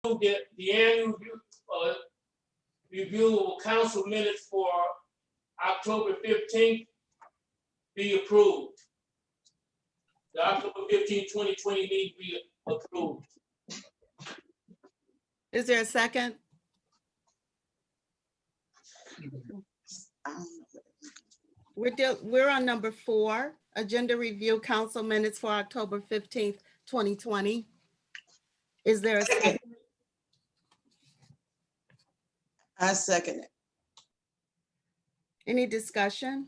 The annual review of council minutes for October 15th be approved. The October 15th, 2020 need to be approved. Is there a second? We're on number 4, agenda review council minutes for October 15th, 2020. Is there a second? I second it. Any discussion?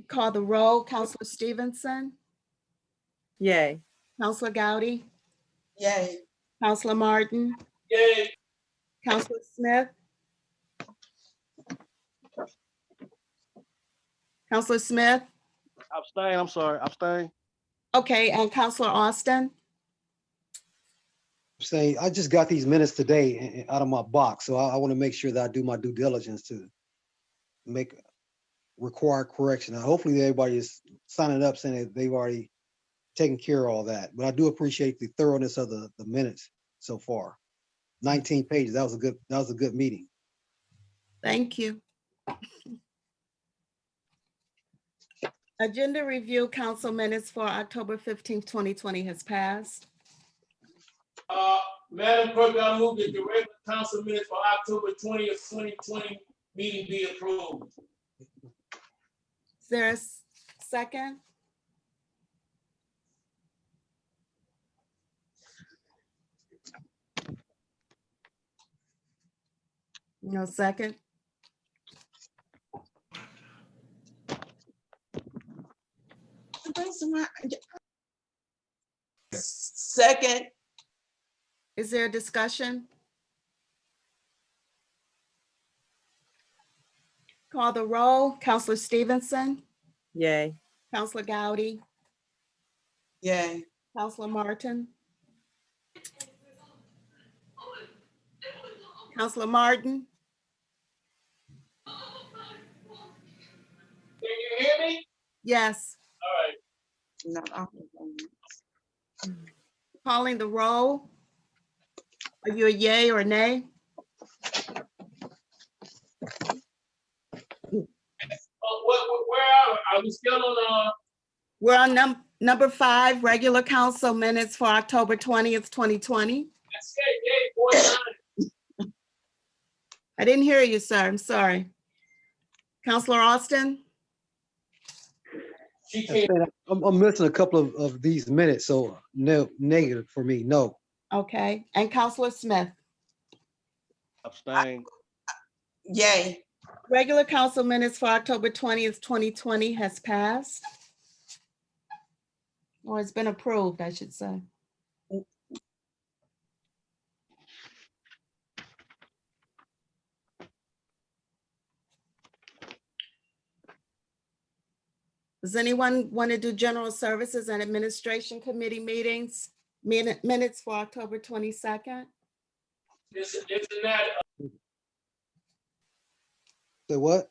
Call the roll. Counselor Stevenson, Yay. Counselor Gowdy, Yay. Counselor Martin, Yay. Counselor Smith, Counselor Smith. Abstain, I'm sorry, abstain. Okay, and Counselor Austin. Say, I just got these minutes today out of my box, so I want to make sure that I do my due diligence to make required correction. Now, hopefully everybody is signing up saying that they've already taken care of all that, but I do appreciate the thoroughness of the minutes so far. 19 pages, that was a good meeting. Thank you. Agenda review council minutes for October 15th, 2020 has passed. Madam Clerk, I move that the regular council minutes for October 20th, 2020 meeting be approved. Is there a second? No second? Second. Is there a discussion? Call the roll. Counselor Stevenson, Yay. Counselor Gowdy, Yay. Counselor Martin, Counselor Martin, Can you hear me? yes. All right. No. Calling the roll. Are you a yay or a nay? Where are we still on? We're on number 5, regular council minutes for October 20th, 2020. Let's say yay, 49. I didn't hear you, sir. I'm sorry. Counselor Austin? She I can't. said I'm missing a couple of these minutes, so no, negative for me, no. Okay. And Counselor Smith? Abstain. Yay. Regular council minutes for October 20th, 2020 has passed. Or it's been approved, I should say. Does anyone want to do general services and administration committee meetings? Minutes for October 22nd? Isn't that Say what?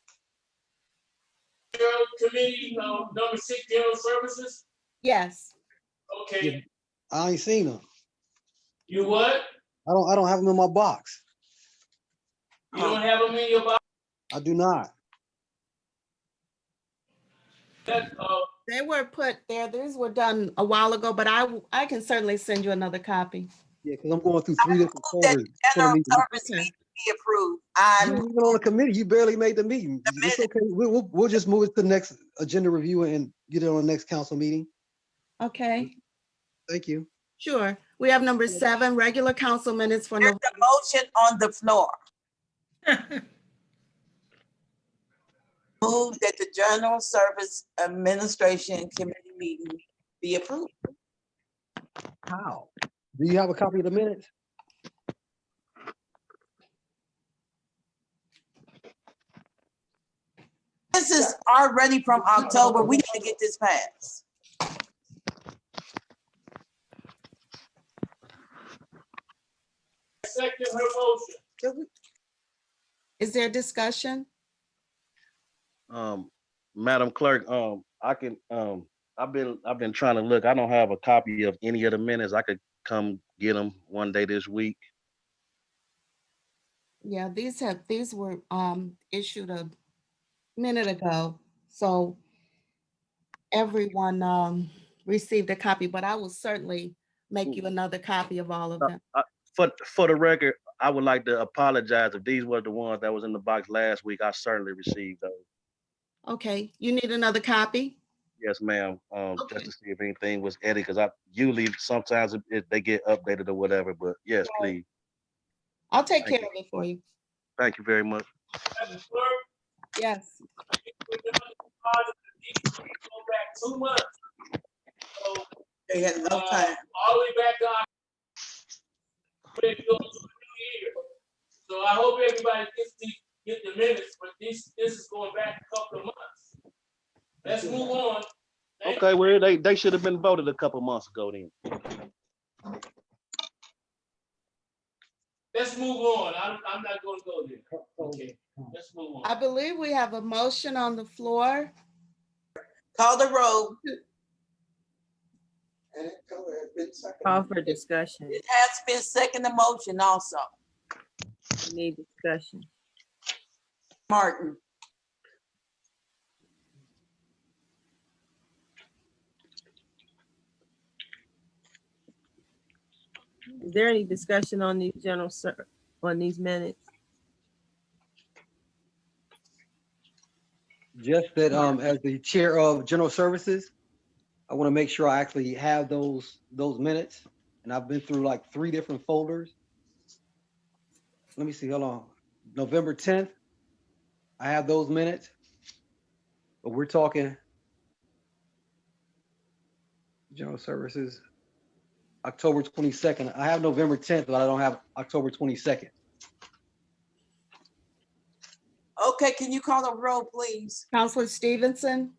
general committee, number 6, general services? Yes. Okay, I ain't seen them. you what? I don't have them in my box. You don't have them in your box? I do not. That, They were put there. These were done a while ago, but I can certainly send you another copy. Yeah, because I'm going through 3 different folders. General Meeting. service meeting be approved. I You're even on the committee, you barely made the meeting. It's okay. We'll just move it to the next agenda review and get it on the next council meeting. Okay, Thank you. sure. We have number 7, regular council minutes for there's November. a motion on the floor. Move that the General Service Administration Committee meeting be approved. How? Do you have a copy of the minutes? This is already from October. We need to get this passed. second her motion. Is there discussion? Madam Clerk, I I've been trying to look. I don't have a copy of any of the minutes. I could come get them one day this week. Yeah, these were issued a minute ago, so everyone received a copy, but I will certainly make you another copy of all of them. For the record, I would like to apologize if these were the ones that was in the box last week. I certainly received those. Okay, you need another copy? Yes, ma'am. Okay. Just to see if anything was edited, because I usually sometimes they get updated or whatever. But yes, Right. please. I'll take Thank care of it for you. Thank you very much. Madam Clerk, Yes. we're doing the deposit, these go back 2 months. So, They had no time. all the way back to ready to go to the new year. So I hope everybody get the minutes, but this is going back a couple of months. Let's move on. Thank Okay, well, they should have been voted a couple months ago then. Let's move on. I'm not gonna go there. Okay, let's move on. I believe we have a motion on the floor. Call the roll. Call for discussion. It has been second the motion also. We need discussion. Martin, Is there any discussion on these on these minutes? Just that, as the chair of general services, I want to make sure I actually have those minutes. And I've been through like 3 different folders. Let me see, hold on. November 10th, I have those minutes. But we're talking general services, October 22nd. I have November 10th, but I don't have October 22nd. okay, can you call the roll, please? Counselor Stevenson,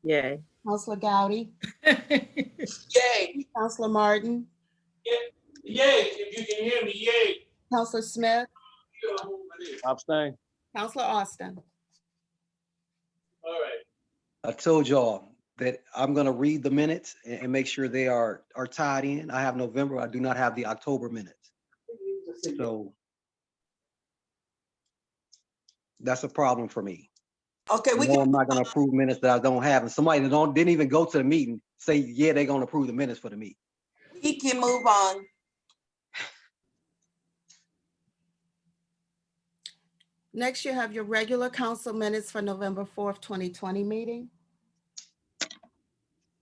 Yay. Counselor Gowdy, Yay. Counselor Martin, Yay, if you can hear me, yay. Counselor Smith, Abstain. Counselor Austin. All right. I told y'all that I'm gonna read the minutes and make sure they are tied in. I have November, I do not have the October minutes. So that's a problem for me. Okay, we No, I'm can, not gonna approve minutes that I don't have. And somebody that didn't even go to the meeting, say, yeah, they're gonna approve the minutes for the meeting. we can move on. Next, you have your regular council minutes for November 4th, 2020 meeting.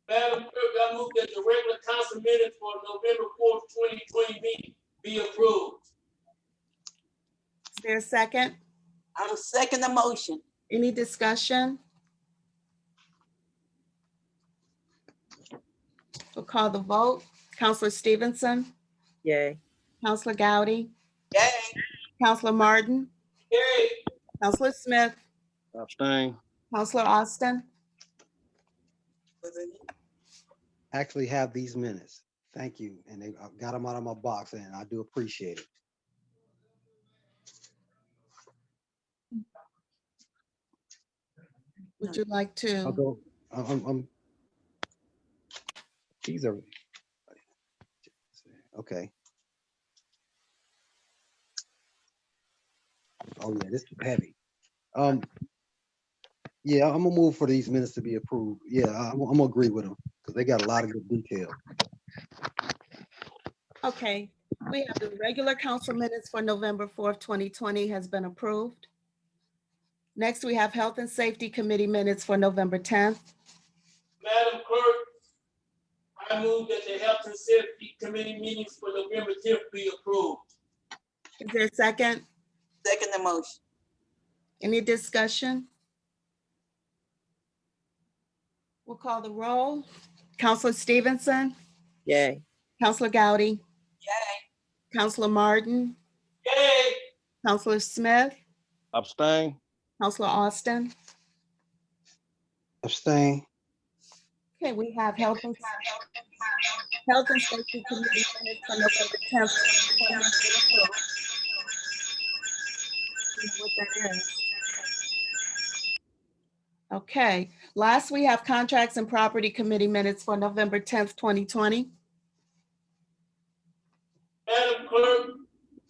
Madam Clerk, I move that the regular council minutes for November 4th, 2020 meeting be approved. Is there a second? I'm second the motion. Any discussion? We'll call the vote. Counselor Stevenson, Yay. Counselor Gowdy, Yay. Counselor Martin, Yay. Counselor Smith, Abstain. Counselor Austin. Actually have these minutes. Thank you. And I got them out of my box and I do appreciate it. Would you like I'll to? go, these are, okay. Oh yeah, this is heavy. Yeah, I'm gonna move for these minutes to be approved. Yeah, I'm gonna agree with them because they got a lot of good detail. Okay, we have the regular council minutes for November 4th, 2020 has been approved. Next, we have Health and Safety Committee minutes for November 10th. Madam Clerk, I move that the Health and Safety Committee meetings for November 10th be approved. Is there a second? Second the motion. Any discussion? We'll call the roll. Counselor Stevenson, Yay. Counselor Gowdy, Yay. Counselor Martin, Yay. Counselor Smith, Abstain. Counselor Austin. Abstain. Okay, we have Health and Safety Committee minutes for November 10th. What that is. Okay, last we have Contracts and Property Committee minutes for November 10th, 2020. Madam Clerk,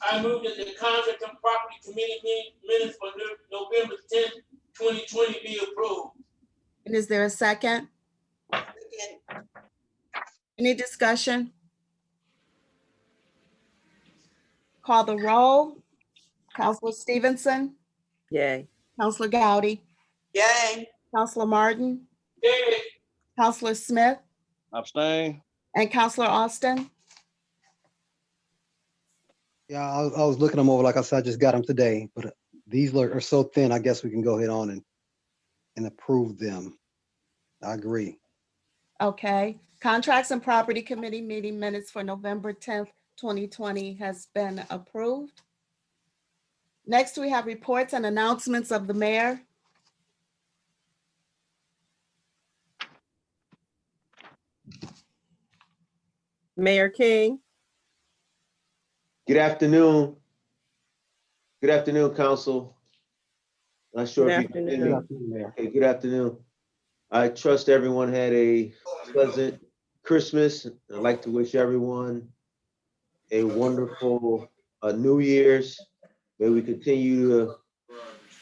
I move that the Contract and Property Committee minutes for November 10th, 2020 be approved. And is there a second? Any discussion? Call the roll. Counselor Stevenson, Yay. Counselor Gowdy, Yay. Counselor Martin, Yay. Counselor Smith, Abstain. and Counselor Austin. Yeah, I was looking them over. Like I said, I just got them today, but these are so thin. I guess we can go ahead on and approve them. I agree. Okay, Contracts and Property Committee meeting minutes for November 10th, 2020 has been approved. Next, we have reports and announcements of the mayor. Mayor King. Good afternoon. Good afternoon, council. Not sure Good if you can hear me. afternoon. Mayor. Okay, good afternoon. I trust everyone had a pleasant Christmas. I'd like to wish everyone a wonderful New Year's. May we continue to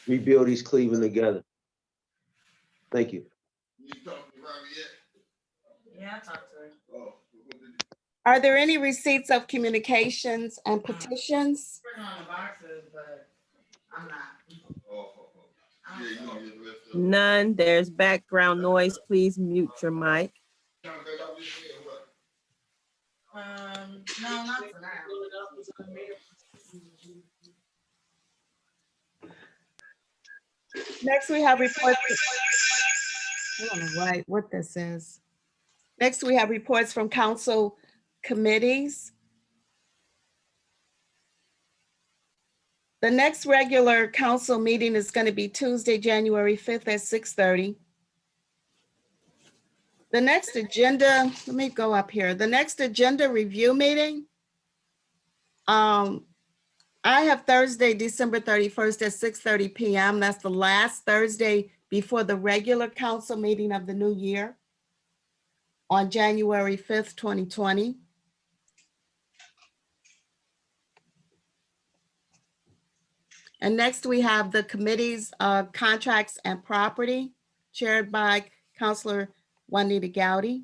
rebuild East Cleveland together. Thank you. Are there any receipts of communications and petitions? None. There's background noise. Please mute your mic. No, not for now. Next, we have reports. I don't know what this is. Next, we have reports from council committees. The next regular council meeting is going to be Tuesday, January 5th at 6:30. The next agenda, let me go up here. The next agenda review meeting. I have Thursday, December 31st at 6:30 p.m. That's the last Thursday before the regular council meeting of the new year on January 5th, 2020. And next we have the committees, contracts and property chaired by Councilor Juanita Gowdy.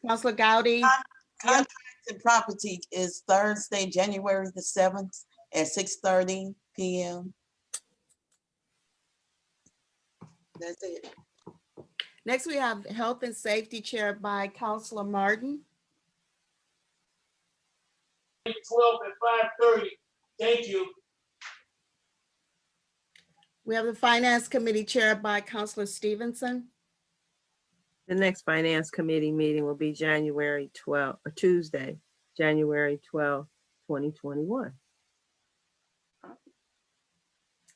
Councilor Gowdy. Contract and property is Thursday, January the 7th at 6:30 p.m. That's it. Next, we have health and safety chaired by Councilor Martin. 12 at 5:30. Thank you. We have the finance committee chaired by Councilor Stevenson. The next finance committee meeting will be January 12th, or Tuesday, January 12th, 2021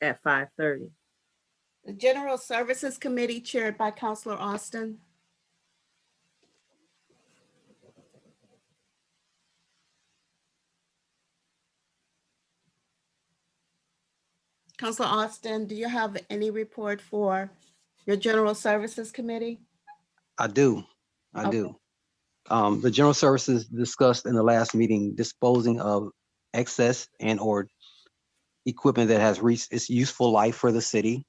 at 5:30. The general services committee chaired by Councilor Austin. Councilor Austin, do you have any report for your general services committee? I do. The general services discussed in the last meeting disposing of excess and or equipment that has reached its useful life for the city,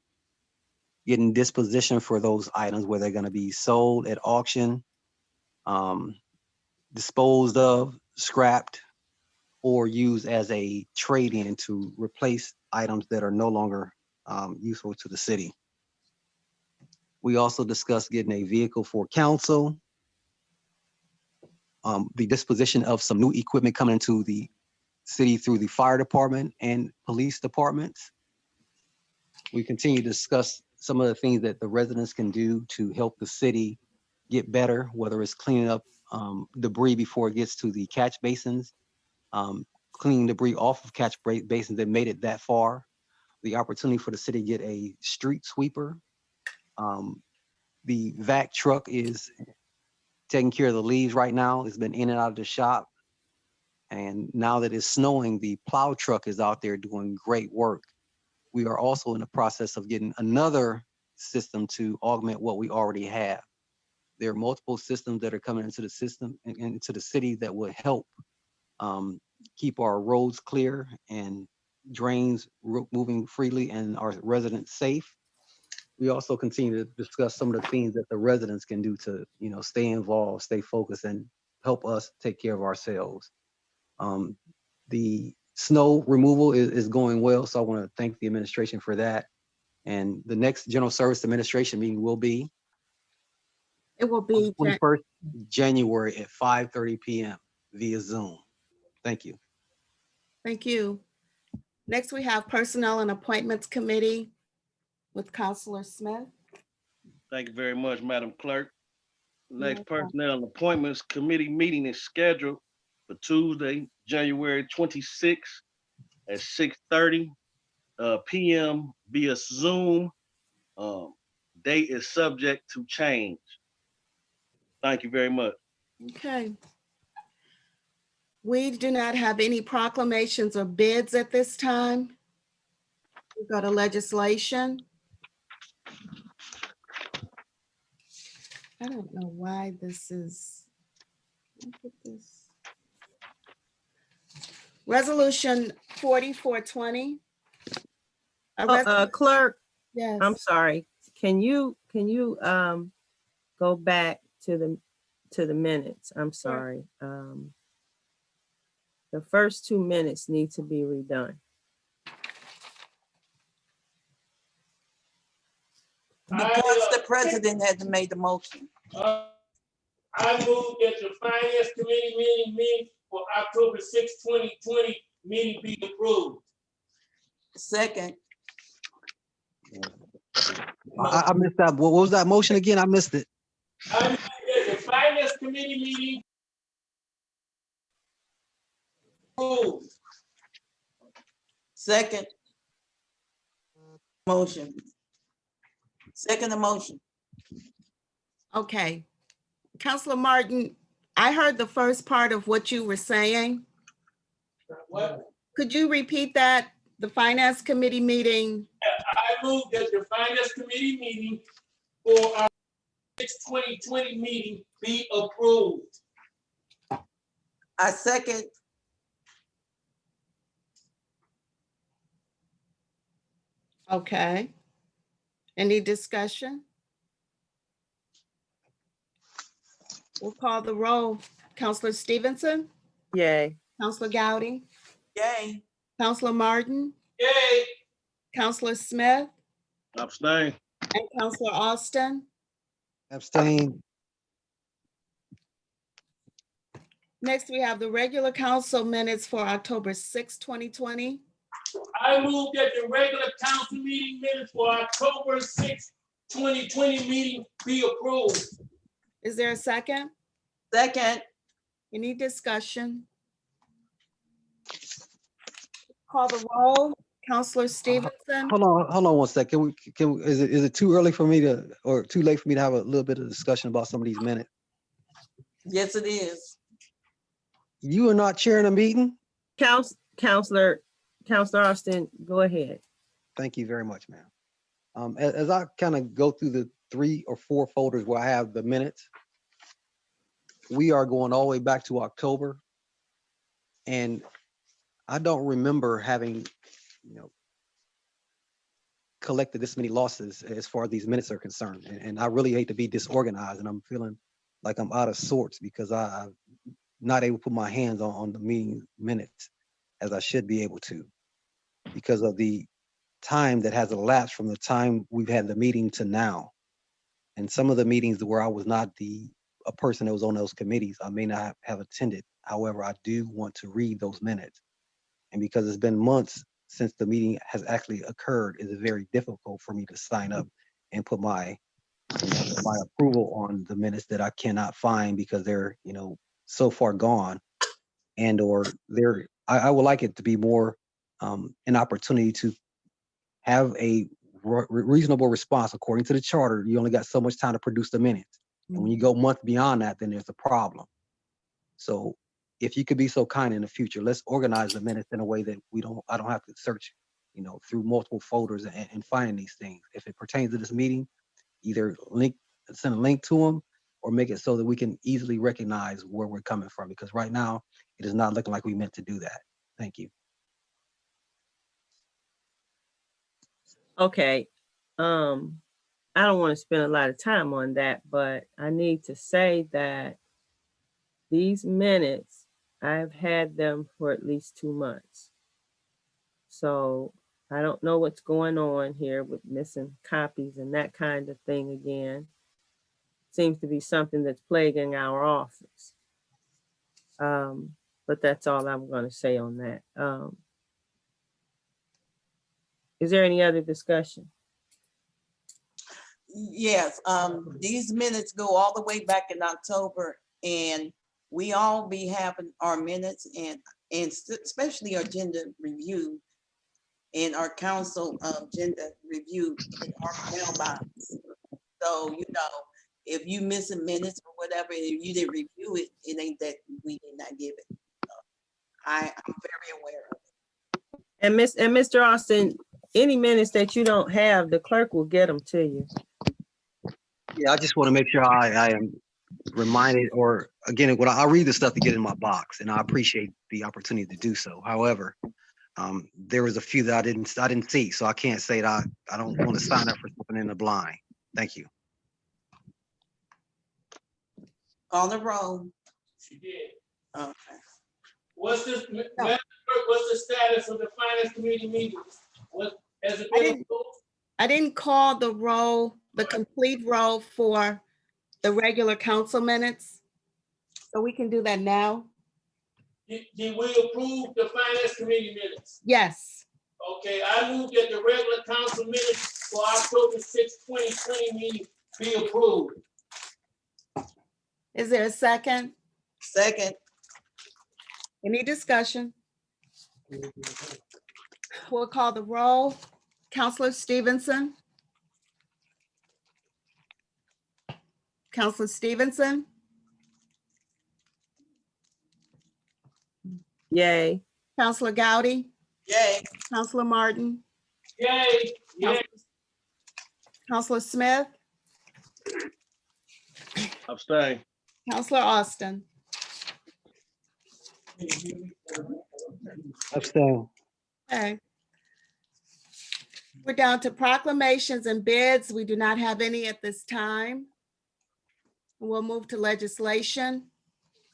getting disposition for those items where they're going to be sold at auction, disposed of, scrapped, or used as a trade-in to replace items that are no longer useful to the city. We also discussed getting a vehicle for council, the disposition of some new equipment coming into the city through the fire department and police departments. We continue to discuss some of the things that the residents can do to help the city get better, whether it's cleaning up debris before it gets to the catch basins, cleaning debris off of catch basins that made it that far, the opportunity for the city to get a street sweeper. The vac truck is taking care of the leaves right now. It's been in and out of the shop. And now that it's snowing, the plow truck is out there doing great work. We are also in the process of getting another system to augment what we already have. There are multiple systems that are coming into the system and into the city that will help keep our roads clear and drains moving freely and our residents safe. We also continue to discuss some of the things that the residents can do to, stay involved, stay focused, and help us take care of ourselves. The snow removal is going well, so I want to thank the administration for that. And the next General Service Administration meeting will be It will be, 21st January at 5:30 p.m. via Zoom. Thank you. thank you. Next, we have Personnel and Appointments Committee with Counselor Smith. Thank you very much, Madam Clerk. Next welcome. Personnel and Appointments Committee meeting is scheduled for Tuesday, January 26th at 6:30 p.m. via Zoom. Date is subject to change. Thank you very much. Okay. We do not have any proclamations or bids at this time. We go to legislation. I don't know why this is. Look at this. Resolution 4420. Clerk, Yes. I'm sorry. Can you go back to the minutes? I'm sorry. The first 2 minutes need to be redone. Because the president had to make the motion. I move that the Finance Committee meeting for October 6, 2020 meeting be approved. Second. I missed that. What was that motion again? I missed it. I move that the Finance Committee meeting approved. Second. Motion. Second the motion. Okay. Counselor Martin, I heard the first part of what you were saying. What? Could you repeat that? The Finance Committee meeting? I move that the Finance Committee meeting for our 2020 meeting be approved. I second. Okay. Any discussion? We'll call the roll. Counselor Stevenson, Yay. Counselor Gowdy, Yay. Counselor Martin, Yay. Counselor Smith, Abstain. and Counselor Austin. Abstain. Next, we have the regular council minutes for October 6, 2020. I move that the regular council meeting minutes for October 6, 2020 meeting be approved. Is there a second? Second. Any discussion? Call the roll. Counselor Stevenson, Hold on one second. Is it too early for me to, or too late for me to have a little bit of discussion about some of these minutes? Yes, it is. You are not chairing a meeting? Counselor Austin, go ahead. Thank you very much, ma'am. As I kind of go through the 3 or 4 folders where I have the minutes, we are going all the way back to October. And I don't remember having, collected this many losses as far as these minutes are concerned. And I really hate to be disorganized, and I'm feeling like I'm out of sorts because I'm not able to put my hands on the meeting minutes as I should be able to, because of the time that has elapsed from the time we've had the meeting to now. And some of the meetings where I was not a person that was on those committees, I may not have attended. However, I do want to read those minutes. And because it's been months since the meeting has actually occurred, it's very difficult for me to sign up and put my approval on the minutes that I cannot find because they're, so far gone. And or I would like it to be more an opportunity to have a reasonable response. According to the charter, you only got so much time to produce the minutes. And when you go months beyond that, then there's a problem. So if you could be so kind in the future, let's organize the minutes in a way that I don't have to search, through multiple folders and finding these things. If it pertains to this meeting, either send a link to them or make it so that we can easily recognize where we're coming from, because right now it is not looking like we meant to do that. Thank you. Okay. I don't want to spend a lot of time on that, but I need to say that these minutes, I've had them for at least 2 months. So I don't know what's going on here with missing copies and that kind of thing again. Seems to be something that's plaguing our office. But that's all I'm going to say on that. Is there any other discussion? Yes, these minutes go all the way back in October, and we all be having our minutes and especially our agenda review and our council agenda review in our mailbox. So, if you missing minutes or whatever, if you didn't review it, it ain't that we did not give it. I'm very aware of it. And Mr. Austin, any minutes that you don't have, the clerk will get them to you. Yeah, I just want to make sure I am reminded, or again, when I read the stuff to get in my box, and I appreciate the opportunity to do so. However, there was a few that I didn't see, so I can't say that I don't want to sign up for something in the blind. Thank you. On the road. She did. Okay. What's this, Madam Clerk, what's the status of the finance committee meetings? What, has it been approved? I didn't call the roll, the complete roll for the regular council minutes. So we can do that now. Did we approve the finance committee minutes? Yes. Okay, I move that the regular council minutes for October 6, 2020 meeting be approved. Is there a second? Second. Any discussion? We'll call the roll. Counselor Stevenson? Counselor Stevenson? Yay. Counselor Gowdy? Yay. Counselor Martin? Yay, yay. Counselor Smith? Abstain. Counselor Austin? Abstain. Okay. We're down to proclamations and bids. We do not have any at this time. We'll move to legislation.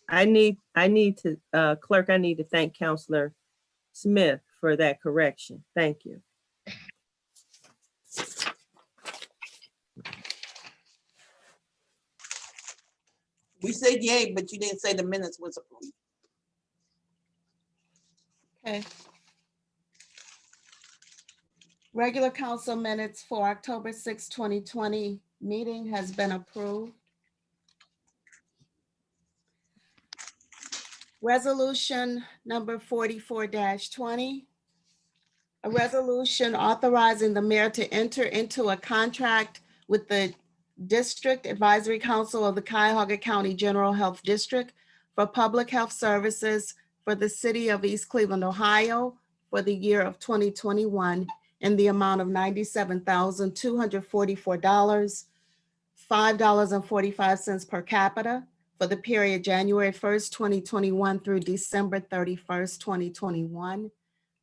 I need to, clerk, I need to thank Counselor Smith for that correction. Thank you. We said yay, but you didn't say the minutes was approved. Okay. Regular council minutes for October 6, 2020 meeting has been approved. Resolution number 44-20. A resolution authorizing the mayor to enter into a contract with the District Advisory Council of the Cuyahoga County General Health District for public health services for the city of East Cleveland, Ohio for the year of 2021 in the amount of $97,244, $5.45 per capita for the period January 1st, 2021 through December 31st, 2021,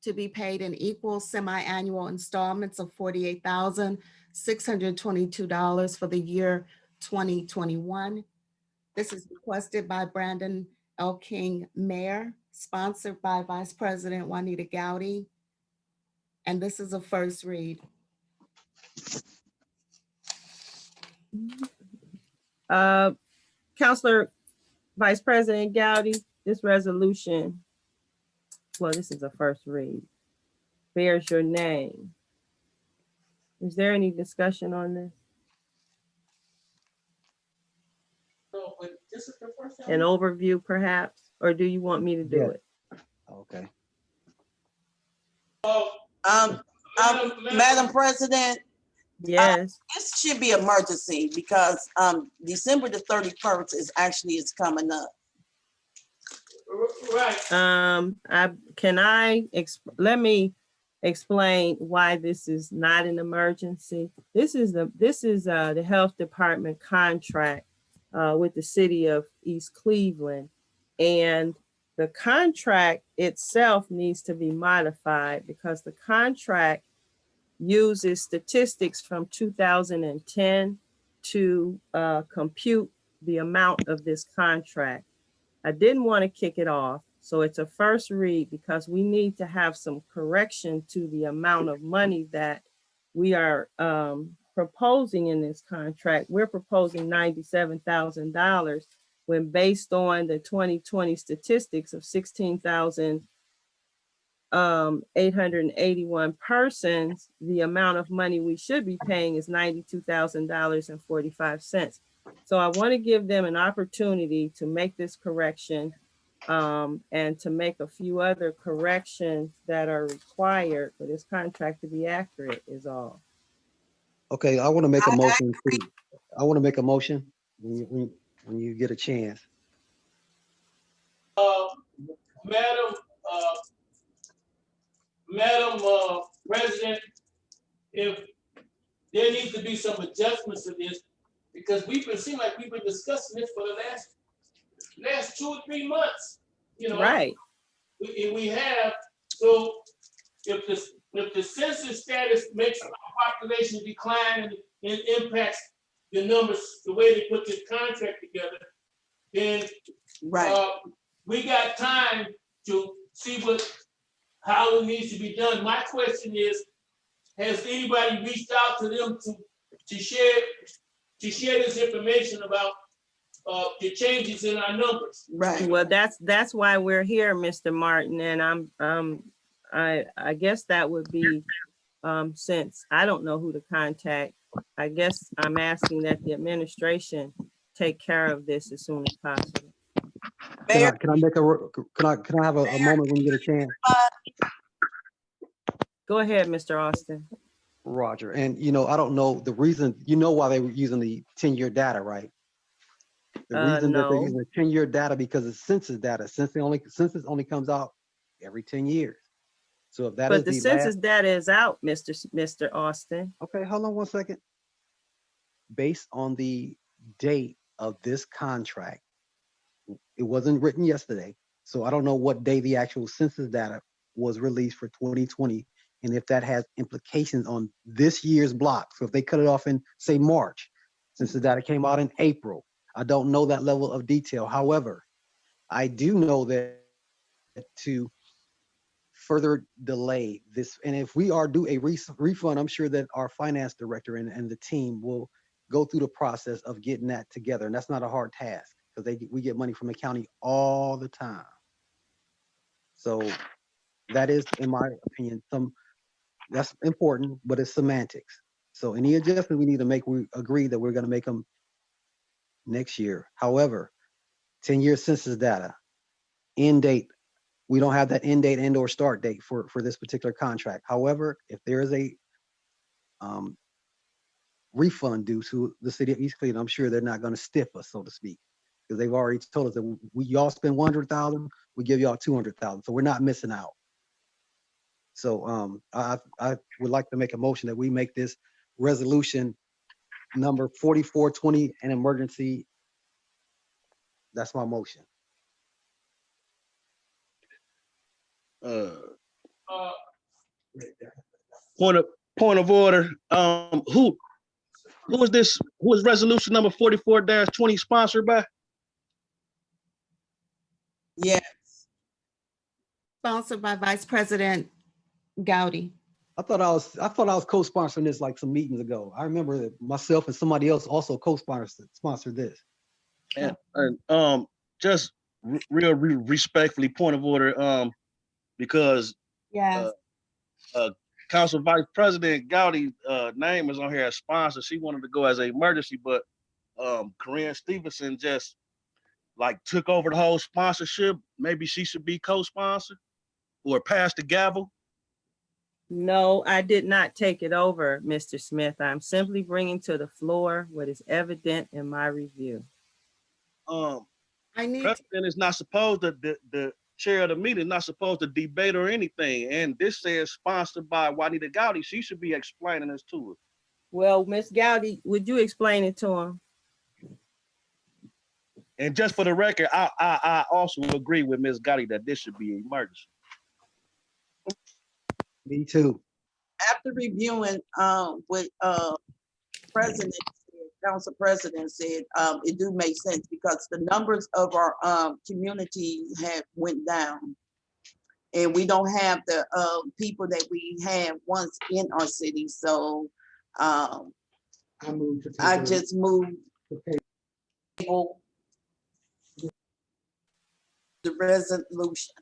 to be paid in equal semi-annual installments of $48,622 for the year 2021. This is requested by Brandon L. King, Mayor, sponsored by Vice President Juanita Gowdy. And this is a first read. Counselor Vice President Gowdy, this resolution, well, this is a first read, bears your name. Is there any discussion on this? So, but this is the first time. An overview perhaps, or do you want me to do it? Okay. Madam President, Yes, this should be emergency because December the 31st is coming up. Right. Let me explain why this is not an emergency. This is the health department contract with the city of East Cleveland. And the contract itself needs to be modified because the contract uses statistics from 2010 to compute the amount of this contract. I didn't want to kick it off, so it's a first read because we need to have some correction to the amount of money that we are proposing in this contract. We're proposing $97,000 when based on the 2020 statistics of 16,881 persons, the amount of money we should be paying is $92,000.45. So I want to give them an opportunity to make this correction and to make a few other corrections that are required for this contract to be accurate is all. Okay, I want to make a motion. I want to make a motion when you get a chance. Madam President, if there needs to be some adjustments to this, because seem like we've been discussing this for the last 2 or 3 months, you know. Right. We have, so if the census status makes our population decline and impacts the numbers, the way they put this contract together, then we got time to see how it needs to be done. My question is, has anybody reached out to them to share this information about the changes in our numbers? Right. Well, that's why we're here, Mr. Martin, and I guess that would be since I don't know who to contact. I guess I'm asking that the administration take care of this as soon as possible. Can I have a moment when you get a chance? Go ahead, Mr. Austin. Roger. And I don't know the reason, why they were using the 10-year data, right? The reason that they're No. using the 10-year data because it's census data. Census only comes out every 10 years. So if that is But the census data is out, Mr. Austin. Okay, hold on one second. Based on the date of this contract, it wasn't written yesterday. So I don't know what day the actual census data was released for 2020 and if that has implications on this year's block. So if they cut it off in, say, March, since the data came out in April, I don't know that level of detail. However, I do know that to further delay this, and if we are due a refund, I'm sure that our finance director and the team will go through the process of getting that together. And that's not a hard task because we get money from the county all the time. So that is, in my opinion, that's important, but it's semantics. So any adjustment we need to make, we agree that we're going to make them next year. However, 10-year census data, end date, we don't have that end date and or start date for this particular contract. However, if there is a refund due to the city of East Cleveland, I'm sure they're not going to stiff us, so to speak, because they've already told us that y'all spend $100,000, we give y'all $200,000, so we're not missing out. So I would like to make a motion that we make this resolution number 4420 an emergency. That's my motion. Point of order. Who is this? Who is resolution number 44-20 sponsored by? Yeah. Sponsored by Vice President Gowdy. I thought I was co-sponsoring this like some meetings ago. I remember that myself and somebody else also co-sponsored this. And just real respectfully, point of order, because Council Vice President Gowdy name is on here as sponsor. She wanted to go as an emergency, but Corinne Stevenson just like took over the whole sponsorship. Maybe she should be co-sponsor or pass the gavel. No, I did not take it over, Mr. Smith. I'm simply bringing to the floor what is evident in my review. I need, President is not supposed to, the chair of the meeting is not supposed to debate or anything. And this says sponsored by Juanita Gowdy. She should be explaining this to us. Well, Miss Gowdy, would you explain it to him? And just for the record, I also agree with Ms. Gowdy that this should be emergency. Me too. After reviewing, what, president, council president said, it do make sense because the numbers of our, community have went down. And we don't have the, people that we had once in our city, so, I moved to I table it. just moved table the resolution.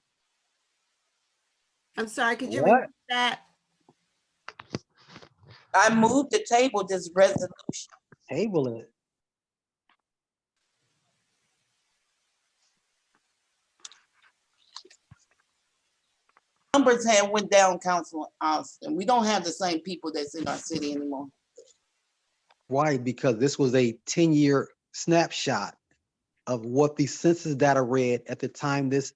I'm sorry, could you What? repeat that? I moved the table this resolution. Table it. Numbers have went down, Councilman Austin. We don't have the same people that's in our city anymore. Why? Because this was a 10-year snapshot of what the census data read at the time this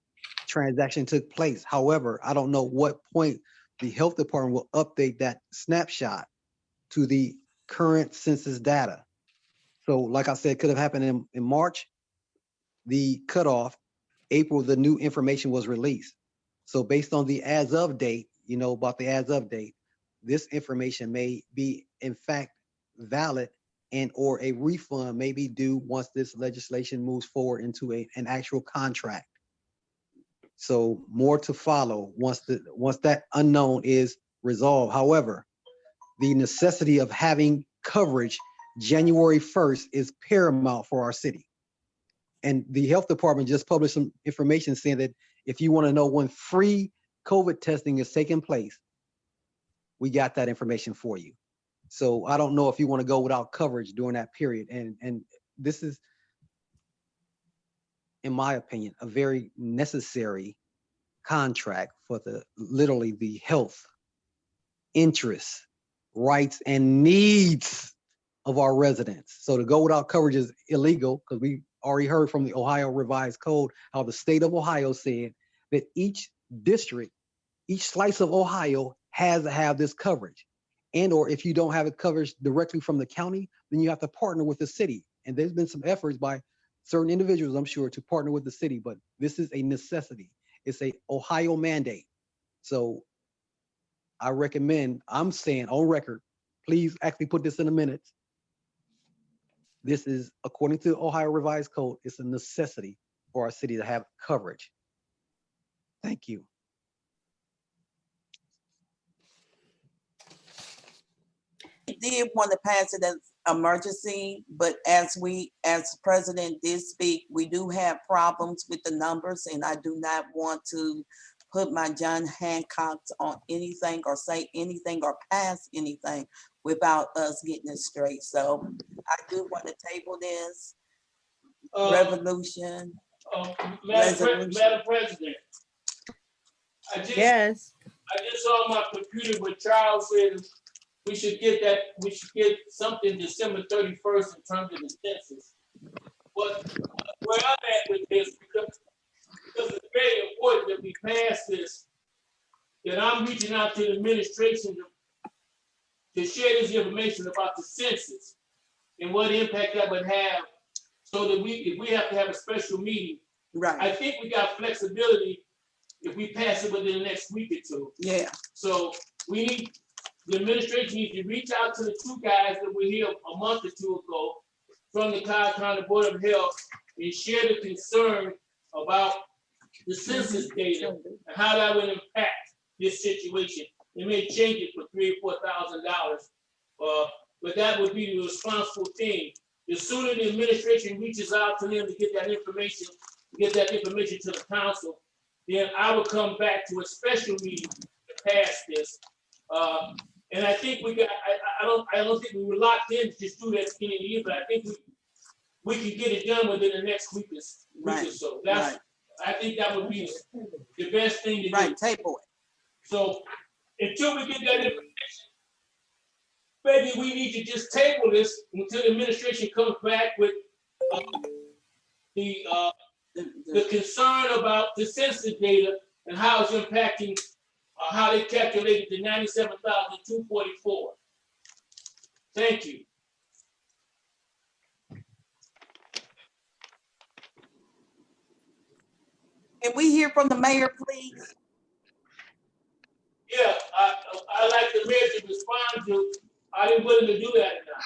transaction took place. However, I don't know what point the health department will update that snapshot to the current census data. So like I said, could have happened in March, the cutoff, April, the new information was released. So based on the as of date, you know, about the as of date, this information may be in fact valid and or a refund may be due once this legislation moves forward into an actual contract. So more to follow once that unknown is resolved. However, the necessity of having coverage January 1st is paramount for our city. And the health department just published some information saying that if you want to know when free COVID testing is taking place, we got that information for you. So I don't know if you want to go without coverage during that period. And this is, in my opinion, a very necessary contract for literally the health, interests, rights, and needs of our residents. So to go without coverage is illegal because we already heard from the Ohio Revised Code how the state of Ohio said that each district, each slice of Ohio has to have this coverage. And or if you don't have it coverage directly from the county, then you have to partner with the city. And there's been some efforts by certain individuals, I'm sure, to partner with the city, but this is a necessity. It's a Ohio mandate. So I recommend, I'm saying on record, please actually put this in the minutes. This is, according to Ohio Revised Code, it's a necessity for our city to have coverage. Thank you. We did want to pass it as emergency, but as president did speak, we do have problems with the numbers and I do not want to put my John Hancocks on anything or say anything or pass anything without us getting it straight. So I do want to table this revolution. Madam President, I just saw on my computer what Charles said we should get something December 31st in terms of the census. But where I'm at with this, because it's very important that we pass this, that I'm reaching out to the administration to share this information about the census and what impact that would have, so that if we have to have a special meeting, Right. I think we got flexibility if we pass it within the next week or two. Yeah. So the administration needs to reach out to the two guys that were here a month or two ago from the Cobb County Board of Health and share the concern about the census data and how that would impact this situation. It may change it for $3,000 or $4,000, but that would be the responsible thing. The sooner the administration reaches out to them to get that information to the council, then I will come back to a special meeting to pass this. And I think I don't think we were locked in to just do that beginning of the year, but I think we can get it done within the next week or so. I think that would be the best thing to do. Right, table it. So until we get that information, maybe we need to just table this until the administration comes back with the concern about the census data and how it's impacting, how they calculated the 97,244. Thank you. Can we hear from the mayor, please? Yeah, I like the mayor to respond to, are they willing to do that or not?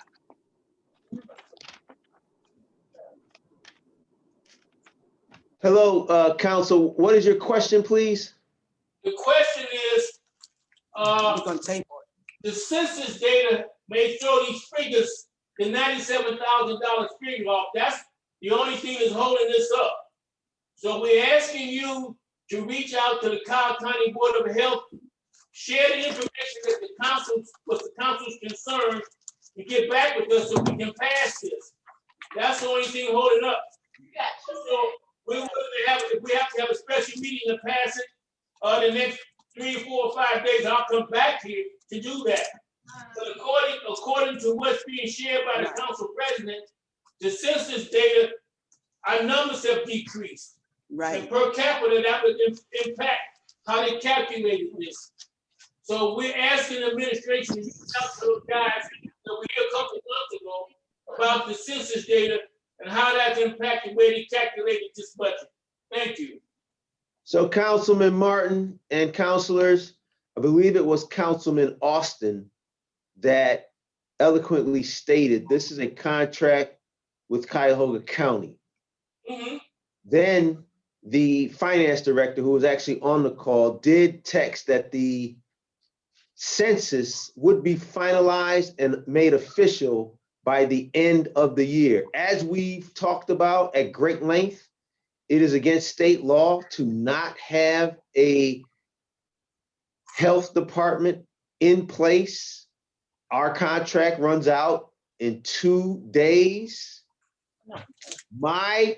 Hello, council. What is your question, please? The question is, We're gonna table it. the census data may throw these figures, the $97,000 figure off. That's the only thing that's holding this up. So we're asking you to reach out to the Cobb County Board of Health, share the information that the council, what the council's concerned, and get back with us so we can pass this. That's the only thing holding up. So we will have, if we have to have a special meeting to pass it, the next 3, 4, 5 days, I'll come back here to do that. But according to what's being shared by the council president, the census data, our numbers have decreased. Right. And per capita, that would impact how they calculated this. So we're asking the administration to reach out to those guys that we heard a couple of months ago about the census data and how that's impacted where they calculated this budget. Thank you. So Councilman Martin and councilors, I believe it was Councilman Austin that eloquently stated this is a contract with Cuyahoga County. Mm-hmm. Then the finance director, who was actually on the call, did text that the census would be finalized and made official by the end of the year. As we've talked about at great length, it is against state law to not have a health department in place. Our contract runs out in 2 days. My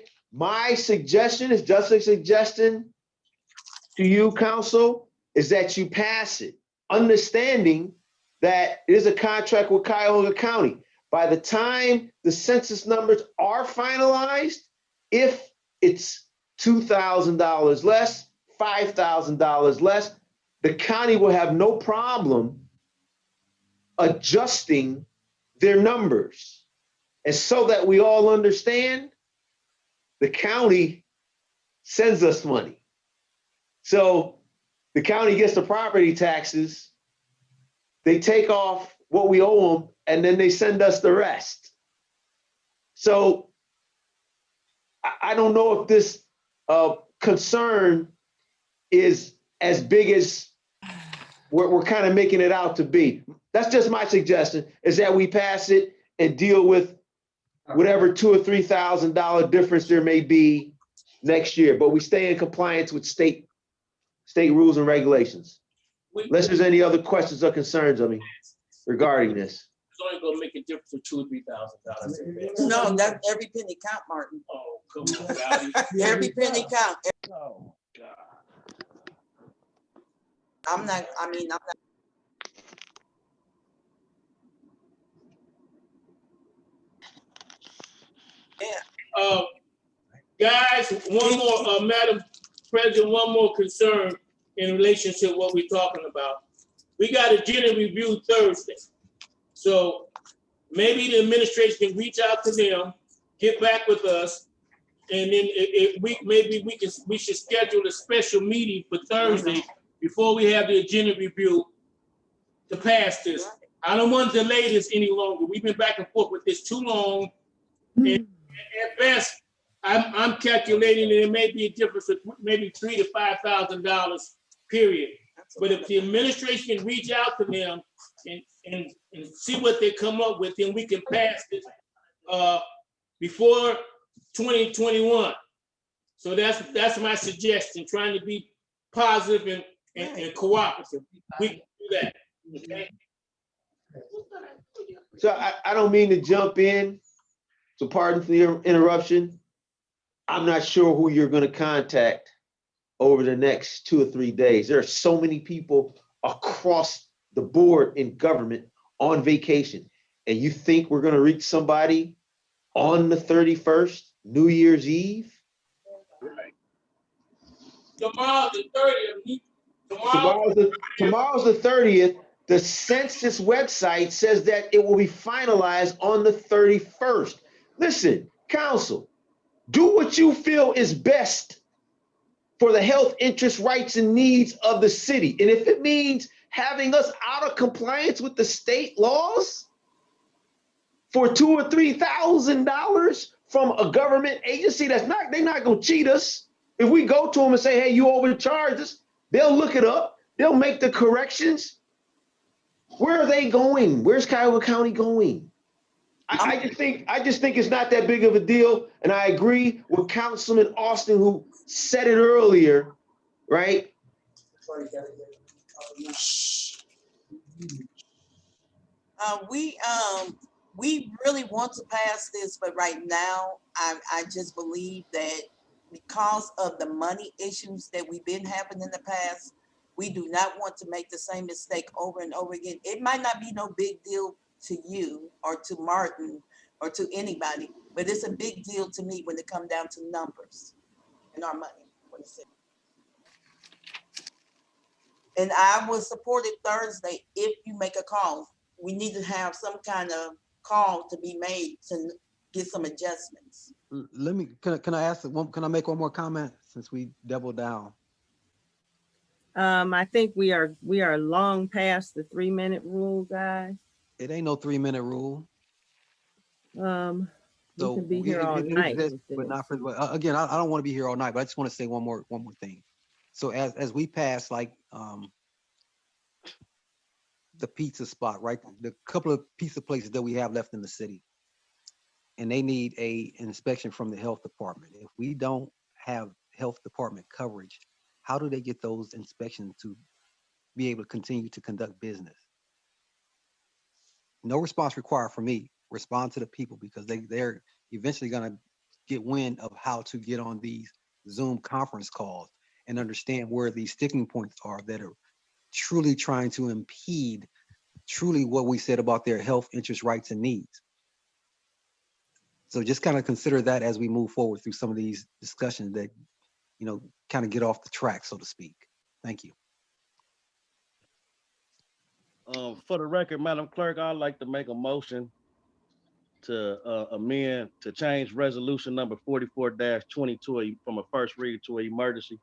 suggestion is just a suggestion to you, council, is that you pass it, understanding that it is a contract with Cuyahoga County. By the time the census numbers are finalized, if it's $2,000 less, $5,000 less, the county will have no problem adjusting their numbers. And so that we all understand, the county sends us money. So the county gets the property taxes, they take off what we owe them, and then they send us the rest. So I don't know if this concern is as big as we're kind of making it out to be. That's just my suggestion, is that we pass it and deal with whatever $2,000 or $3,000 difference there may be next year, but we stay in compliance with state rules and regulations. Unless there's any other questions or concerns of me regarding this. It's only gonna make a difference of $2,000 or $3,000. No, that every penny count, Martin. Oh, come on, guys. Every penny count. Oh, God. I'm not. Guys, one more, Madam President, one more concern in relation to what we're talking about. We got agenda review Thursday. So maybe the administration can reach out to them, get back with us, and then we should schedule a special meeting for Thursday before we have the agenda review to pass this. I don't want to delay this any longer. We've been back and forth with this too long. And at best, I'm calculating that it may be a difference of maybe $3,000 to $5,000, period. But if the administration can reach out to them and see what they come up with, then we can pass this before 2021. So that's my suggestion, trying to be positive and cooperative. We can do that. Okay? So I don't mean to jump in, so pardon for the interruption. I'm not sure who you're going to contact over the next 2 or 3 days. There are so many people across the board in government on vacation. And you think we're going to reach somebody on the 31st, New Year's Eve? tomorrow the 30th. Tomorrow's the 30th. The census website says that it will be finalized on the 31st. Listen, council, do what you feel is best for the health, interests, rights, and needs of the city. And if it means having us out of compliance with the state laws for $2,000 or $3,000 from a government agency, they're not gonna cheat us. If we go to them and say, hey, you overcharged us, they'll look it up, they'll make the corrections. Where are they going? Where's Kiowa County going? I just think it's not that big of a deal. And I agree with Councilman Austin, who said it earlier, right? We really want to pass this, but right now, I just believe that because of the money issues that we've been having in the past, we do not want to make the same mistake over and over again. It might not be no big deal to you or to Martin or to anybody, but it's a big deal to me when it comes down to numbers and our money for the city. And I will support it Thursday if you make a call. We need to have some kind of call to be made to get some adjustments. Let me, can I ask one, can I make one more comment since we doubled down? I think we are long past the 3-minute rule, guys. It ain't no 3-minute rule. We So can be here all it night exists, with but this. not for, again, I don't want to be here all night, but I just want to say one more thing. So as we pass, like, the pizza spot, right? The couple of pizza places that we have left in the city, and they need a inspection from the health department. If we don't have health department coverage, how do they get those inspections to be able to continue to conduct business? No response required from me. Respond to the people, because they're eventually gonna get wind of how to get on these Zoom conference calls and understand where these sticking points are that are truly trying to impede truly what we said about their health, interests, rights, and needs. So just kind of consider that as we move forward through some of these discussions that, you know, kind of get off the track, so to speak. Thank you. For the record, Madam Clerk, I'd like to make a motion to amend, to change resolution number 44-22 from a first reading to an emergency.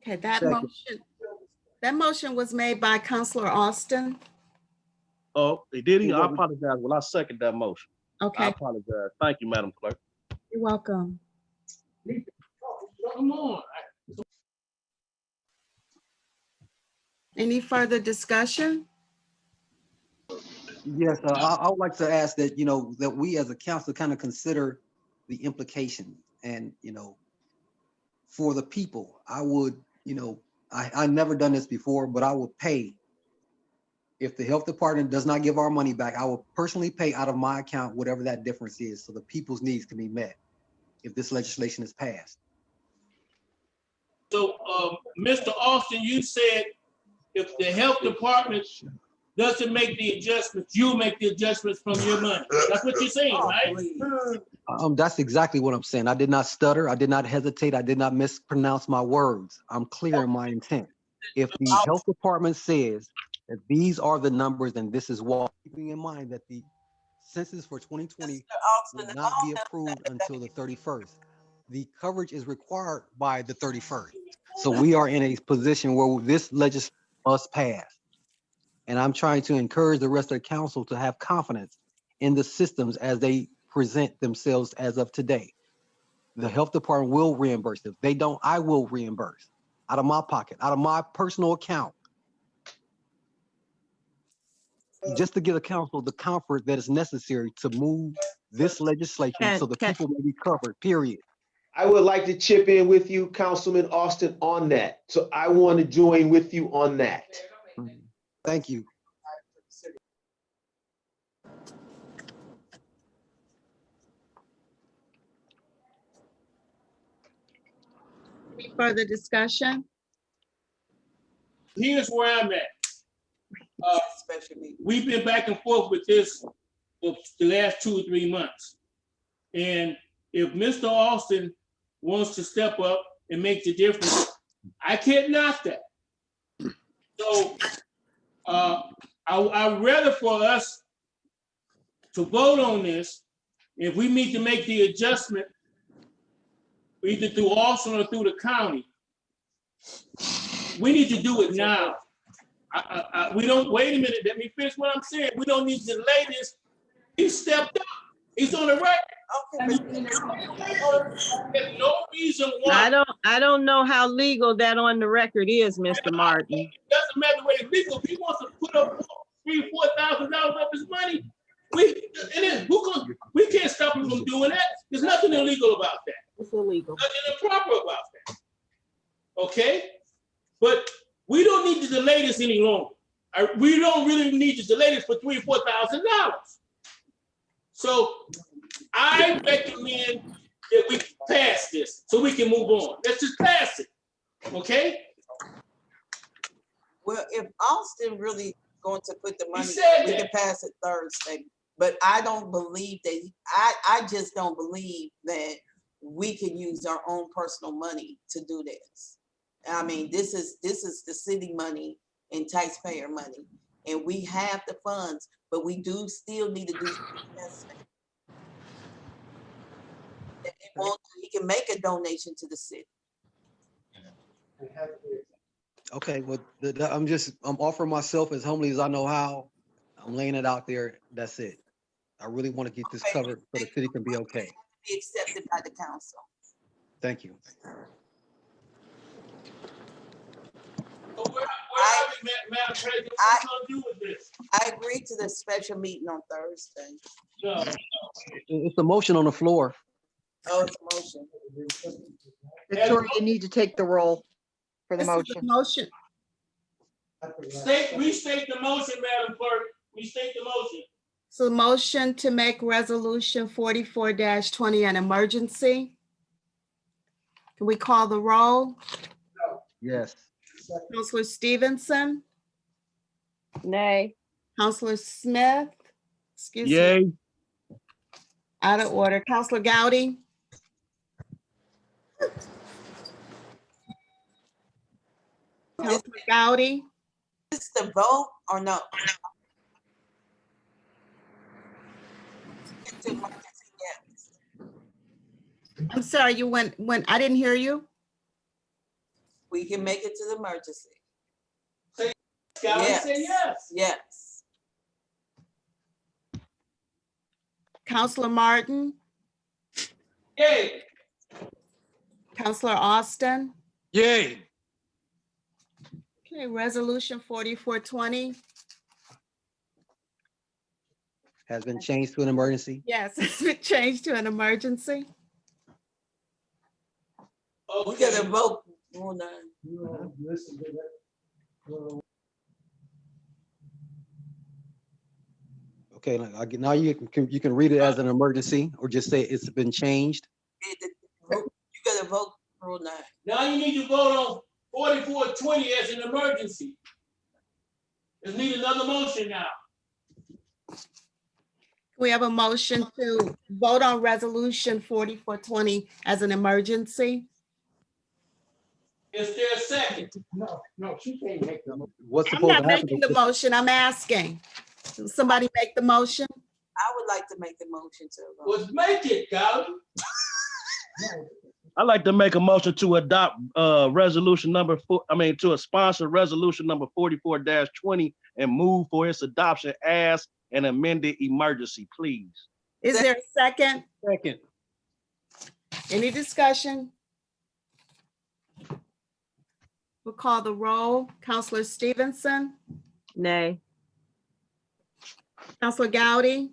Okay, that Second. motion was made by Counselor Austin. Oh, did he? I apologize. Well, I second that motion. I Okay, apologize. Thank you, Madam Clerk. you're welcome. Come on. Any further discussion? Yes, I would like to ask that, you know, that we as a council kind of consider the implication and, you know, for the people, I would, you know, I never done this before, but I would pay. If the health department does not give our money back, I will personally pay out of my account whatever that difference is so the people's needs can be met if this legislation is passed. So, Mr. Austin, you said if the health department doesn't make the adjustments, you make the adjustments from your money. That's what you're saying, right? That's exactly what I'm saying. I did not stutter. I did not hesitate. I did not mispronounce my words. I'm clear in my intent. If the health department says that these are the numbers and this is what, keeping in mind that the census for 2020 will not be approved until the 31st. The coverage is required by the 31st. So we are in a position where this legislation must pass. And I'm trying to encourage the rest of the council to have confidence in the systems as they present themselves as of today. The health department will reimburse. If they don't, I will reimburse out of my pocket, out of my personal account, just to give the council the comfort that is necessary to move this legislation so the people may be covered, period. I would like to chip in with you, Councilman Austin, on that. So I want to join with you on that. Thank you. Any further discussion? Here's where I'm at. Especially We've been back and forth with this for the last 2 or 3 months. And if Mr. Austin wants to step up and make the difference, I can't knock that. So I'd rather for us to vote on this. If we need to make the adjustment, either through Austin or through the county, we need to do it now. We don't, wait a minute, let me finish what I'm saying. We don't need to delay this. He stepped up. He's on the record. Okay, There's no reason why. I don't know how legal that on the record is, Mr. Martin. It doesn't matter what it's legal. If he wants to put up $3,000-4,000 of his money, we can't stop him from doing that. There's nothing illegal about that. It's illegal. Nothing improper about that. Okay? But we don't need to delay this any longer. We don't really need to delay this for $3,000-4,000. So I recommend that we pass this so we can move on. Let's just pass it. Okay? well, if Austin really going to put the money, said we that. can pass it Thursday. But I don't believe that, I just don't believe that we can use our own personal money to do this. I mean, this is the city money and taxpayer money. And we have the funds, but we do still need to do some investment. If he wants, he can make a donation to the city. Okay, well, I'm offering myself as humbly as I know how. I'm laying it out there. That's it. I really want to get this Okay. covered so the city can be okay. Be accepted by the council. Thank you. So where are we, Madam President? What we gonna do with this? I agreed to the special meeting on Thursday. No. It's a motion on the floor. Oh, it's a motion. Victoria, you need to take the roll for the This is a motion. motion. Restate the motion, Madam Clerk. Restate the motion. So motion to make resolution 44-20 an emergency. Can we call the roll? Yes. Counselor Stevenson, Nay. Counselor Smith, excuse me, Yay. out of order. Counselor Gowdy, Counselor Gowdy, Is this the vote or no? Yes. I'm sorry, you went, I didn't hear you. We can make it to the emergency. Scott, say yes. Yes. Counselor Martin, Yay. Counselor Austin. Yay. Okay, resolution 4420. Has been changed to an emergency. Yes, it's been changed to an emergency. We gotta vote. Rule 9. Okay, now you can read it as an emergency or just say it's been changed. You gotta vote Rule 9. Now you need to vote on 4420 as an emergency. There's need another motion now. We have a motion to vote on resolution 4420 as an emergency. Is there a second? What's I'm supposed not to happen? making the motion, I'm asking. Will somebody make the motion? I would like to make the motion to vote. Let's make it, Gowdy. I'd like to make a motion to adopt resolution number to sponsor resolution number 44-20 and move for its adoption as an amended emergency, please. Is there a second? Second. Any discussion? We'll call the roll. Counselor Stevenson, Nay. Counselor Gowdy,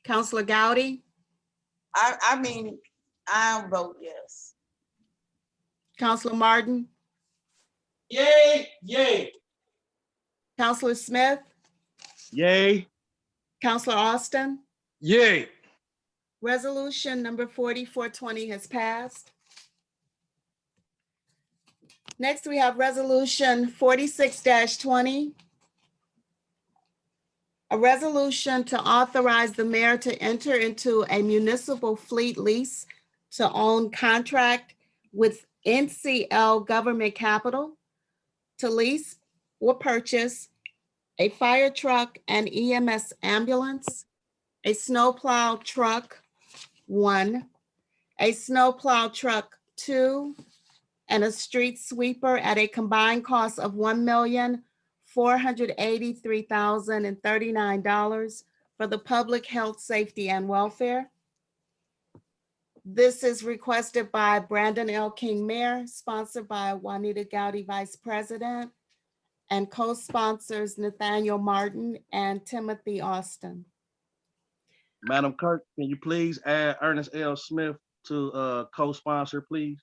Counselor Gowdy, I mean, I'll vote yes. Counselor Martin, Yay, yay. Counselor Smith, Yay. Counselor Austin. Yay. Resolution number 4420 has passed. Next, we have resolution 46-20. A A resolution to authorize the mayor to enter into a municipal fleet lease to own contract with NCL Government Capital to lease or purchase a fire truck and EMS ambulance, a snowplow truck 1, a snowplow truck 2, and a street sweeper at a combined cost of $1,483,039 for the public health, safety, and welfare. This is requested by Brandon L. King, Mayor, sponsored by Juanita Gowdy, Vice President, and co-sponsors Nathaniel Martin and Timothy Austin. Madam Clerk, can you please add Ernest L. Smith to co-sponsor, please?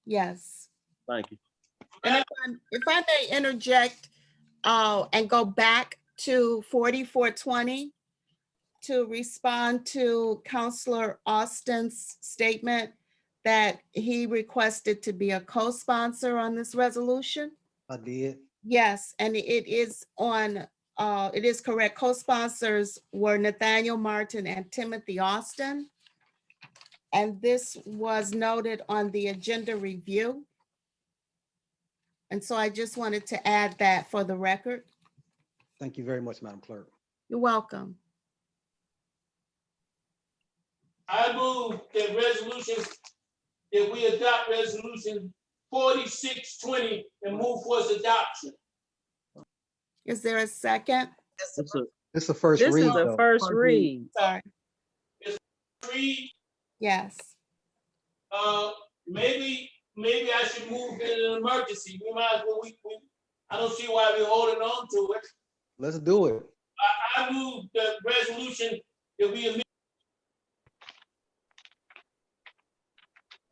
Yes. Thank you. And if I may interject and go back to 4420 to respond to Councilor Austin's statement that he requested to be a co-sponsor on this resolution. I did. Yes, and it is on, it is correct. Co-sponsors were Nathaniel Martin and Timothy Austin. And this was noted on the agenda review. And so I just wanted to add that for the record. Thank you very much, Madam Clerk. You're welcome. I move that that we adopt resolution 4620 and move for its adoption. Is there a second? This is the first This read, is a though. first read. Sorry. Read, Yes. maybe I should move in an emergency. We might as well, I don't see why we're holding on to it. Let's do it. I move the resolution that we amend.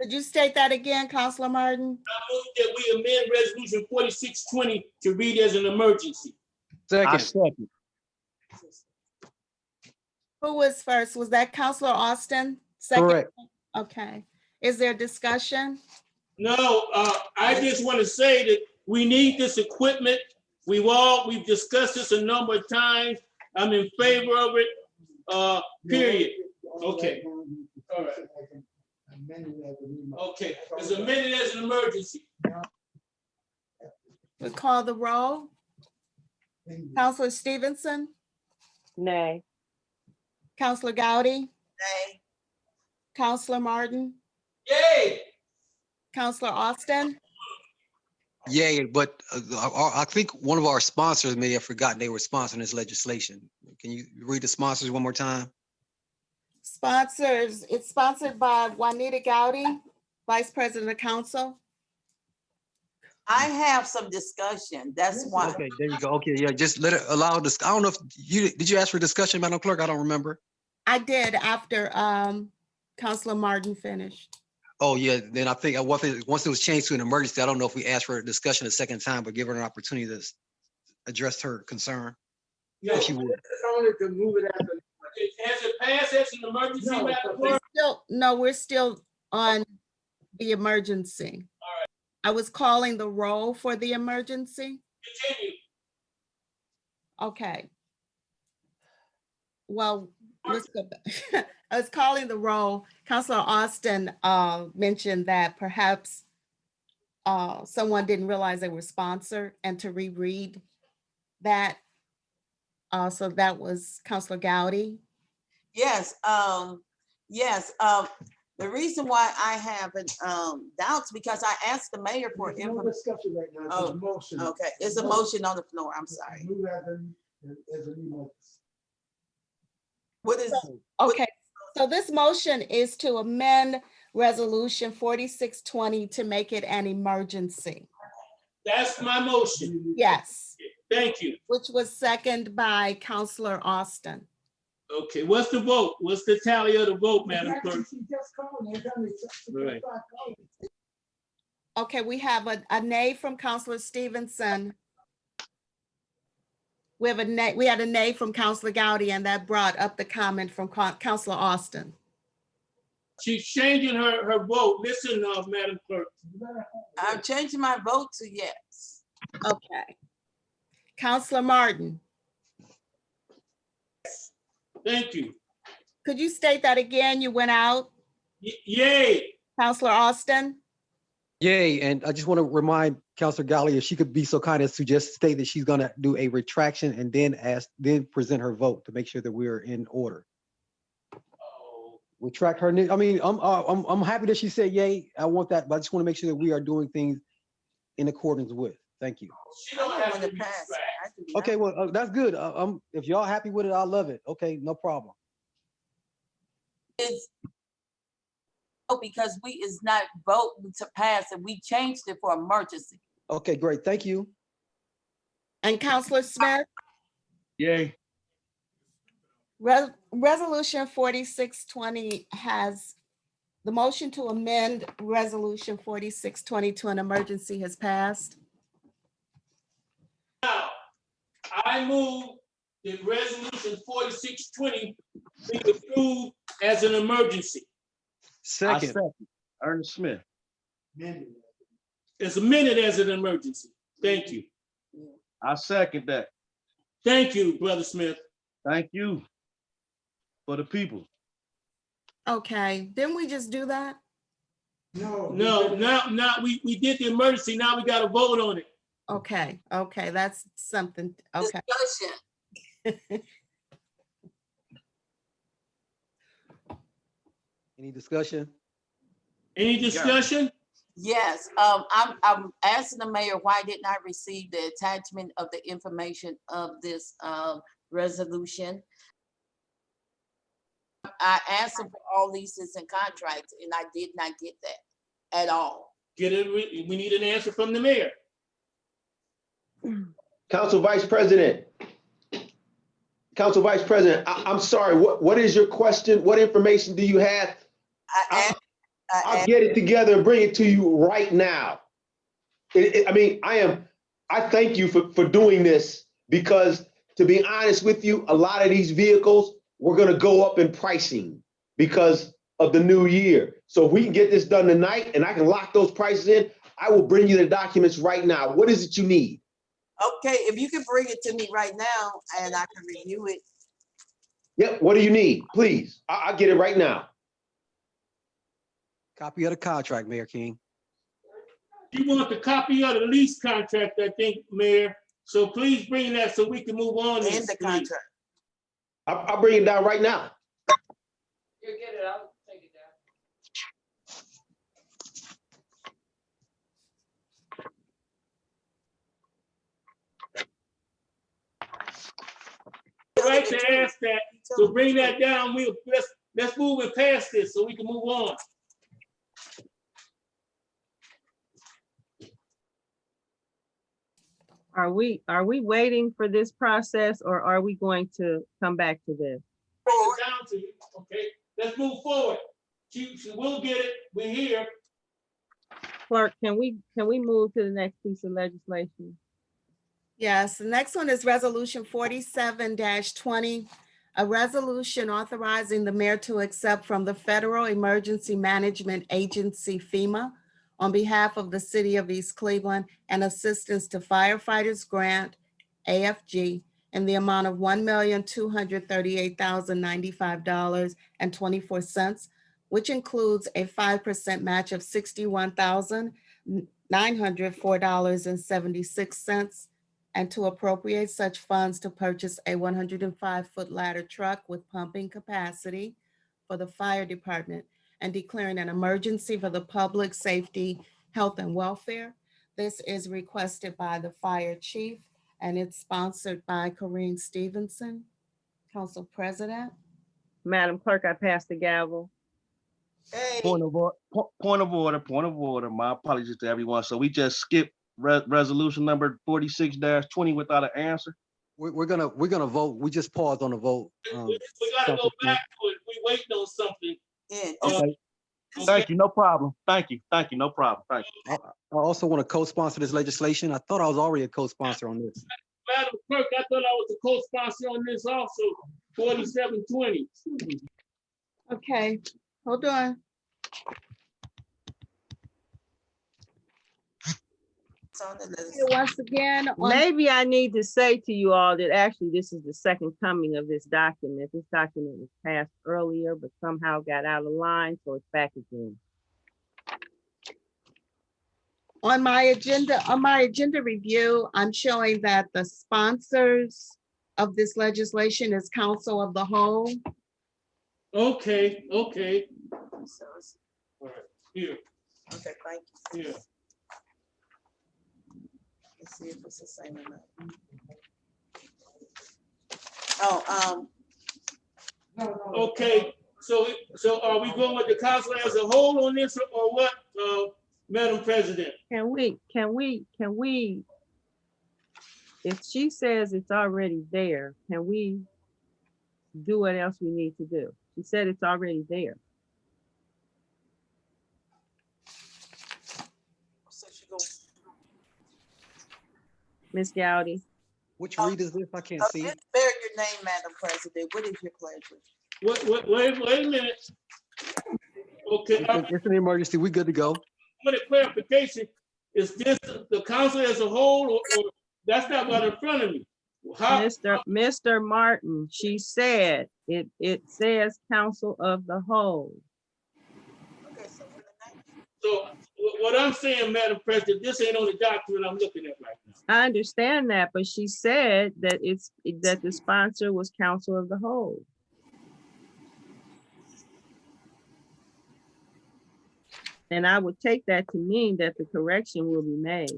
Could you state that again, Councilor Martin? I move that we amend resolution 4620 to read as an emergency. I Second. second. Who was first? Was that Councilor Austin? Second? Correct. Okay. Is there discussion? No, I just want to say that we need this equipment. We've discussed this a number of times. I'm in favor of it, period. Okay. All right. Okay, it's amended as an emergency. We call the roll. Councilor Stevenson, Nay. Councilor Gowdy, Nay. Councilor Martin, Yay! Councilor Austin. Yeah, but I think one of our sponsors may have forgotten they were sponsoring this legislation. Can you read the sponsors one more time? Sponsors, it's sponsored by Juanita Gowdy, Vice President of Council. I have some discussion. That's why. Okay, there you go. Okay, yeah, just let it allow this. I don't know if did you ask for discussion, Madam Clerk? I don't remember. I did after Councilor Martin finished. Oh, yeah, then I think once it was changed to an emergency, I don't know if we asked for a discussion a second time, but give her an opportunity to address her concern. Yo, If you would. has it passed as an emergency, Madam Clerk? We're still on the emergency. I was calling the roll for the emergency. Continue. Okay. Well, let's go back. I was calling the roll. Councilor Austin mentioned that perhaps someone didn't realize they were sponsored and to reread that. So that was Councilor Gowdy. Yes, yes. The reason why I have doubts because I asked the mayor for There's no information. discussion right now. Oh, It's a motion. Okay, it's a motion on the floor. I'm sorry. Move as an emotion. What is? Okay, so this motion is to amend resolution 4620 to make it an emergency. That's my motion. Yes, Thank you. which was seconded by Councilor Austin. Okay, what's the vote? What's the tally of the vote, Madam Clerk? She just called. They're done. Right. Okay, we have a nay from Councilor Stevenson. We have a nay, we had a nay from Councilor Gowdy, and that brought up the comment from Councilor Austin. She's changing her vote. Listen, Madam Clerk. I'm changing my vote to yes. Okay. Councilor Martin, Thank you. Could you state that again? You went out, Yay. Counselor Austin? Yay, and I just want to remind Counselor Galley, if she could be so kind as to just state that she's gonna do a retraction and then present her vote to make sure that we're in order. Oh, Retract her, I'm happy that she said yay. I want that, but I just want to make sure that we are doing things in accordance with. Thank you. she I don't don't have want to to be pass. distracted. I can be Okay, well, that's good. If y'all happy with it, I love it. Okay, no problem. It's because we is not voting to pass and we changed it for emergency. Okay, great. Thank you. And Counselor Smith? Yay. Resolution 4620 has, the motion to amend Resolution 4620 to an emergency has passed. Now, I move that resolution 4620 be approved as an emergency. I Second, second. Ernest Smith. It's amended as an emergency. Thank you. I second that. Thank you, Brother Smith. Thank you for the people. Okay, didn't we just do that? No. No, now we did the emergency. Now we got to vote on it. Okay, that's something, okay. Discussion. any discussion? Any discussion? Yes, I'm asking the mayor, why didn't I receive the attachment of the information of this resolution? I asked him for all leases and contracts and I did not get that at all. Get it. We need an answer from the mayor. Council Vice President. Council Vice President, I'm sorry, what is your question? What information do you have? I'll get it together and bring it to you right now. I thank you for doing this because, to be honest with you, a lot of these vehicles, we're gonna go up in pricing because of the new year. So if we can get this done tonight and I can lock those prices in, I will bring you the documents right now. What is it you need? Okay, if you can bring it to me right now and I can review it. Yep, what do you need? Please, I'll get it right now. Copy of the contract, Mayor King. You want the copy of the lease contract, I think, Mayor. So please bring that so we can move on. And this, the please. contract. I'll bring it down right now. You get it, I'll take it down. I'd like to ask that, so bring that down, let's move it past this so we can move on. Are we waiting for this process or are we going to come back to this? Bring it down to you, okay? Let's move forward. She will get it, we're here. Clerk, can we move to the next piece of legislation? Yes, the next one is Resolution 47-20, a resolution authorizing the mayor to accept from the Federal Emergency Management Agency FEMA on behalf of the city of East Cleveland and assistance to firefighters grant, AFG, in the amount of $1,238,095.24, which includes a 5% match of $61,904.76, and to appropriate such funds to purchase a 105-foot ladder truck with pumping capacity for the fire department and declaring an emergency for the public safety, health, and welfare. This is requested by the fire chief and it's sponsored by Corrine Stevenson, Council President. Madam Clerk, I pass the gavel. Hey, Point of order. My apologies to everyone. So we just skipped resolution number 46-20 without an answer. We're gonna vote. We just paused on the vote. We gotta go back to it, we waiting on something. yeah, Okay. Thank you. No problem. Thank you. No problem. Thank you. I also want to co-sponsor this legislation. I thought I was already a co-sponsor on this. Madam Clerk, I thought I was a co-sponsor on this also, 4720. Okay, hold on. So let us- Once again, on Maybe I need to say to you all that actually this is the second coming of this document. This document was passed earlier, but somehow got out of line, so it's back again. on my agenda review, I'm showing that the sponsors of this legislation is Council of the Whole. Okay, okay. so it's- All right, here, Okay, thank you. here. Let's see if it's the same amount. Oh, Okay, so are we going with the council as a whole on this or what, Madam President? Can we, if she says it's already there, can we do what else we need to do? She said it's already there. so she go. Ms. Gowdy, Which read is this? I can't see. Just bear your name, Madam President. What is your pleasure? Wait a minute. Okay, I It's an emergency. We good to go. want a clarification. Is this the council as a whole or that's not what in front of me? How, Mr. Martin, she said, it says Council of the Whole. Okay, so what the name? so what I'm saying, Madam President, this ain't on the document I'm looking at right now. I understand that, but she said that that the sponsor was Council of the Whole. And I would take that to mean that the correction will be made.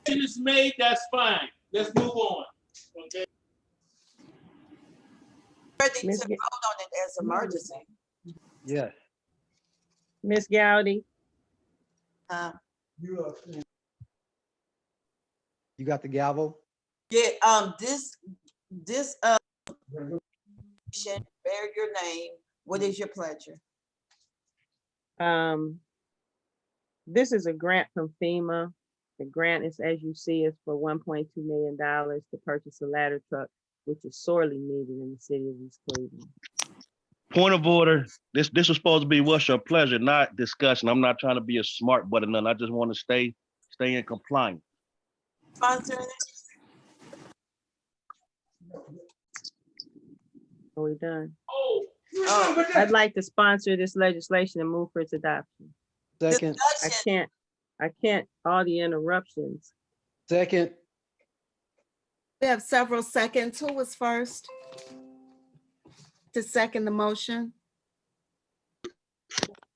It is made, that's fine. Let's move on. Okay. Ready to Ms. vote on it as emergency. Yes. Ms. Gowdy, You are. You got the gavel? Yeah, this, bear your name. What is your pleasure? this is a grant from FEMA. The grant is, as you see, is for $1.2 million to purchase a ladder truck, which is sorely needed in the city of East Cleveland. Point of order. This was supposed to be what's your pleasure, not discussion. I'm not trying to be a smart butt or nothing. I just want to stay in compliance. Sponsoring it? Are we done? Oh, I'd like to sponsor this legislation and move for its adoption. Second, Discussion. I can't, all the interruptions. second, We have several seconds. Who was first to second the motion?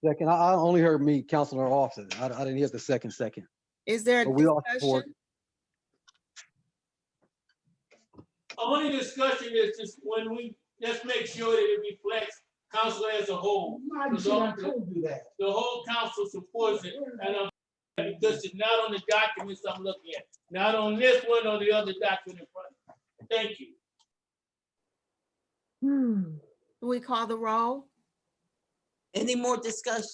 second. I only heard me, Councilor Austin. I didn't hear the second. Is there a But we all support. discussion? only discussion is just when we, let's make sure that it reflects council as a whole. Why you say I told you that? The whole council supports it, and because it's not on the documents I'm looking at, not on this one or the other document in front of me. Thank you. Do we call the roll? Any more discussion?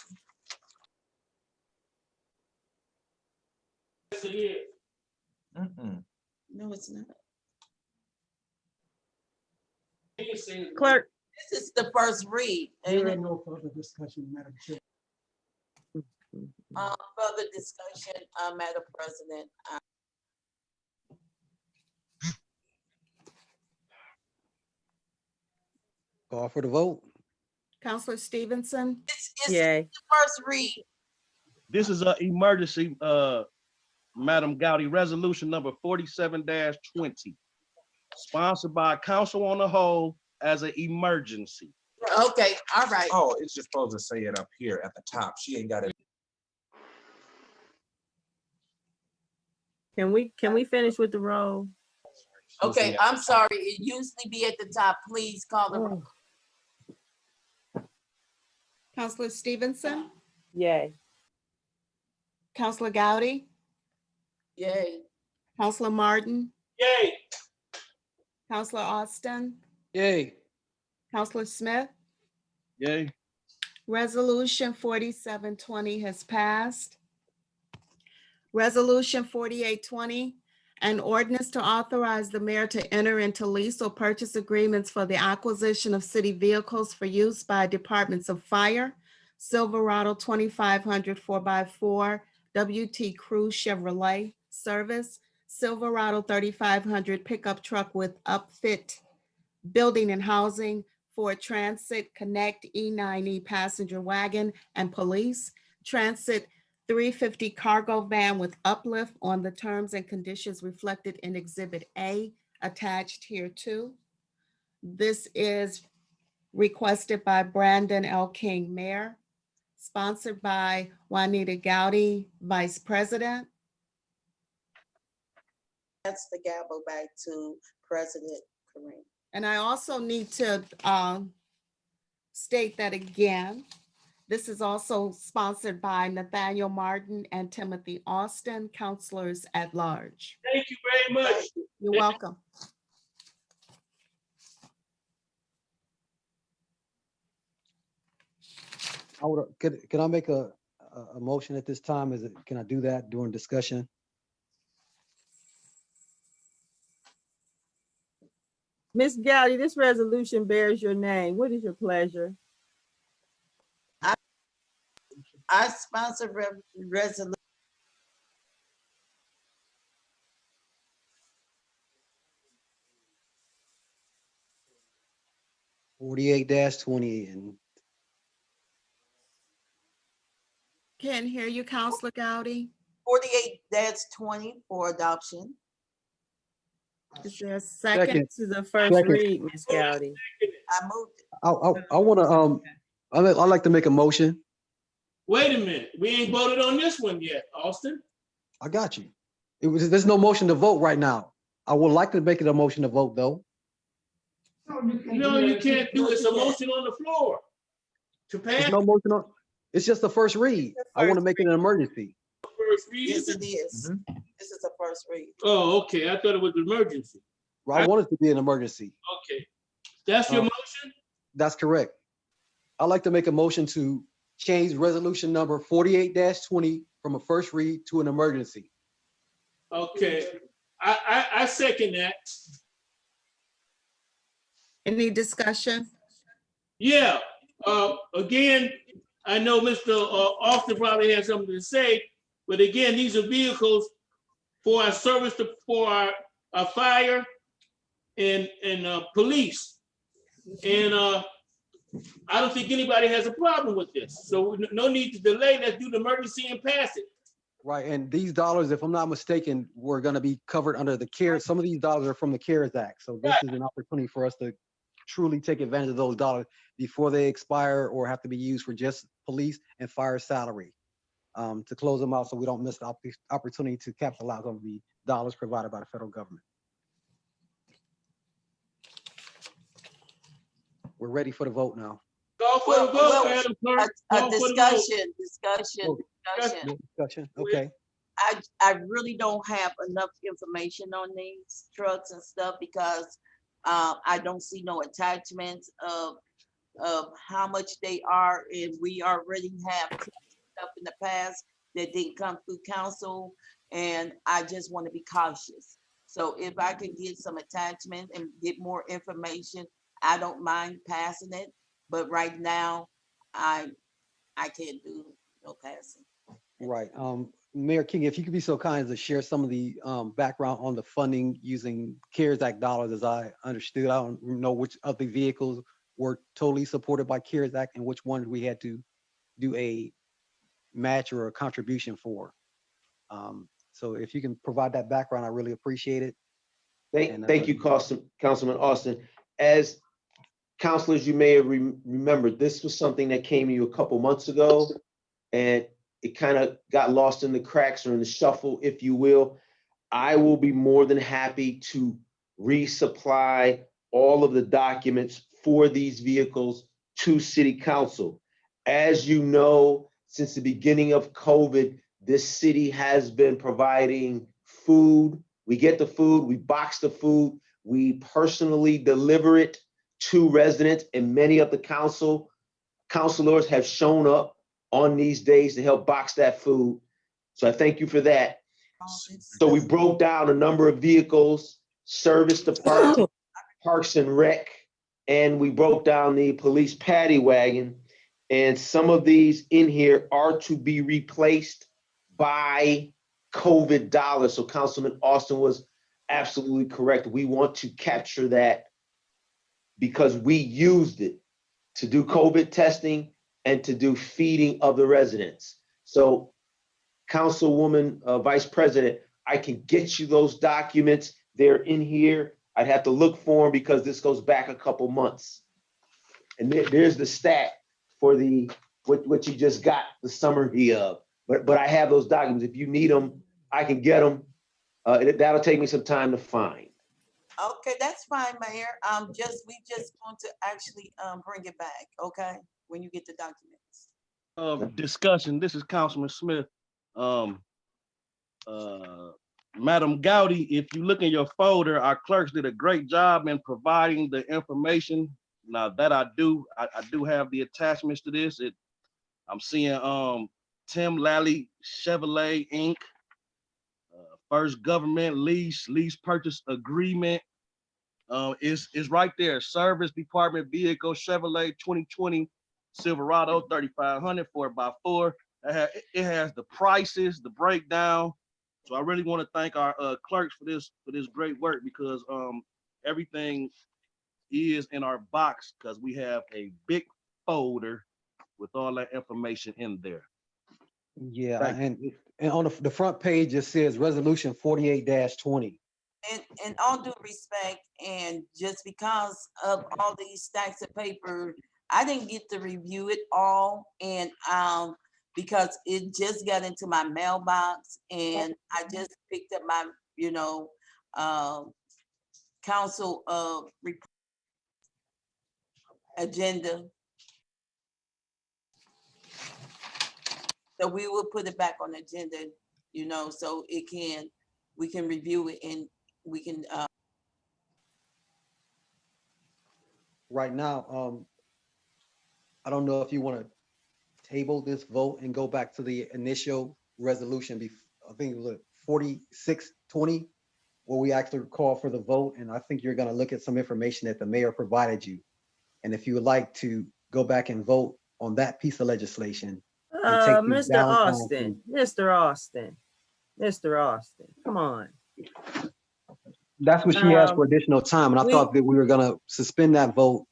Yes, it is. No, it's not. You can say it. Clerk, This is the first read. There Ain't is it? no further discussion, Madam Chair. Further discussion, Madam President. Call for the vote. Counselor Stevenson? It's yay. the first read. This is an emergency, Madam Gowdy, resolution number 47-20, sponsored by Council on the Whole as an emergency. Okay, all right. Oh, it's just supposed to say it up here at the top. She ain't got it. Can we finish with the roll? Okay, I'm sorry. It usually be at the top. Please call the roll. Counselor Stevenson? Yay. Counselor Gowdy? Yay. Counselor Martin? Yay. Counselor Austin? Yay. Counselor Smith? Yay. Resolution 4720 has passed. Resolution 4820, an ordinance to authorize the mayor to enter into lease or purchase agreements for the acquisition of city vehicles for use by departments of fire, Silverado 2500 4x4, WT Cruise Chevrolet service, Silverado 3500 pickup truck with upfit building and housing, Ford Transit Connect E90 passenger wagon and police, Transit 350 cargo van with uplift on the terms and conditions reflected in Exhibit A attached here too. This is requested by Brandon L. King, Mayor, sponsored by Juanita Gowdy, Vice President. That's the gavel back to President Kareem. And I also need to state that again, this is also sponsored by Nathaniel Martin and Timothy Austin, counselors at large. Thank you very much. You're welcome. Can I make a motion at this time? Can I do that during discussion? Ms. Gowdy, this resolution bears your name. What is your pleasure? I sponsor resolution. 48-20 and Can't hear you, Counselor Gowdy. 48-20 for adoption. Is there a second? Second. This is a first Second. read, Ms. Gowdy. I moved it. I want to, I'd like to make a motion. Wait a minute, we ain't voted on this one yet, Austin. I got you. There's no motion to vote right now. I would like to make it a motion to vote though. No, you can't do it. It's a motion on the floor to pass. There's no motion on, it's just the first read. I want to make it an emergency. First read. Yes, it is. This is a first read. Oh, okay, I thought it was emergency. I want it to be an emergency. Okay, that's your motion? That's correct. I'd like to make a motion to change resolution number 48-20 from a first read to an emergency. Okay, I second that. Any discussion? Yeah, again, I know Mr. Austin probably has something to say, but again, these are vehicles for our service, for our fire and police. And I don't think anybody has a problem with this. So no need to delay, let's do the emergency and pass it. Right, and these dollars, if I'm not mistaken, were gonna be covered under the CARES. Some of these dollars are from the CARES Act. So this is an opportunity for us to truly take advantage of those dollars before they expire or have to be used for just police and fire salary. To close them out so we don't miss the opportunity to capitalize on the dollars provided by the federal government. We're ready for the vote now. Call for the vote, Madam Clerk. Call for the vote. Discussion, okay. I really don't have enough information on these trucks and stuff because I don't see no attachments of how much they are, and we already have stuff in the past that didn't come through council, and I just want to be cautious. So if I can get some attachment and get more information, I don't mind passing it, but right now I can't do no passing. Right. Mayor King, if you could be so kind as to share some of the background on the funding using CARES Act dollars, as I understood. I don't know which of the vehicles were totally supported by CARES Act and which ones we had to do a match or a contribution for. So if you can provide that background, I really appreciate it. Thank you, Councilman Austin. As councilors, you may have remembered, this was something that came to you a couple months ago, and it kind of got lost in the cracks or in the shuffle, if you will. I will be more than happy to resupply all of the documents for these vehicles to City Council. As you know, since the beginning of COVID, this city has been providing food. We get the food, we box the food, we personally deliver it to residents, and many of the councilors have shown up on these days to help box that food. So I thank you for that. So we broke down a number of vehicles, service department, parks and rec, and we broke down the police paddy wagon. And some of these in here are to be replaced buy COVID dollars. So Councilman Austin was absolutely correct. We want to capture that because we used it to do COVID testing and to do feeding of the residents. So Councilwoman, Vice President, I can get you those documents. They're in here. I'd have to look for them because this goes back a couple months. And there's the stat for the what you just got the summary of. But I have those documents. If you need them, I can get them. That'll take me some time to find. Okay, that's fine, Mayor. We just want to actually bring it back, okay? When you get the documents. Discussion. This is Councilman Smith. Madam Gowdy, if you look in your folder, our clerks did a great job in providing the information. Now that I do have the attachments to this. I'm seeing Tim Lally Chevrolet Inc. First government lease purchase agreement. Is right there. Service Department Vehicle Chevrolet 2020 Silverado 3500 4x4. It has the prices, the breakdown. So I really want to thank our clerks for this great work because everything is in our box because we have a big folder with all that information in there. Yeah, and on the front page, it says resolution 48-20. And all due respect, and just because of all these stacks of paper, I didn't get to review it all, and because it just got into my mailbox, and I just picked up my, council agenda. So we will put it back on the agenda, so we can review it and we can. Right now, I don't know if you want to table this vote and go back to the initial resolution. I think it was 4620, where we actually call for the vote. And I think you're going to look at some information that the mayor provided you. And if you would like to go back and vote on that piece of legislation. Mr. Austin, come on. That's what she asked for additional time. And I thought that we were going to suspend that vote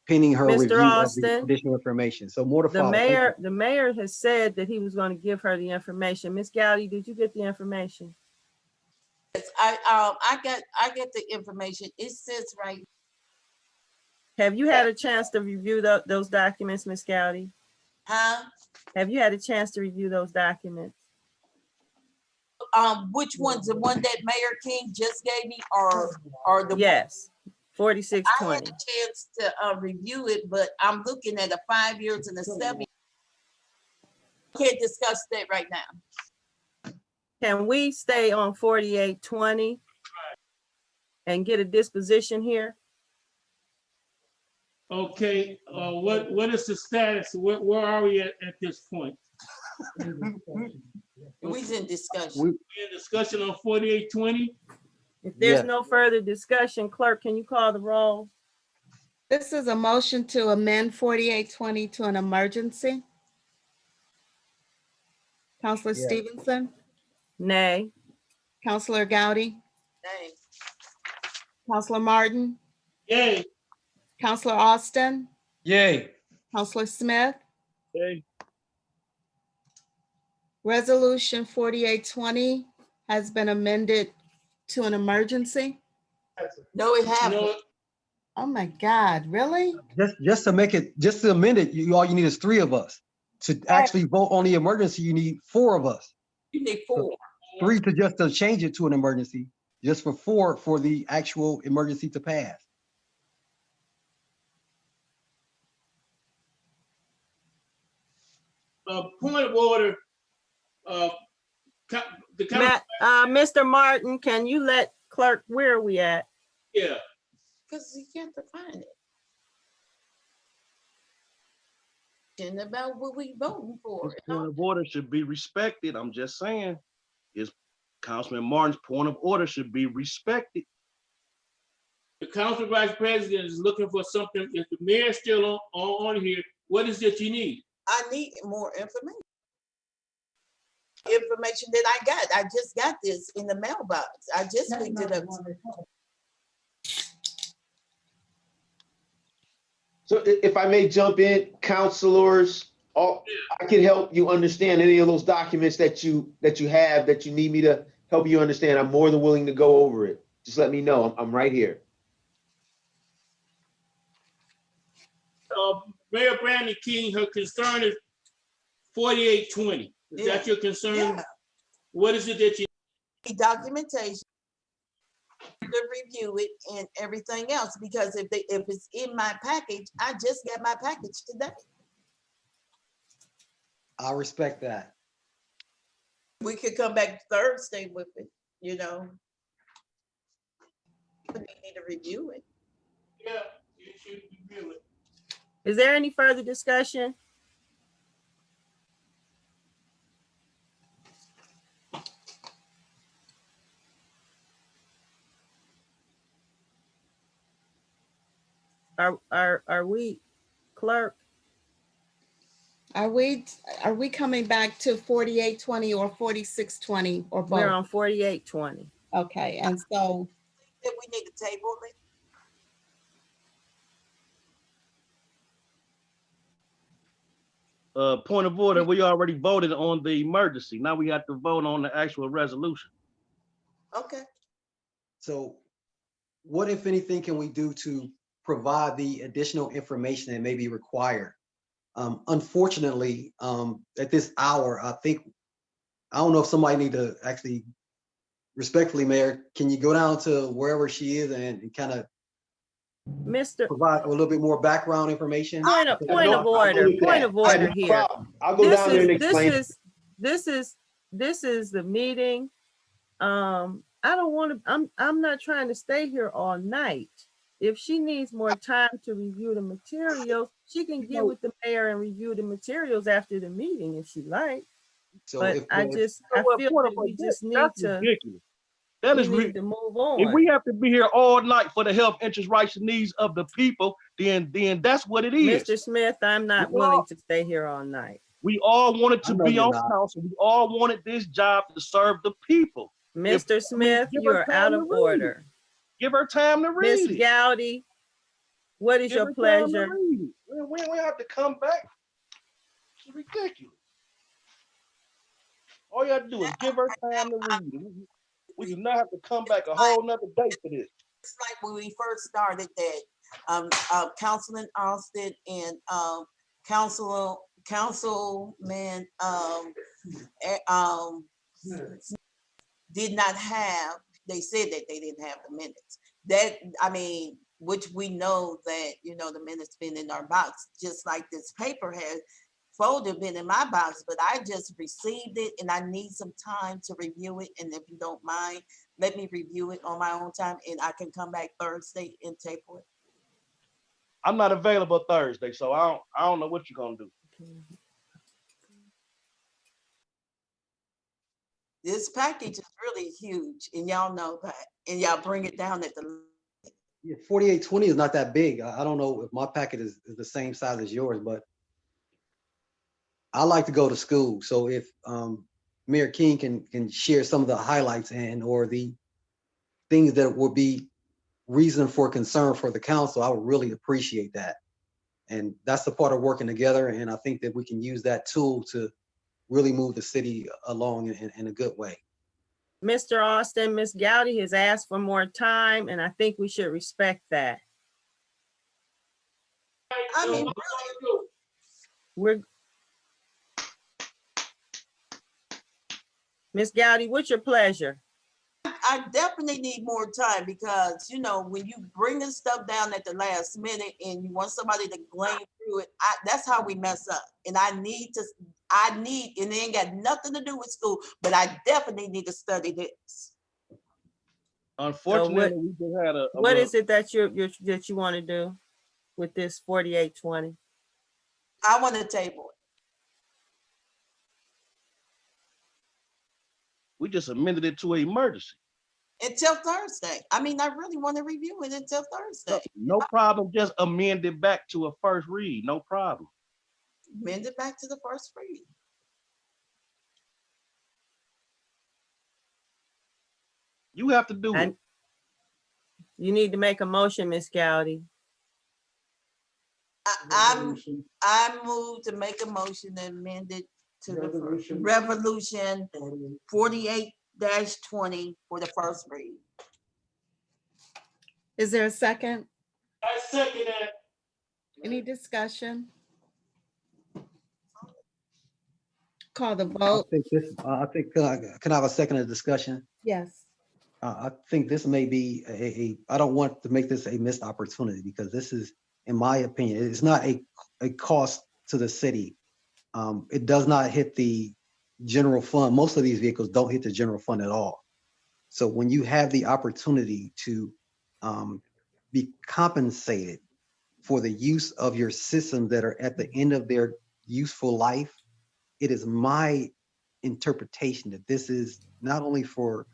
pending her review of the additional information. So more to follow. The mayor has said that he was going to give her the information. Ms. Gowdy, did you get the information? Yes, I get the information. It says right. Have you had a chance to review those documents, Ms. Gowdy? Huh? Have you had a chance to review those documents? Which ones? The one that Mayor King just gave me, or the yes, 4620. I had a chance to review it, but I'm looking at a 5 years and a 7 years. Can't discuss that right now. Can we stay on 4820 and get a disposition here? Okay, what is the status? Where are we at this point? We's in discussion. We're in discussion on 4820. If there's no further discussion, clerk, can you call the roll? This is a motion to amend 4820 to an emergency. Councilor Stevenson, Nay. Councilor Gowdy, Nay. Councilor Martin, Yay. Councilor Austin, Yay. Councilor Smith. Yay. Resolution 4820 has been amended to an emergency. No, it hasn't. Oh my God, really? Just to amend it, all you need is 3 of us. To actually vote on the emergency, you need 4 of us. You need 4. So 3 to change it to an emergency, just for 4 for the actual emergency to pass. Point of order. Mr. Martin, can you let clerk, where are we at? Yeah. Because you can't define it. And about what we voting for. Point of order should be respected. I'm just saying, Councilman Martin's point of order should be respected. The council vice president is looking for something. If the mayor is still on here, what is it you need? I need more information. information that I got. I just got this in the mailbox. I just picked it up. So if I may jump in, counselors, I can help you understand any of those documents that you have that you need me to help you understand. I'm more than willing to go over it. Just let me know. I'm right here. Mayor Brandon King, her concern is 4820. Is that your concern? Yeah. What is it that you? Documentation to review it and everything else, because if it's in my package, I just got my package today. I respect that. We could come back Thursday with it, you know. We need to review it. Yeah, you should review it. Is there any further discussion? Are we, clerk? Are we coming back to 4820 or 4620 or both? We're on 4820. Okay, and so That we need to table it. Point of order, we already voted on the emergency. Now we have to vote on the actual resolution. Okay. So what, if anything, can we do to provide the additional information that may be required? Unfortunately, at this hour, I don't know if somebody need to actually, respectfully, Mayor, can you go down to wherever she is and kind of provide a little bit more background information? Point of order here. I'll go down there and explain. This is the meeting. I don't want to, I'm not trying to stay here all night. If she needs more time to review the materials, she can get with the mayor and review the materials after the meeting if she likes. So but I feel that we just need to, ridiculous. That is need to move on. If we have to be here all night for the health, interest, rights, and needs of the people, then that's what it is. Mr. Smith, I'm not willing to stay here all night. We all wanted to be on council. We all wanted this job to serve the people. Mr. Smith, you are out of order. Give her time to read it. Ms. Gowdy, what is your pleasure? We have to come back. It's ridiculous. All you have to do is give her time to read it. We do not have to come back a whole nother day for this. It's like when we first started that, Councilman Austin and Councilman did not have, they said that they didn't have the minutes. That, I mean, which we know that, you know, the minutes been in our box, just like this paper has folder been in my box, but I just received it and I need some time to review it. And if you don't mind, let me review it on my own time and I can come back Thursday and table it. I'm not available Thursday, so I don't know what you're gonna do. This package is really huge and y'all know that, and y'all bring it down at the. Yeah, 4820 is not that big. I don't know if my packet is the same size as yours, but I like to go to school. So if Mayor King can share some of the highlights and or the things that would be reason for concern for the council, I would really appreciate that. And that's the part of working together. And I think that we can use that tool to really move the city along in a good way. Mr. Austin, Ms. Gowdy has asked for more time, and I think we should respect that. I mean, we're Ms. Gowdy, what's your pleasure? I definitely need more time because, you know, when you bring this stuff down at the last minute and you want somebody to blame through it, that's how we mess up. And and it ain't got nothing to do with school, but I definitely need to study this. Unfortunately, so we just had a. What is it that you want to do with this 4820? I want to table it. We just amended it to an emergency. Until Thursday. I mean, I really want to review it until Thursday. No problem. Just amend it back to a first read. No problem. Amend it back to the first read. You have to do it. And you need to make a motion, Ms. Gowdy. I move to make a motion and amend it to the Resolution. resolution 48-20 for the first read. Is there a second? I second that. Any discussion? Call the vote. I think, can I have a second of discussion? Yes. I think this may be I don't want to make this a missed opportunity because this is, in my opinion, it's not a cost to the city. It does not hit the general fund. Most of these vehicles don't hit the general fund at all. So when you have the opportunity to be compensated for the use of your systems that are at the end of their useful life, it is my interpretation that this is not only for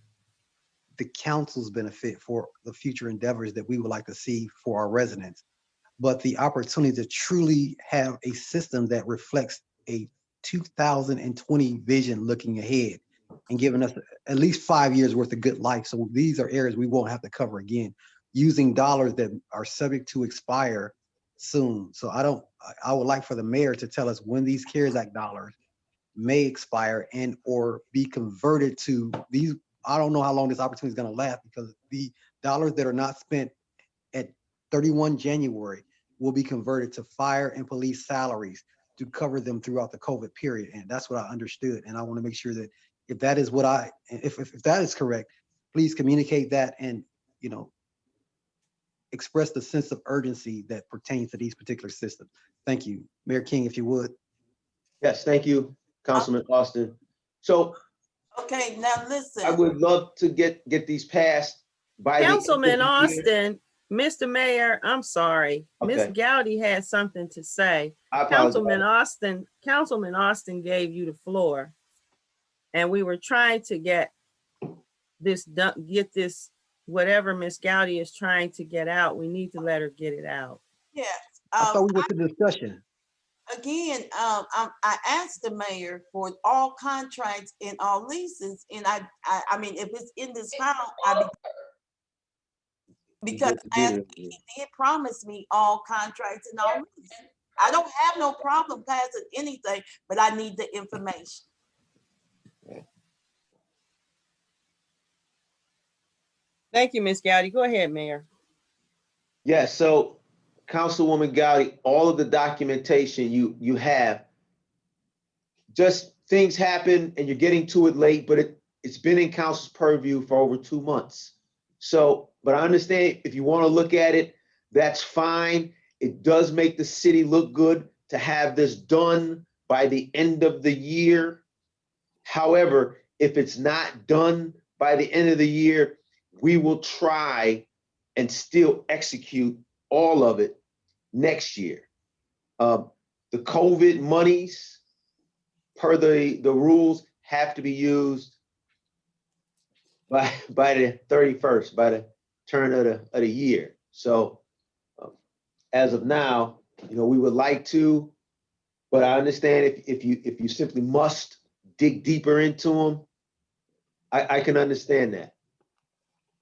the council's benefit for the future endeavors that we would like to see for our residents, but the opportunity to truly have a system that reflects a 2020 vision looking ahead and giving us at least 5 years worth of good life. So these are areas we won't have to cover again, using dollars that are subject to expire soon. So I would like for the mayor to tell us when these CARES Act dollars may expire and or be converted to these. I don't know how long this opportunity is going to last because the dollars that are not spent at 31 January will be converted to fire and police salaries to cover them throughout the COVID period. And that's what I understood. And I want to make sure that if that is what if that is correct, please communicate that and, express the sense of urgency that pertains to these particular systems. Thank you. Mayor King, if you would. Yes, thank you, Councilman Austin. So Okay, now I listen, would love to get these passed by the end of Councilman the year. Austin, Mr. Mayor, I'm sorry. Ms. Okay. Gowdy had something to say. I apologize. Councilman Austin gave you the floor. And we were trying to get this done, whatever Ms. Gowdy is trying to get out. We need to let her get it out. yeah. I thought we went to discussion. Again, I asked the mayor for all contracts and all leases, and I mean, if it's in this file, because he did promise me all contracts and all leases. I don't have no problem passing anything, but I need the information. Thank you, Ms. Gowdy. Go ahead, Mayor. Yes, so Councilwoman Gowdy, all of the documentation you have, just things happen and you're getting to it late, but it's been in council's purview for over 2 months. So, but I understand if you want to look at it, that's fine. It does make the city look good to have this done by the end of the year. However, if it's not done by the end of the year, we will try and still execute all of it next year. The COVID monies, per the rules, have to be used by the 31st, by the turn of the year. So as of now, we would like to, but I understand if you simply must dig deeper into them, I can understand that.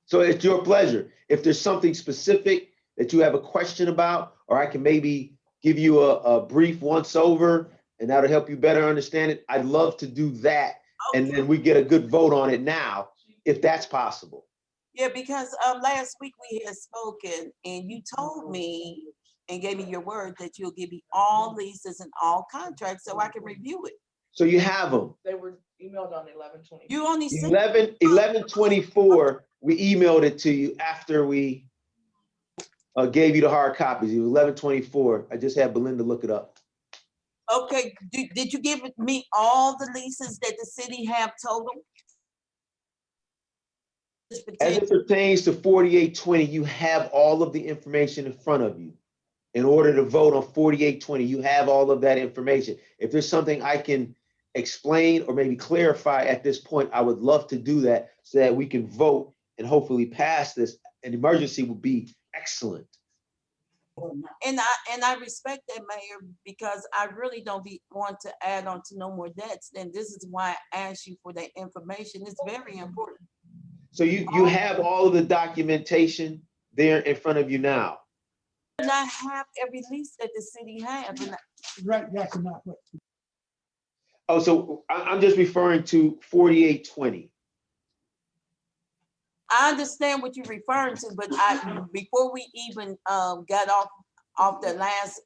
So it's your pleasure. If there's something specific that you have a question about, or I can maybe give you a brief once over and that'll help you better understand it, I'd love to do that. Okay. And then we get a good vote on it now, if that's possible. Yeah, because last week we had spoken and you told me and gave me your word that you'll give me all leases and all contracts so I can review it. So you have them. They were emailed on 11/20. You only sent 11/24, we emailed it to you after we gave you the hard copies. It was 11/24. I just had Belinda look it up. Okay, did you give me all the leases that the city have total? As it pertains to 4820, you have all of the information in front of you. In order to vote on 4820, you have all of that information. If there's something I can explain or maybe clarify at this point, I would love to do that so that we can vote and hopefully pass this. An emergency would be excellent. And I respect that, Mayor, because I really don't want to add on to no more debts. And this is why I asked you for that information. It's very important. So you have all of the documentation there in front of you now. Not have every lease that the city have. And Right, that's not what. Oh, so I'm just referring to 4820. I understand what you're referring to, but before we even got off the last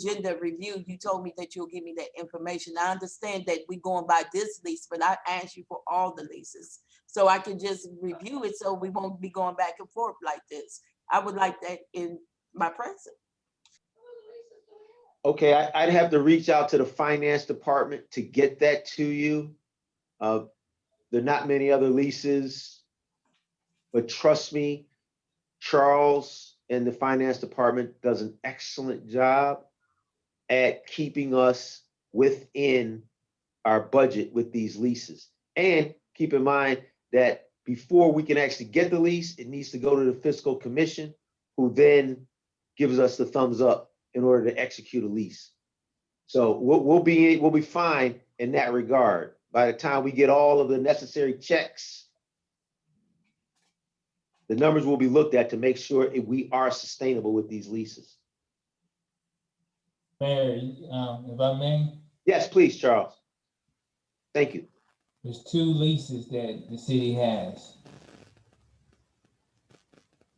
gender review, you told me that you'll give me that information. I understand that we're going by this lease, but I asked you for all the leases so I can just review it so we won't be going back and forth like this. I would like that in my present. Okay, I'd have to reach out to the finance department to get that to you. There are not many other leases, but trust me, Charles and the finance department does an excellent job at keeping us within our budget with these leases. And keep in mind that before we can actually get the lease, it needs to go to the fiscal commission, who then gives us the thumbs up in order to execute a lease. So we'll be fine in that regard. By the time we get all of the necessary checks, the numbers will be looked at to make sure we are sustainable with these leases. Mayor, if I may, Yes, please, Charles. Thank you. there's 2 leases that the city has.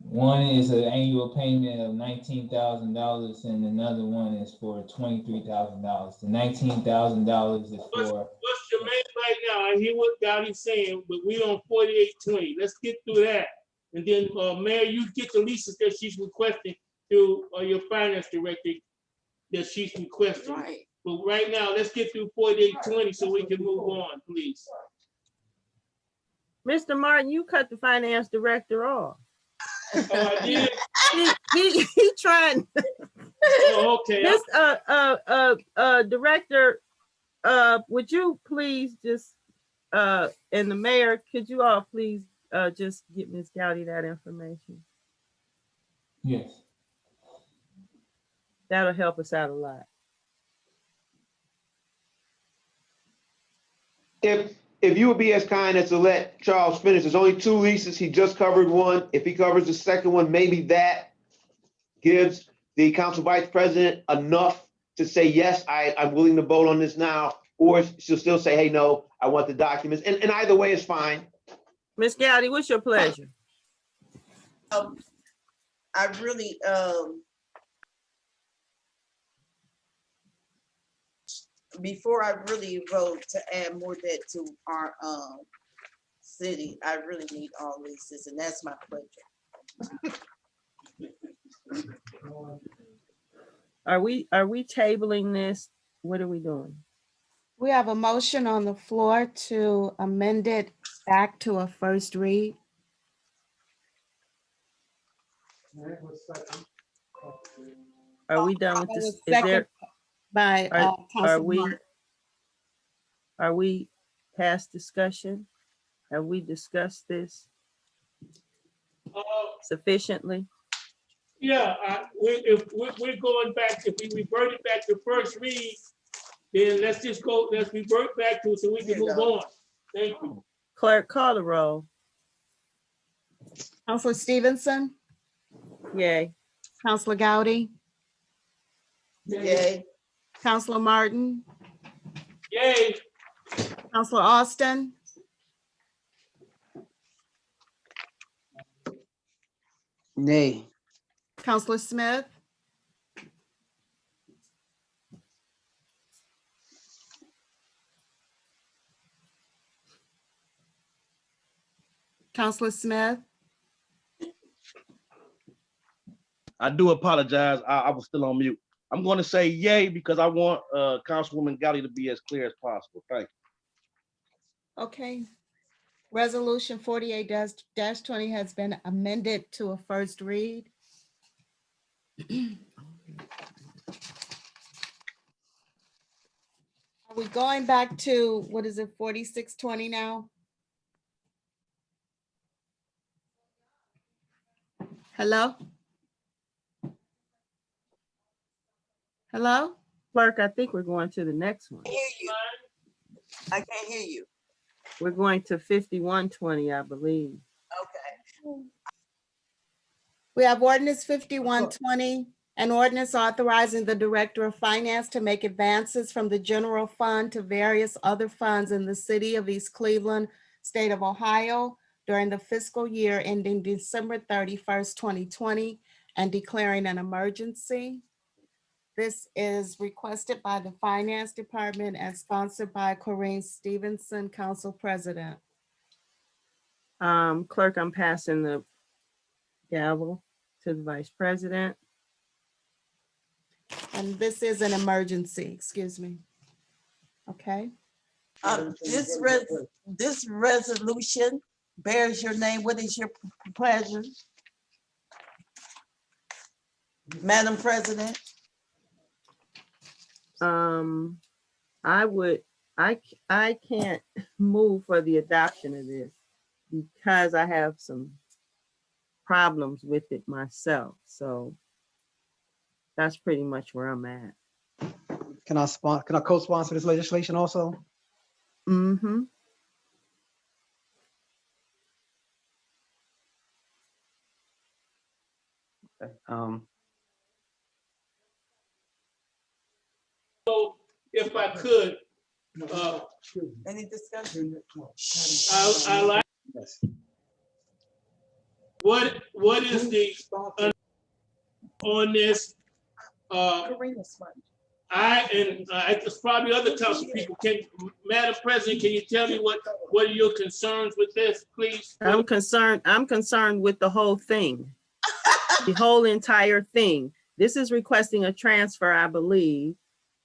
One is an annual payment of $19,000 and another one is for $23,000. The $19,000 is for. What's your main right now? I hear what Gowdy's saying, but we on 4820. Let's get through that. And then, Mayor, you get the leases that she's requesting through your finance director that she's requesting. Right. But right now, let's get through 4820 so we can move on, please. Mr. Martin, you cut the finance director off. Oh, I did? He trying. Oh, okay. This director, would you please just and the mayor, could you all please just get Ms. Gowdy that information? Yes. That'll help us out a lot. If you would be as kind as to let Charles finish, there's only 2 leases. He just covered one. If he covers the second one, maybe that gives the council vice president enough to say, yes, I'm willing to vote on this now, or she'll still say, hey, no, I want the documents. And either way is fine. Ms. Gowdy, what's your pleasure? I really, before I really vote to add more debt to our city, I really need all leases, and that's my pleasure. Are we tabling this? What are we doing? We have a motion on the floor to amend it back to a first read. Are we done with That this? was Is there, second by are Councilman we, Martin. are we past discussion? Have we discussed this sufficiently? Yeah, if we're going back, if we revert it back to first read, then let's revert back to it so we can move on. Thank you. Clerk, call the roll. Councilor Stevenson, Yay. Councilor Gowdy, Yay. Councilor Martin, Yay. Councilor Austin, Nay. Councilor Smith, Councilor Smith, I do apologize. I was still on mute. I'm going to say yay because I want Councilwoman Gowdy to be as clear as possible. Thank you. okay. Resolution 48-20 has been amended to a first read. Are we going back to, what is it, 4620 now? Hello? Hello? Clerk, I think we're going to the next one. I can't hear you. I can't hear you. We're going to 5120, I believe. Okay. We have ordinance 5120, an ordinance authorizing the Director of Finance to make advances from the general fund to various other funds in the city of East Cleveland, state of Ohio, during the fiscal year ending December 31st, 2020, and declaring an emergency. This is requested by the Finance Department and sponsored by Corinne Stevenson, Council President. Clerk, I'm passing the gavel to the Vice President. And this is an emergency, excuse me. Okay. This resolution bears your name. What is your pleasure? Madam President? I can't move for the adoption of this because I have some problems with it myself. So that's pretty much where I'm at. Can I co-sponsor this legislation also? Mm-hmm. Okay. So if I could, Any discussion? I like, Yes. what is the, on this, Karina's fund. it's probably other council people. Madam President, can you tell me what are your concerns with this, please? I'm concerned with the whole thing, the whole entire thing. This is requesting a transfer, I believe,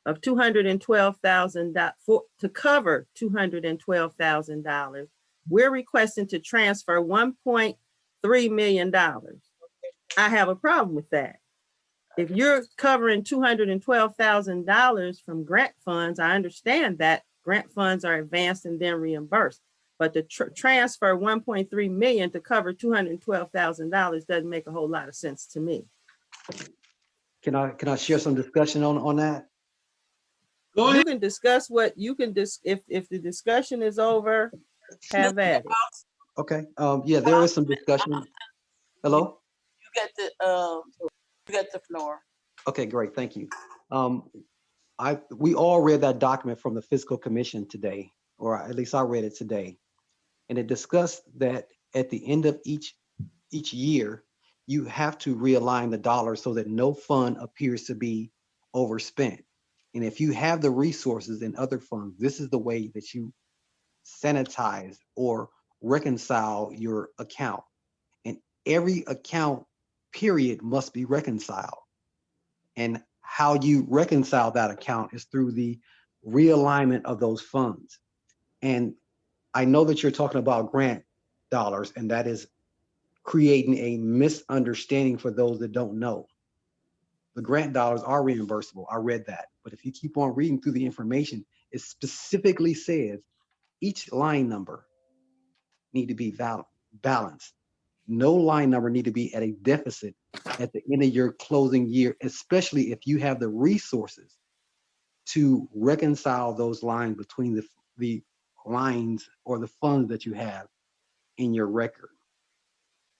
of $212,000 to cover $212,000. We're requesting to transfer $1.3 million. I have a problem with that. If you're covering $212,000 from grant funds, I understand that grant funds are advanced and then reimbursed. But the transfer 1.3 million to cover $212,000 doesn't make a whole lot of sense to me. Can I share some discussion on that? Go You ahead. can discuss what you can if the discussion is over, have at it. Okay. Yeah, there is some discussion. Hello? You got the floor. Okay, great. Thank you. We all read that document from the Fiscal Commission today, or at least I read it today. And it discussed that at the end of each year, you have to realign the dollars so that no fund appears to be overspent. And if you have the resources in other funds, this is the way that you sanitize or reconcile your account. And every account period must be reconciled. And how you reconcile that account is through the realignment of those funds. And I know that you're talking about grant dollars, and that is creating a misunderstanding for those that don't know. The grant dollars are reimbursable. I read that. But if you keep on reading through the information, it specifically says each line number need to be balanced. No line number need to be at a deficit at the end of your closing year, especially if you have the resources to reconcile those lines between the lines or the funds that you have in your record.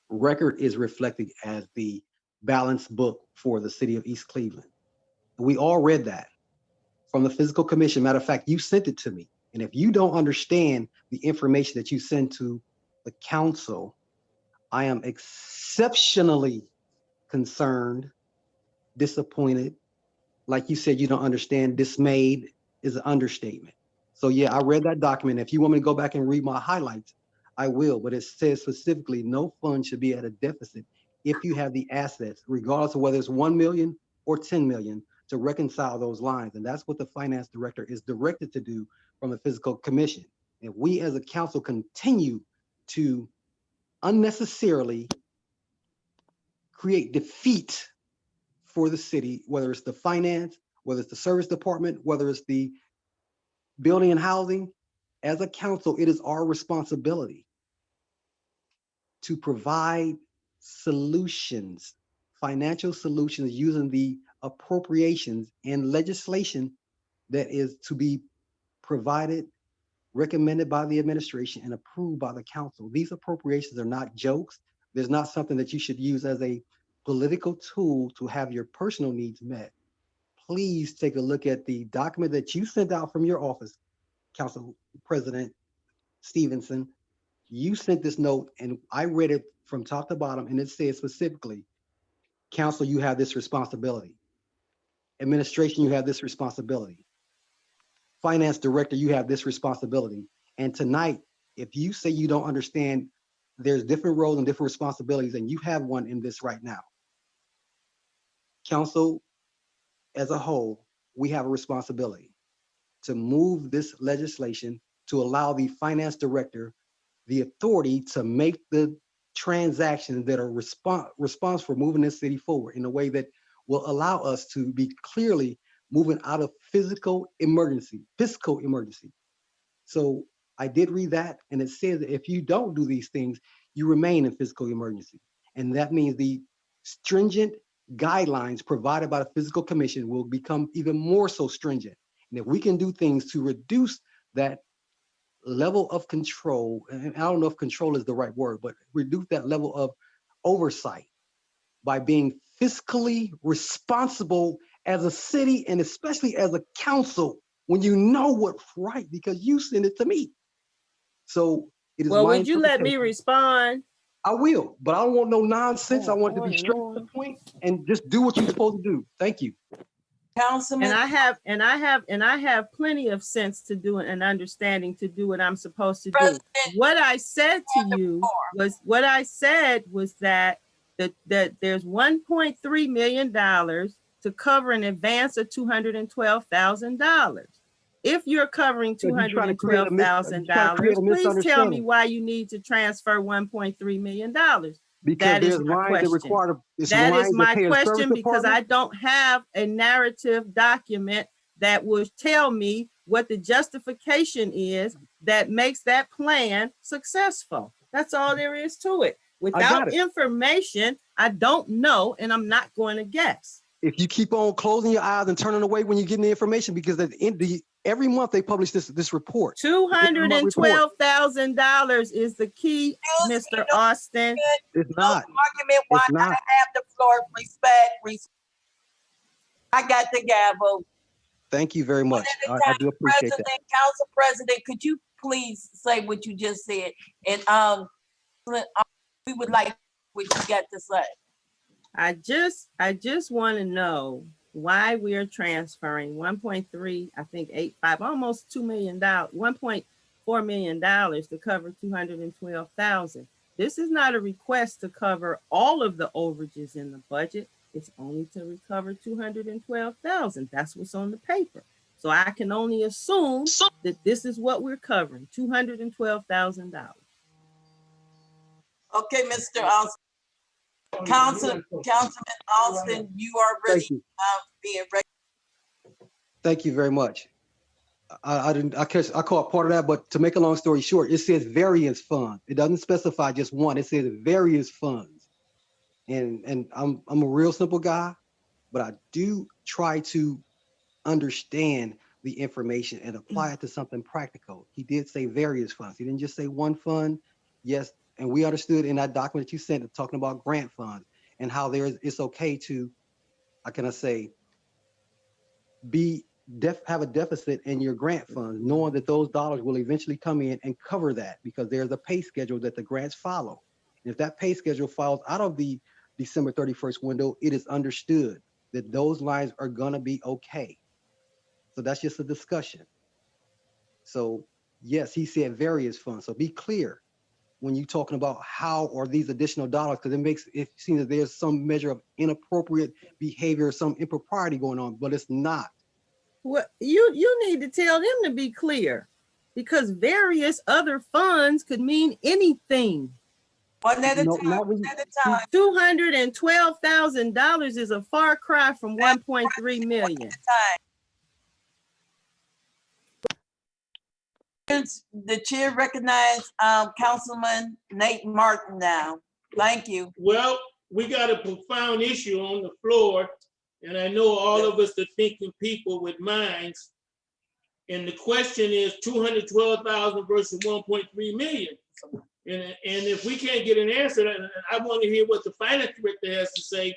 Record is reflected as the balance book for the city of East Cleveland. We all read that from the Fiscal Commission. Matter of fact, you sent it to me. And if you don't understand the information that you send to the council, I am exceptionally concerned, disappointed. Like you said, you don't understand. Dismayed is an understatement. So yeah, I read that document. If you want me to go back and read my highlights, I will, but it says specifically no fund should be at a deficit if you have the assets, regardless of whether it's 1 million or 10 million, to reconcile those lines. And that's what the finance director is directed to do from the Fiscal Commission. If we as a council continue to unnecessarily create defeat for the city, whether it's the finance, whether it's the service department, whether it's the building and housing, as a council, it is our responsibility to provide solutions, financial solutions using the appropriations and legislation that is to be provided recommended by the administration and approved by the council. These appropriations are not jokes. There's not something that you should use as a political tool to have your personal needs met. Please take a look at the document that you sent out from your office, Council President Stevenson. You sent this note and I read it from top to bottom, and it says specifically, Council, you have this responsibility. Administration, you have this responsibility. Finance Director, you have this responsibility. And tonight, if you say you don't understand, there's different roles and different responsibilities, and you have one in this right now. Council, as a whole, we have a responsibility to move this legislation to allow the Finance Director the authority to make the transactions that are response for moving this city forward in a way that will allow us to be clearly moving out of fiscal emergency. So I did read that, and it says that if you don't do these things, you remain in fiscal emergency. And that means the stringent guidelines provided by the Fiscal Commission will become even more so stringent. And if we can do things to reduce that level of control, and I don't know if control is the right word, but reduce that level of oversight by being fiscally responsible as a city and especially as a council when you know what's right, because you send it to me. So it is Well, my would you let me interpretation. respond? I will, but I don't want no nonsense. I want to be straight to the point and just do what you're supposed to do. Thank you. Councilman. And I have plenty of sense to do it and understanding to do what I'm supposed to do. President, What I said to you was that there's $1.3 million to cover an advance of $212,000. If you're covering $212,000, please tell me why you need to transfer $1.3 million. Because there's lines that require, That is my question, because I don't have a narrative document that will tell me what the justification is that makes that plan successful. That's all there is to it. Without information, I don't know, and I'm not going to guess. If you keep on closing your eyes and turning away when you're getting the information, because at the end of every month they publish this report. $212,000 is the key, Mr. Austin. It's not. Argument. Why I have the floor? Respect. I got the gavel. Thank you very much. I do appreciate that. Council President, could you please say what you just said? And we would like what you got to say. I just want to know why we are transferring 1.3, I think 85, almost $2 million, $1.4 million to cover 212,000. This is not a request to cover all of the overages in the budget. It's only to recover 212,000. That's what's on the paper. So I can only assume that this is what we're covering, $212,000. Okay, Mr. Austin. Councilman Austin, you are ready. Being ready. Thank you very much. I caught part of that, but to make a long story short, it says various funds. It doesn't specify just one. It says various funds. And I'm a real simple guy, but I do try to understand the information and apply it to something practical. He did say various funds. He didn't just say one fund. Yes, and we understood in that document that you sent talking about grant funds and how it's okay to, how can I say, have a deficit in your grant funds, knowing that those dollars will eventually come in and cover that, because there's a pay schedule that the grants follow. And if that pay schedule falls out of the December 31st window, it is understood that those lines are gonna be okay. So that's just a discussion. So yes, he said various funds. So be clear when you're talking about how or these additional dollars, because it makes it seem that there's some measure of inappropriate behavior, some impropriety going on, but it's not. Well, you need to tell them to be clear, because various other funds could mean anything. One at a time. $212,000 is a far cry from 1.3 million. The chair recognizes Councilman Nate Martin now. Thank you. Well, we got a profound issue on the floor, and I know all of us are thinking people with minds. And the question is 212,000 versus 1.3 million. And if we can't get an answer, and I want to hear what the finance director has to say.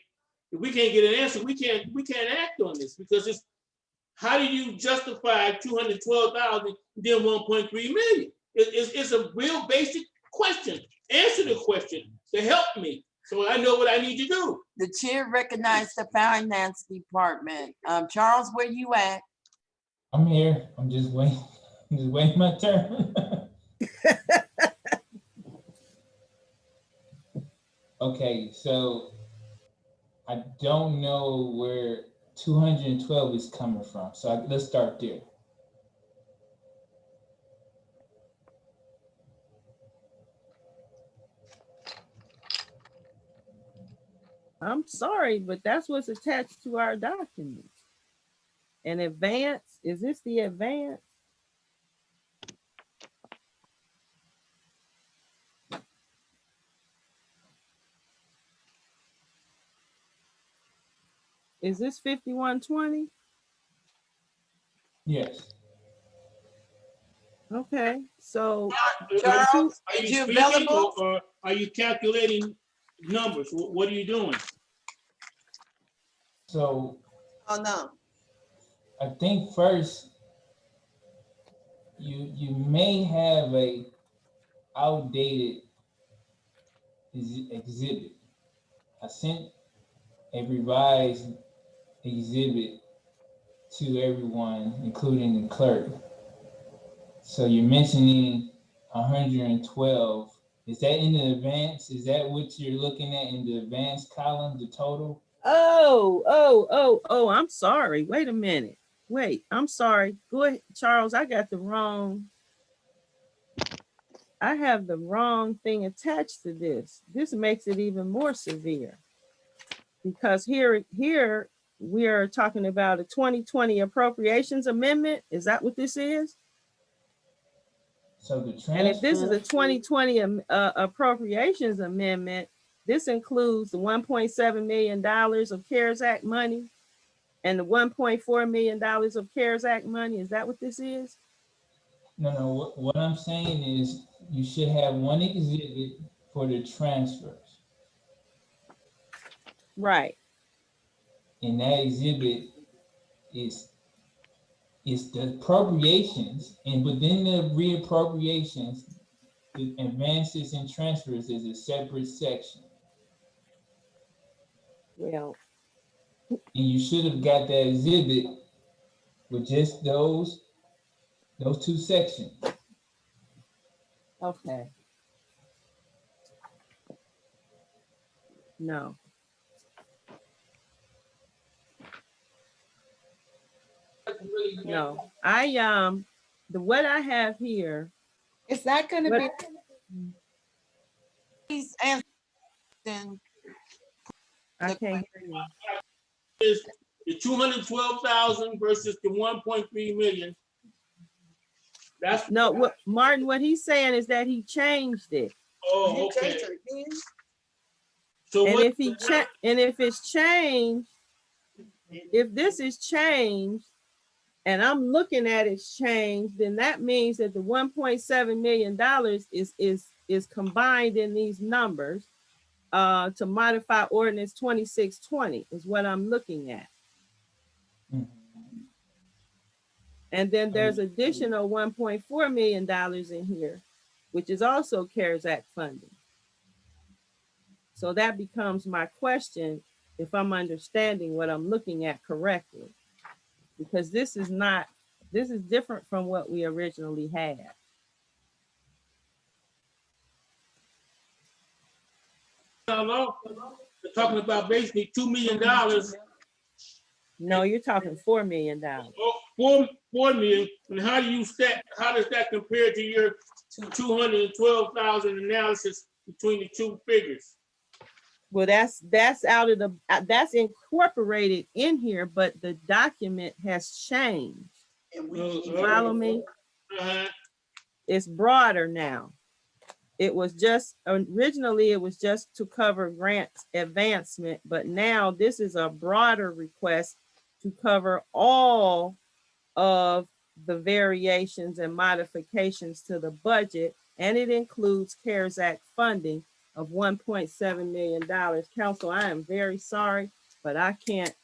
If we can't get an answer, we can't act on this, because it's, how do you justify 212,000 then 1.3 million? It's a real basic question. Answer the question to help me, so I know what I need to do. The chair recognized the finance department. Charles, where you at? I'm here. I'm just waiting. I'm just waiting my turn. Okay, so I don't know where 212 is coming from. So let's start there. I'm sorry, but that's what's attached to our document. An advance, is this the advance? Is this 5120? Yes. Okay, so Charles, Are is you you speaking, available? or are you calculating numbers? What are you doing? So Oh, no. I think first you may have a outdated exhibit. I sent a revised exhibit to everyone, including the clerk. So you're mentioning 112. Is that in the advance? Is that what you're looking at in the advance column, the total? Oh, I'm sorry. Wait a minute. Wait, I'm sorry. Go ahead, Charles, I have the wrong thing attached to this. This makes it even more severe, because here we are talking about a 2020 appropriations amendment. Is that what this is? So the transfer. And if this is a 2020 appropriations amendment, this includes the $1.7 million of CARES Act money and the $1.4 million of CARES Act money. Is that what this is? No. What I'm saying is you should have one exhibit for the transfers. Right. And that exhibit is the appropriations, and within the reappropriations, the advances and transfers is a separate section. Well, and you should have got that exhibit with just those two sections. okay. No. No. What I have here. Is that going to be? Please answer. Then I can't hear you. Is the 212,000 versus the 1.3 million? That's no. What Martin? What he's saying is that he changed it. Oh, okay. So and if it's changed, if this is changed, and I'm looking at it's changed, then that means that the $1.7 million is combined in these numbers to modify ordinance 2620 is what I'm looking at. And then there's additional $1.4 million in here, which is also CARES Act funding. So that becomes my question, if I'm understanding what I'm looking at correctly, because this is different from what we originally had. Hello? They're talking about basically $2 million. No, you're talking $4 million. Oh, 4 million. And how does that compare to your 212,000 analysis between the two figures? Well, that's incorporated in here, but the document has changed. You follow me? It's broader now. Originally it was just to cover grants advancement, but now this is a broader request to cover all of the variations and modifications to the budget, and it includes CARES Act funding of $1.7 million. Council, I am very sorry, but I can't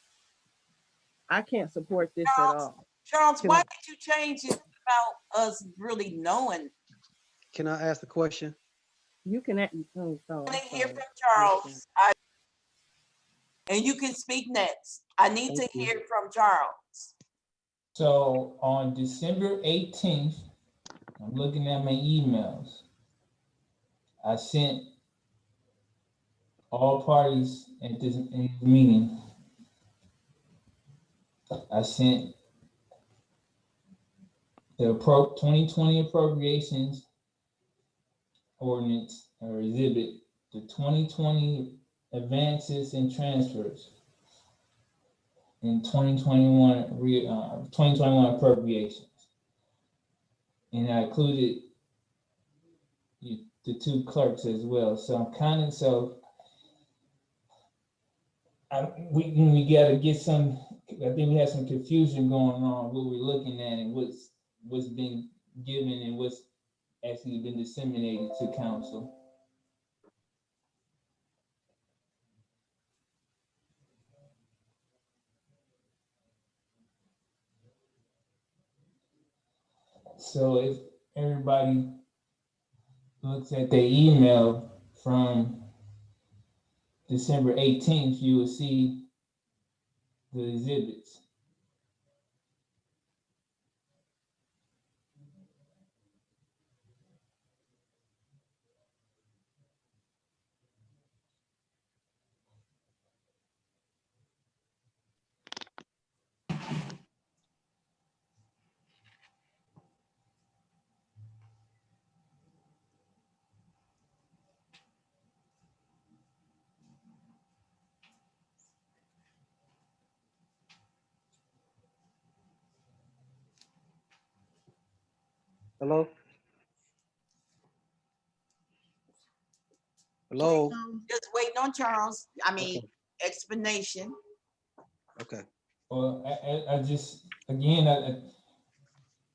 support this at all. Charles, Can why I, did you change it about us really knowing? can I ask the question? You can, oh, I I'm want to hear sorry. from Charles. And you can speak next. I need to Thank you. hear from Charles. So on December 18th, I'm looking at my emails. I sent all parties at this meeting. I sent the 2020 appropriations ordinance or exhibit, the 2020 advances and transfers, and 2021 appropriations. And I included the two clerks as well. So I'm kind of, we got to get some, I think we have some confusion going on what we're looking at and what's been given and what's actually been disseminated to council. So if everybody looks at their email from December 18th, you will see the exhibits. Hello? Hello? Just waiting on Charles. I mean, Okay. explanation. Okay. Well, I just, again,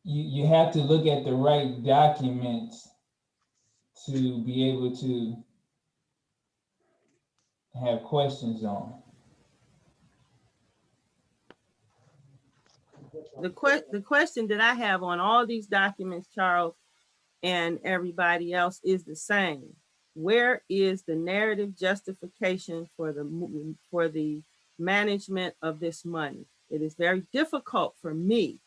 you have to look at the right documents to be able to have questions on. The question that I have on all these documents, Charles, and everybody else is the same. Where is the narrative justification for the management of this money? It is very difficult for me,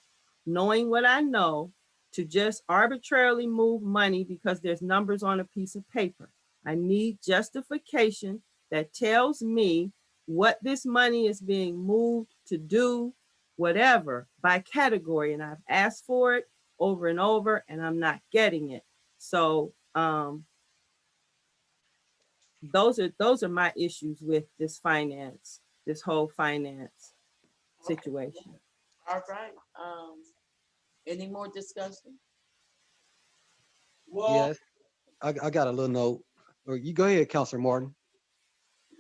knowing what I know, to just arbitrarily move money because there's numbers on a piece of paper. I need justification that tells me what this money is being moved to do, whatever, by category. And I've asked for it over and over, and I'm not getting it. So those are my issues with this whole finance situation. All right. Any more discussion? Well, Yes, I got a little note. Or you go ahead, Counselor Martin.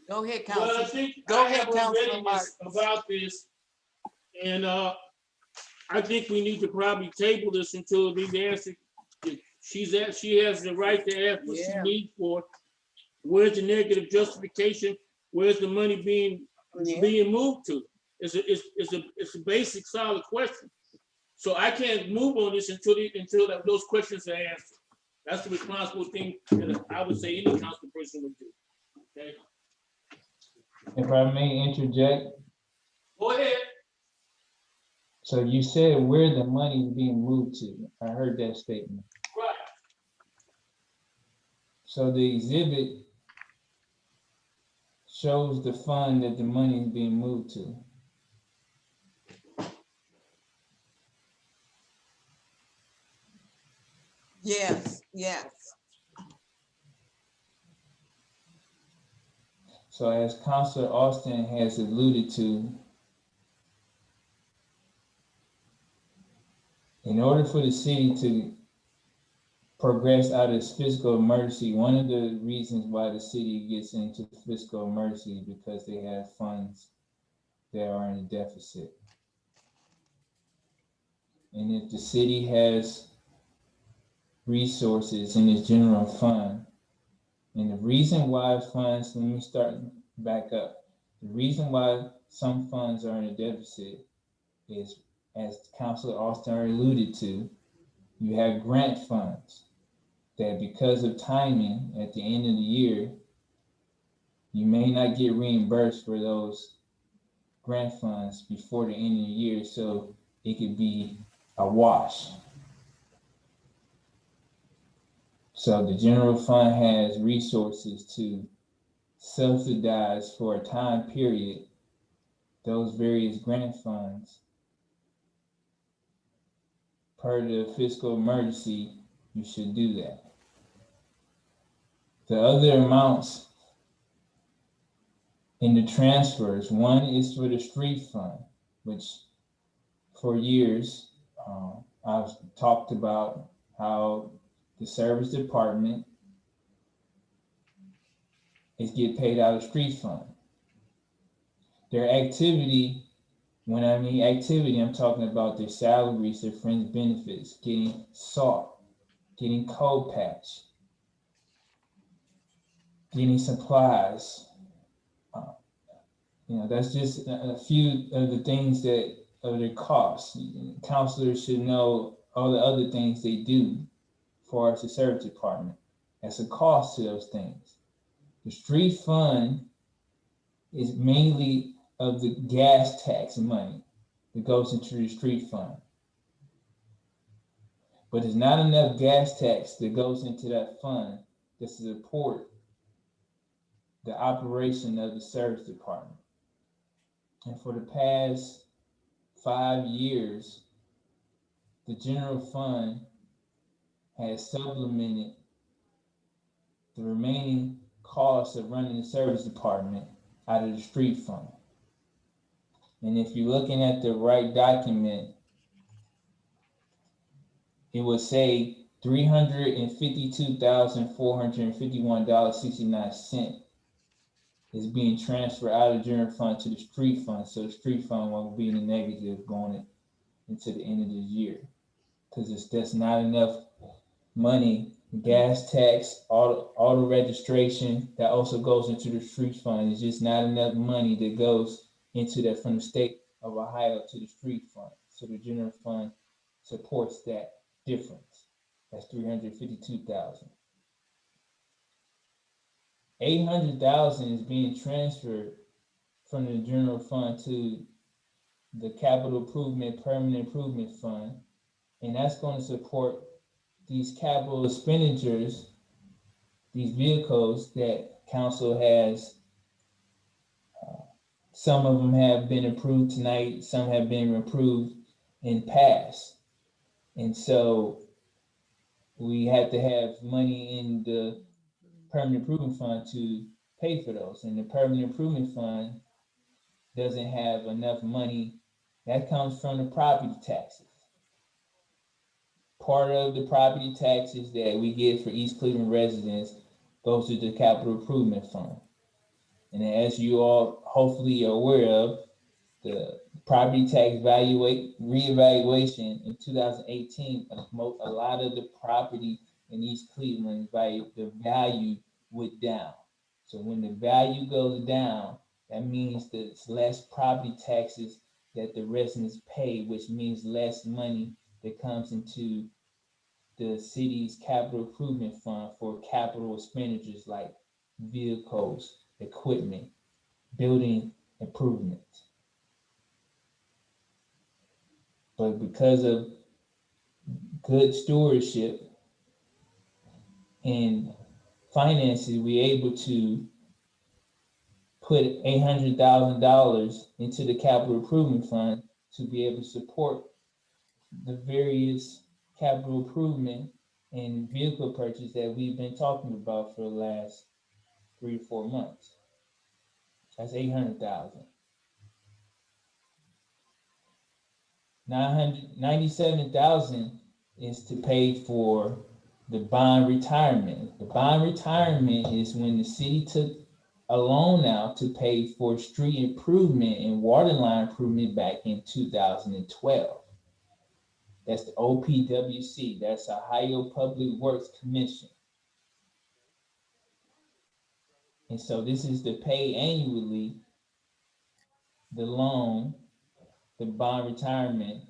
Go ahead, well, I Council. think Go I ahead, have Councilor already Martin. about this, and I think we need to probably table this until these answers. She has the right to ask what she Yeah. needs for. Where's the negative justification? Where's the money being moved to? It's a basic solid question. So I can't move on this until those questions are answered. That's the responsible thing that I would say any council person would do. Okay. If I may interject. Go ahead. So you said where the money is being moved to. I heard that statement. Right. So the exhibit shows the fund that the money is being moved to. Yes, yes. So as Councilor Austin has alluded to, in order for the city to progress out of this fiscal emergency, one of the reasons why the city gets into fiscal emergency is because they have funds that are in a deficit. And if the city has resources in its general fund, and the reason why funds, let me start back up. The reason why some funds are in a deficit is, as Councilor Austin already alluded to, you have grant funds that because of timing at the end of the year, you may not get reimbursed for those grant funds before the end of the year, so it could be a wash. So the general fund has resources to subsidize for a time period those various grant funds. Per the fiscal emergency, you should do that. The other amounts in the transfers, one is for the street fund, which for years, I've talked about how the service department is get paid out of street fund. Their activity, when I mean activity, I'm talking about their salaries, their fringe benefits, getting salt, getting coal patch, getting supplies. That's just a few of the things that are their costs. Counselors should know all the other things they do for us, the service department. That's a cost to those things. The street fund is mainly of the gas tax money that goes into the street fund. But there's not enough gas tax that goes into that fund to support the operation of the service department. And for the past 5 years, the general fund has supplemented the remaining costs of running the service department out of the street fund. And if you're looking at the right document, it will say $352,451.69 is being transferred out of the general fund to the street fund. So the street fund won't be in the negative going into the end of the year, because that's not enough money. Gas tax, auto registration, that also goes into the street fund. It's just not enough money that goes into that from the state of Ohio to the street fund. So the general fund supports that difference. That's $352,000. $800,000 is being transferred from the general fund to the capital improvement, permanent improvement fund, and that's going to support these capital expenditures, these vehicles that council has. Some of them have been approved tonight, some have been approved in past. And so we have to have money in the permanent improvement fund to pay for those. And the permanent improvement fund doesn't have enough money. That comes from the property taxes. Part of the property taxes that we get for East Cleveland residents goes to the capital improvement fund. And as you all hopefully are aware of, the property tax reevaluation in 2018, a lot of the property in East Cleveland, the value went down. So when the value goes down, that means that it's less property taxes that the residents pay, which means less money that comes into the city's capital improvement fund for capital expenditures like vehicles, equipment, building improvements. But because of good stewardship and finances, we're able to put $800,000 into the capital improvement fund to be able to support the various capital improvement and vehicle purchase that we've been talking about for the last 3 to 4 months. That's $800,000. $997,000 is to pay for the bond retirement. The bond retirement is when the city took a loan out to pay for street improvement and water line improvement back in 2012. That's the OPWC. That's Ohio Public Works Commission. And so this is to pay annually the loan, the bond retirement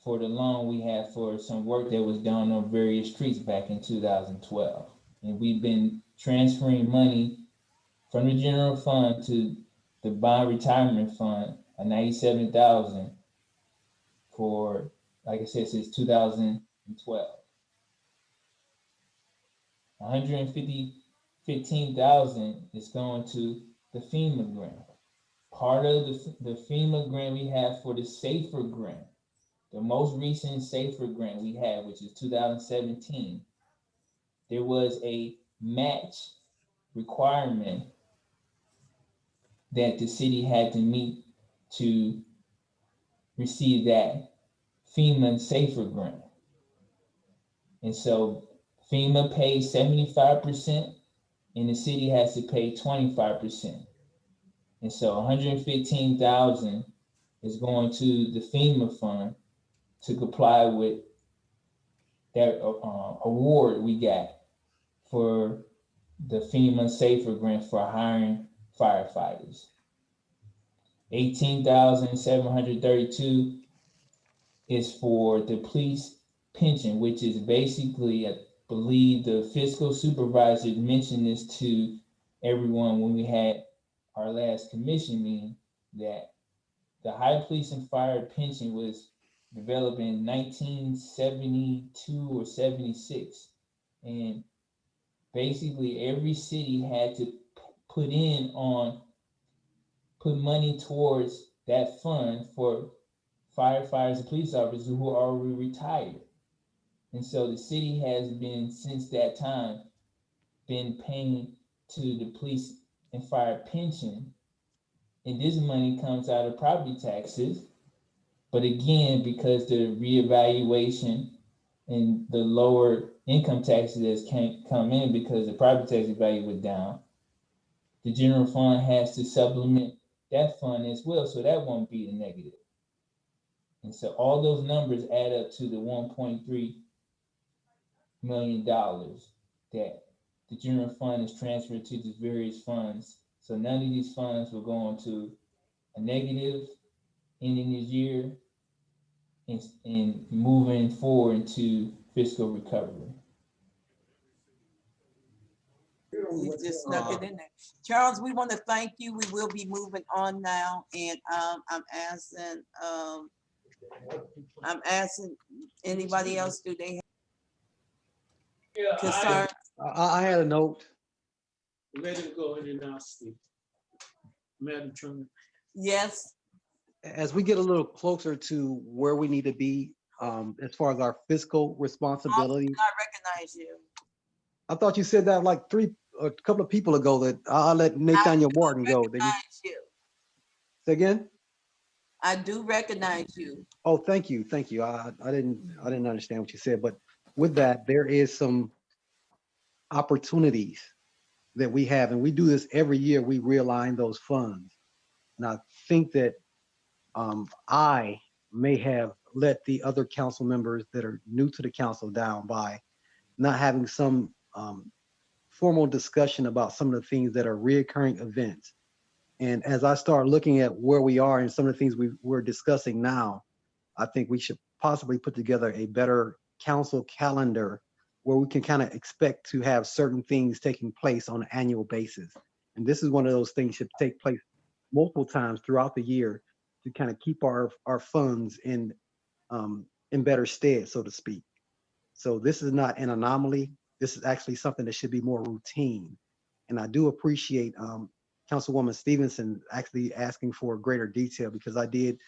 for the loan we had for some work that was done on various streets back in 2012. And we've been transferring money from the general fund to the bond retirement fund, a 97,000 for, like I said, since 2012. 115,000 is going to the FEMA grant. Part of the FEMA grant we have for the SAFER grant, the most recent SAFER grant we had, which is 2017, there was a match requirement that the city had to meet to receive that FEMA SAFER grant. And so FEMA pays 75% and the city has to pay 25%. And so 115,000 is going to the FEMA fund to comply with that award we got for the FEMA SAFER grant for hiring firefighters. 18,732 is for the police pension, which is basically, I believe the fiscal supervisor mentioned this to everyone when we had our last commission meeting, that the High Police and Fire pension was developed in 1972 or 76. And basically every city had to put money towards that fund for firefighters and police officers who are already retired. And so the city has been, since that time, been paying to the police and fire pension. And this money comes out of property taxes. But again, because the reevaluation and the lower income taxes that can't come in because the property tax value was down, the general fund has to supplement that fund as well, so that won't be the negative. And so all those numbers add up to the $1.3 million that the general fund is transferred to these various funds. So none of these funds will go into a negative ending this year and moving forward into fiscal recovery. You just snuck it in there. Charles, we want to thank you. We will be moving on now. And I'm asking anybody else, do they have concern? I had a note. Ready to go in and out, Steve. Madam Chairman. Yes. As we get a little closer to where we need to be, as far as our fiscal responsibility. I recognize you. I thought you said that like a couple of people ago that I'll let Nathaniel Martin go. You. Say again? I do recognize you. Oh, thank you. Thank you. I didn't understand what you said, but with that, there is some opportunities that we have, and we do this every year. We realign those funds. And I think that I may have let the other council members that are new to the council down by not having some formal discussion about some of the things that are reoccurring events. And as I start looking at where we are and some of the things we're discussing now, I think we should possibly put together a better council calendar where we can kind of expect to have certain things taking place on an annual basis. And this is one of those things should take place multiple times throughout the year to kind of keep our funds in better stead, so to speak. So this is not an anomaly. This is actually something that should be more routine. And I do appreciate Councilwoman Stevenson actually asking for greater detail, because I did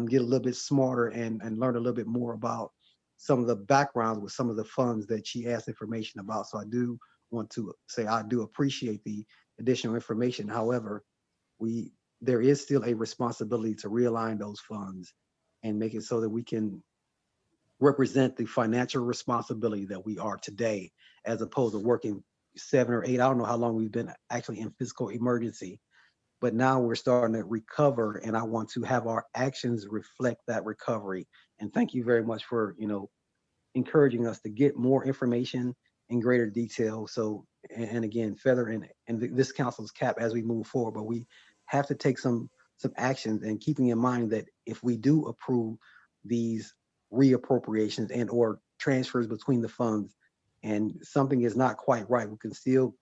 get a little bit smarter and learn a little bit more about some of the backgrounds with some of the funds that she asked information about. So I do want to say I do appreciate the additional information. However, there is still a responsibility to realign those funds and make it so that we can represent the financial responsibility that we are today, as opposed to working 7 or 8. I don't know how long we've been actually in fiscal emergency, but now we're starting to recover, and I want to have our actions reflect that recovery And thank you very much for, encouraging us to get more information in greater detail. So, and again, feather in this council's cap as we move forward, but we have to take some actions, and keeping in mind that if we do approve these reappropriations and or transfers between the funds and something is not quite right, we can still,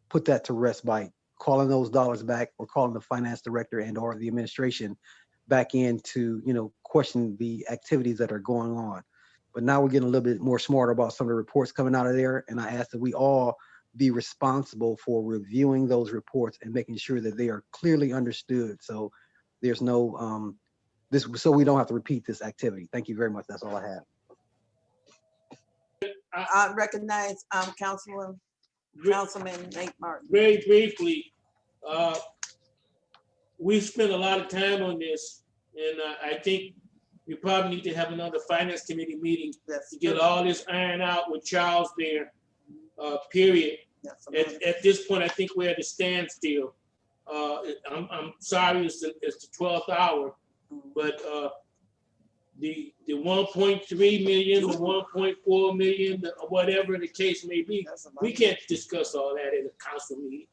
put that to rest by calling those dollars back or calling the finance director and or the administration back in to, question the activities that are going on. But now we're getting a little bit more smarter about some of the reports coming out of there. And I ask that we all be responsible for reviewing those reports and making sure that they are clearly understood. So there's no, so we don't have to repeat this activity. Thank you very much. That's all I have. I recognize, Councilman Nate Martin. Very briefly, we spent a lot of time on this, and I think we probably need to have another finance committee meeting to get all this ironed out with Charles there, period. At this point, I think we're at a standstill. I'm sorry it's the 12th hour, but the 1.3 million, the 1.4 million, whatever the case may be, we can't discuss all that in a council meeting.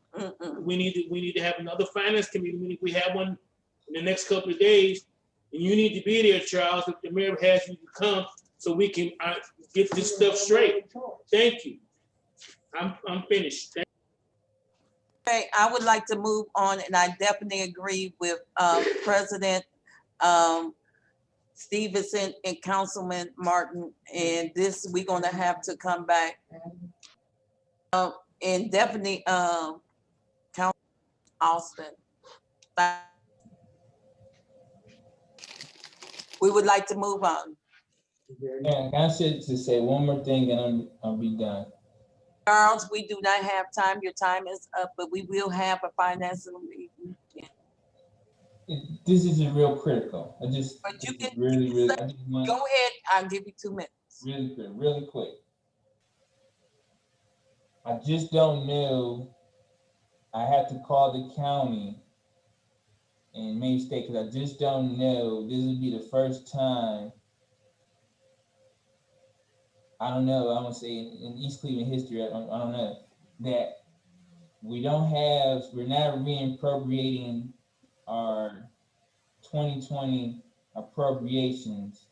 We need to have another finance committee meeting. We have one in the next couple of days, and you need to be there, Charles, if the mayor has you to come, so we can get this stuff straight. Thank you. I'm finished. Okay, I would like to move on, and I definitely agree with President Stevenson and Councilman Martin, and this we're gonna have to come back. And definitely Councilman Austin. We would like to move on. Yeah, can I say one more thing and I'll be done. Charles, we do not have time. Your time is up, but we will have a financial meeting. This is real critical. But you can really, go ahead. I'll give you 2 minutes. Really quick. I just don't know. I have to call the county and Maine State because I just don't know. This would be the first time. I don't know. I'm gonna say in East Cleveland history. I don't know that we're not reappropriating our 2020 appropriations.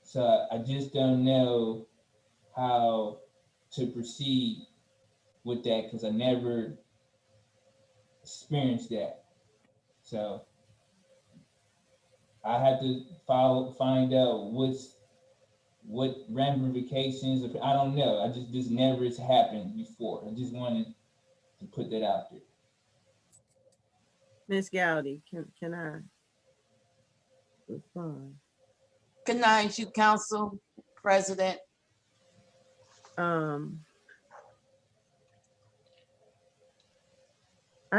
So I just don't know how to proceed with that because I never experienced that. So I had to find out what ramifications. I don't know. I just never has happened before. I just wanted to put that out there. Ms. Gowdy, can I respond? Recognize you, Council President. I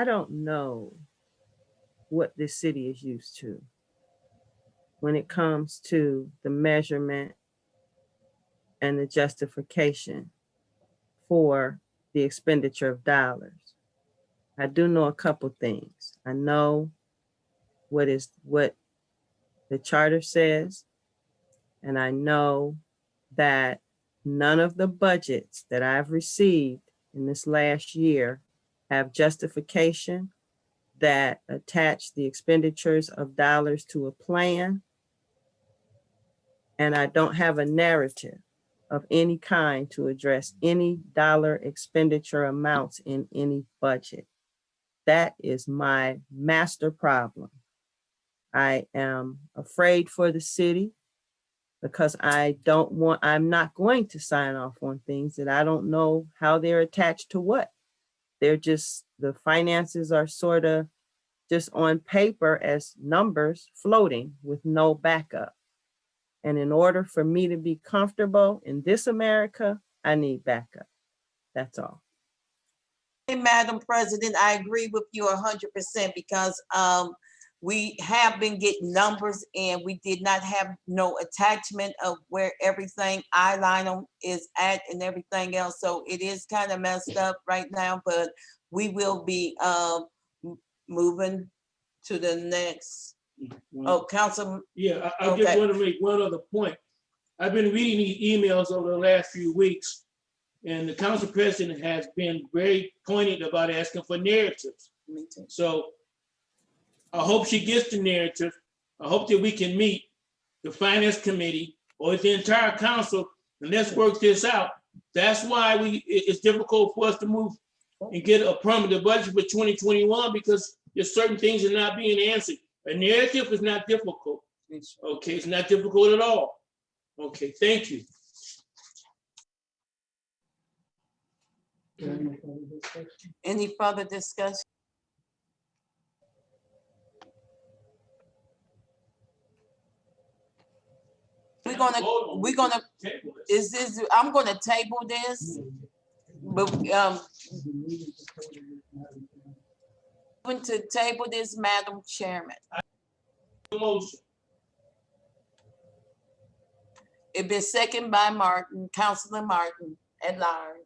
don't know what this city is used to when it comes to the measurement and the justification for the expenditure of dollars. I do know a couple things. I know what the charter says, and I know that none of the budgets that I've received in this last year have justification that attach the expenditures of dollars to a plan. And I don't have a narrative of any kind to address any dollar expenditure amounts in any budget. That is my master problem. I am afraid for the city because I'm not going to sign off on things that I don't know how they're attached to what. The finances are sort of just on paper as numbers floating with no backup. And in order for me to be comfortable in this America, I need backup. That's all. Hey, Madam President, I agree with you 100% because we have been getting numbers and we did not have no attachment of where everything item is at and everything else. So it is kind of messed up right now, but we will be moving to the next Oh, Council, Yeah, I just Okay. want to make one other point. I've been reading these emails over the last few weeks, and the council president has been very pointed about asking for narratives. me too. So I hope she gets the narrative. I hope that we can meet the finance committee or the entire council and let's work this out. That's why it's difficult for us to move and get a permanent budget for 2021 because there's certain things are not being answered. A narrative is not difficult. Okay, it's not difficult at all. Okay, thank you. Any further discussion? We're gonna, is this, I'm gonna table this, but, going to table this, Madam Chairman. Motion. It been seconded by Martin, Councilor Martin at large.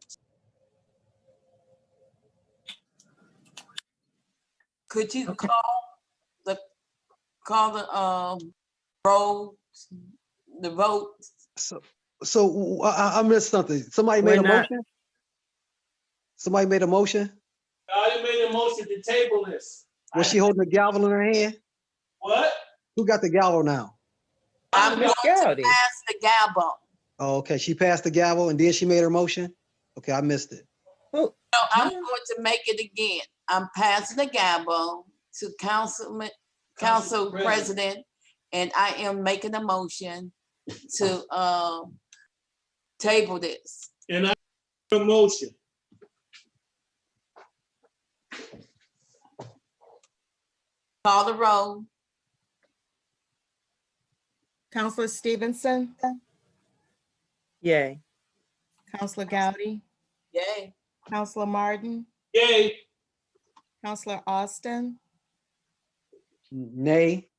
Could you call the roll, the vote? So I missed something. Somebody made a We're not- motion? Somebody made a motion? I made a motion to table this. Was she holding the gavel in her hand? What? Who got the gavel now? I'm going Ms. to Gowdy. pass the gavel. Oh, okay, she passed the gavel and then she made her motion? Okay, I missed it. Who- No, I'm going to make it again. I'm passing the gavel to Council President, and I am making a motion to table this. And I have a motion. Call the roll. Counselor Stevenson, Yay. Counselor Gowdy, Yay. Counselor Martin, Yay. Counselor Austin, Nay.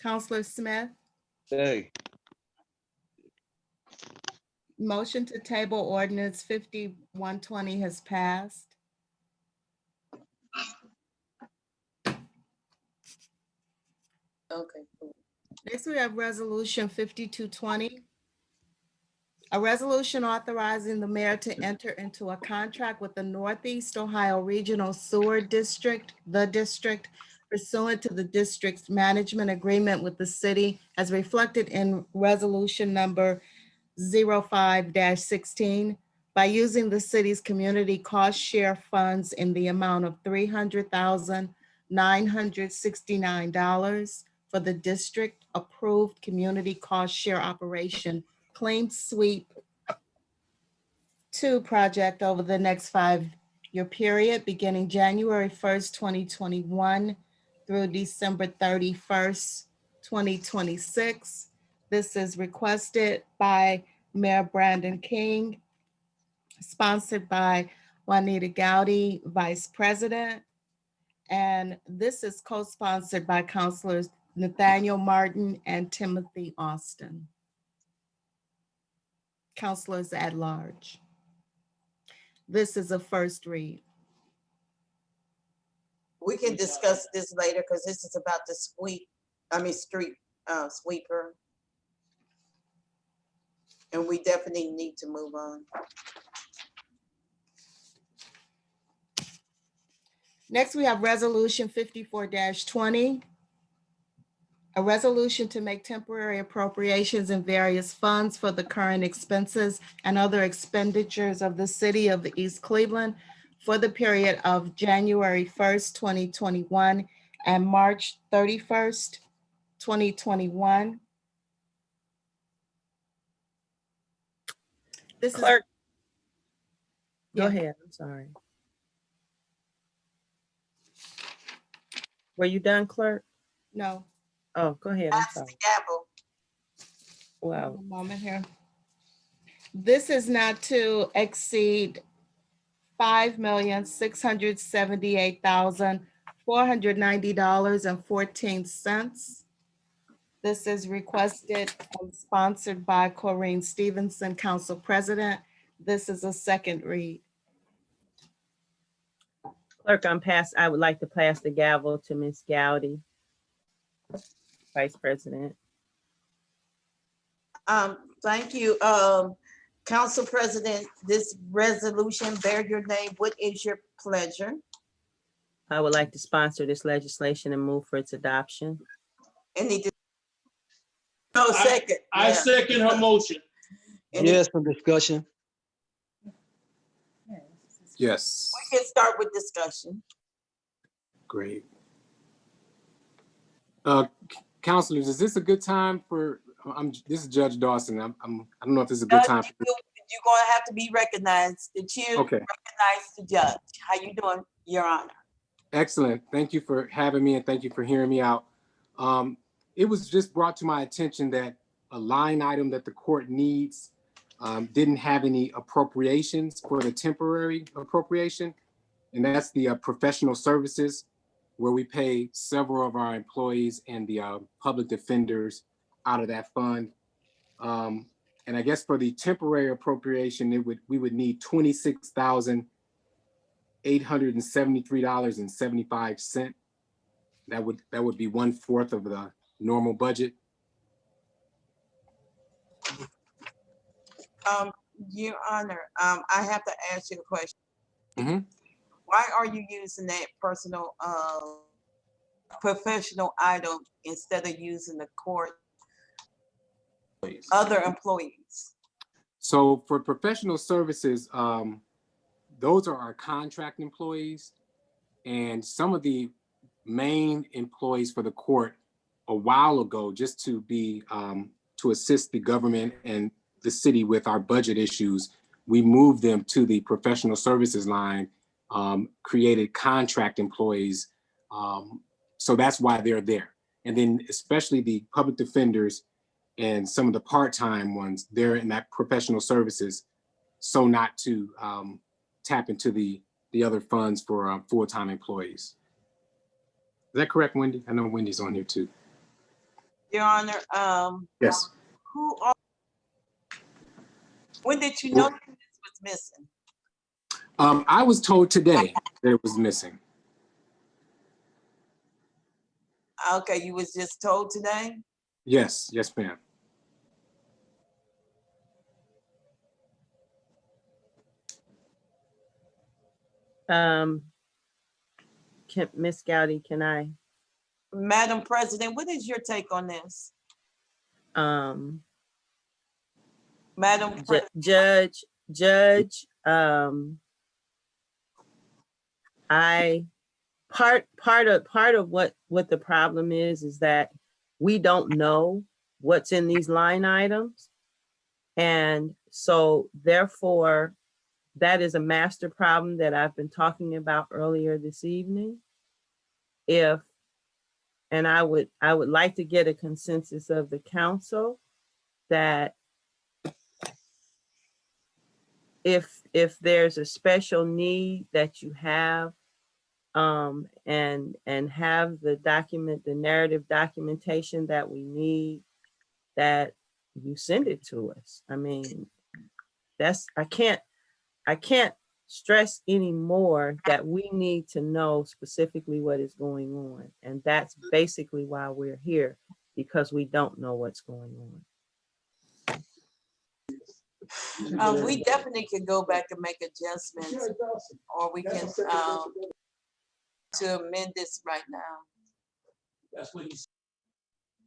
Counselor Smith. Hey, Motion to table ordinance 5120 has passed. Okay, cool. Next, we have resolution 5220. A resolution authorizing the mayor to enter into a contract with the Northeast Ohio Regional Sewer District, the district, pursuant to the district's management agreement with the city as reflected in resolution number 05-16 by using the city's community cost share funds in the amount of $300,969 for the district approved community cost share operation Clean Sweep 2 project over the next 5-year period, beginning January 1st, 2021 through December 31st, 2026. This is requested by Mayor Brandon King, sponsored by Juanita Gowdy, Vice President. And this is co-sponsored by Councilors Nathaniel Martin and Timothy Austin. Councilors at large. This is a first read. We can discuss this later because this is about the street sweeper. And we definitely need to move on. Next, we have resolution 54-20. A resolution to make temporary appropriations in various funds for the current expenses and other expenditures of the city of East Cleveland for the period of January 1st, 2021 and March 31st, 2021. This is Clerk. Go Yeah. ahead, I'm sorry. Were you done, clerk? no. Oh, go ahead, I'm Pass the sorry. gavel. Wow. One moment here. This is not to exceed $5,678,490.14. This is requested and sponsored by Corrine Stevenson, Council President. This is a second read. Clerk, I would like to pass the gavel to Ms. Gowdy. Vice President. Thank you. Council President, this resolution bear your name. What is your pleasure? I would like to sponsor this legislation and move for its adoption. Any? No, second. I Yeah. second her motion. Yes, for discussion. Yes, We can start with discussion. great. Counselors, is this a good time for, this is Judge Dawson. I don't know if this is a good time. You're gonna have to be recognized. The chair Okay. recognize the judge. How you doing, Your Honor? Excellent. Thank you for having me and thank you for hearing me out. It was just brought to my attention that a line item that the court needs didn't have any appropriations for the temporary appropriation. And that's the professional services, where we pay several of our employees and the public defenders out of that fund. And I guess for the temporary appropriation, we would need $26,873.75. That would be 1/4 of the normal budget. Your Honor, I have to ask you a question. Mm-hmm. Why are you using that personal, professional item instead of using the court, other employees? So for professional services, those are our contract employees, and some of the main employees for the court a while ago, just to be to assist the government and the city with our budget issues, we moved them to the professional services line, created contract employees. So that's why they're there. And then especially the public defenders and some of the part-time ones, they're in that professional services, so not to tap into the other funds for full-time employees. Is that correct, Wendy? I know Wendy's on here too. Your Honor, Yes. When did you know this was missing? I was told today that it was missing. Okay, you was just told today? Yes, yes, ma'am. Miss Gowdy, can I? Madam President, what is your take on this? Madam Judge, part of what the problem is that we don't know what's in these line items. And so therefore, that is a master problem that I've been talking about earlier this evening. And I would like to get a consensus of the council that if there's a special need that you have, and have the narrative documentation that we need, that you send it to us. I mean, I can't stress anymore that we need to know specifically what is going on. And that's basically why we're here, because we don't know what's going on. We definitely can go back and make adjustments, or we can to amend this right now. That's what he said.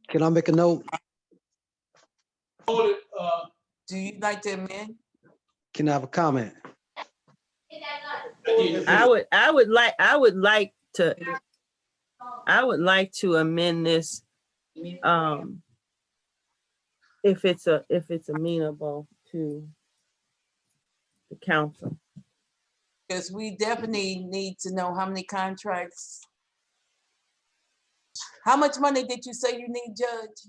Can I make a note? Do you like to amend? Can I have a comment? I would like to amend this, if it's amenable to the council. Because we definitely need to know how many contracts. How much money did you say you need, Judge?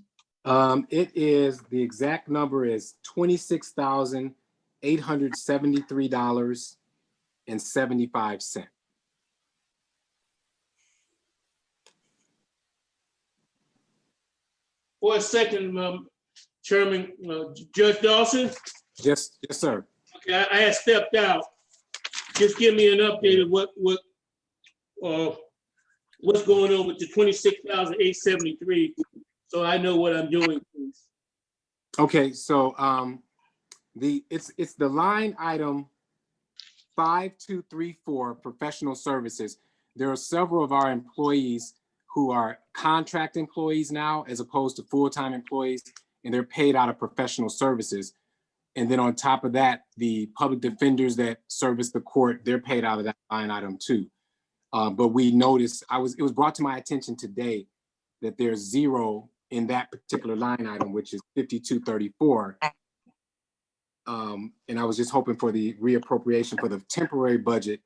It is, the exact number is $26,873.75. For a second, Chairman, Judge Dawson. Yes, sir. Okay, I had stepped out. Just give me an update of what's going on with the $26,873 so I know what I'm doing, please. Okay, so it's the line item 5234, professional services. There are several of our employees who are contract employees now as opposed to full-time employees, and they're paid out of professional services. And then on top of that, the public defenders that service the court, they're paid out of that line item too. But we noticed, it was brought to my attention today that there's zero in that particular line item, which is 5234. And I was just hoping for the reappropriation for the temporary budget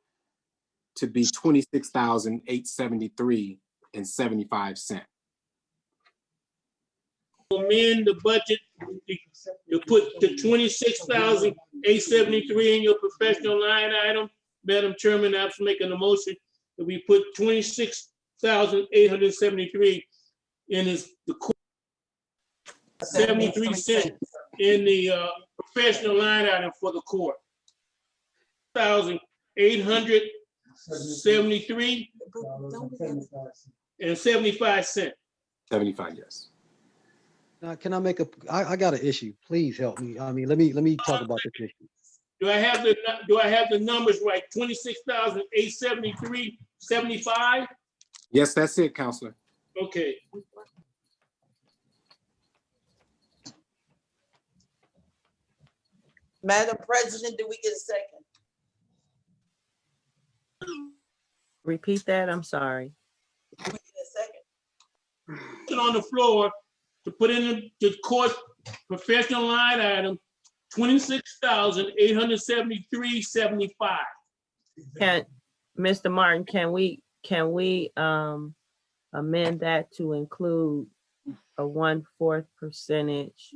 to be $26,873.75. Amend the budget to put the 26,873 in your professional line item. Madam Chairman, I'm making a motion that we put 26,873 in the 73 cents in the professional line item for the court. 1,873 and 75 cents. 75, yes. Now, can I make I got an issue. Please help me. I mean, let me talk about this issue. Do I have the numbers right? 26,873.75? Yes, that's it, Counselor. Okay. Madam President, do we get a second? Repeat that, I'm sorry. Do we get a second? On the floor to put in the court professional line item, 26,873.75. Mr. Martin, can we amend that to include a 1/4 percentage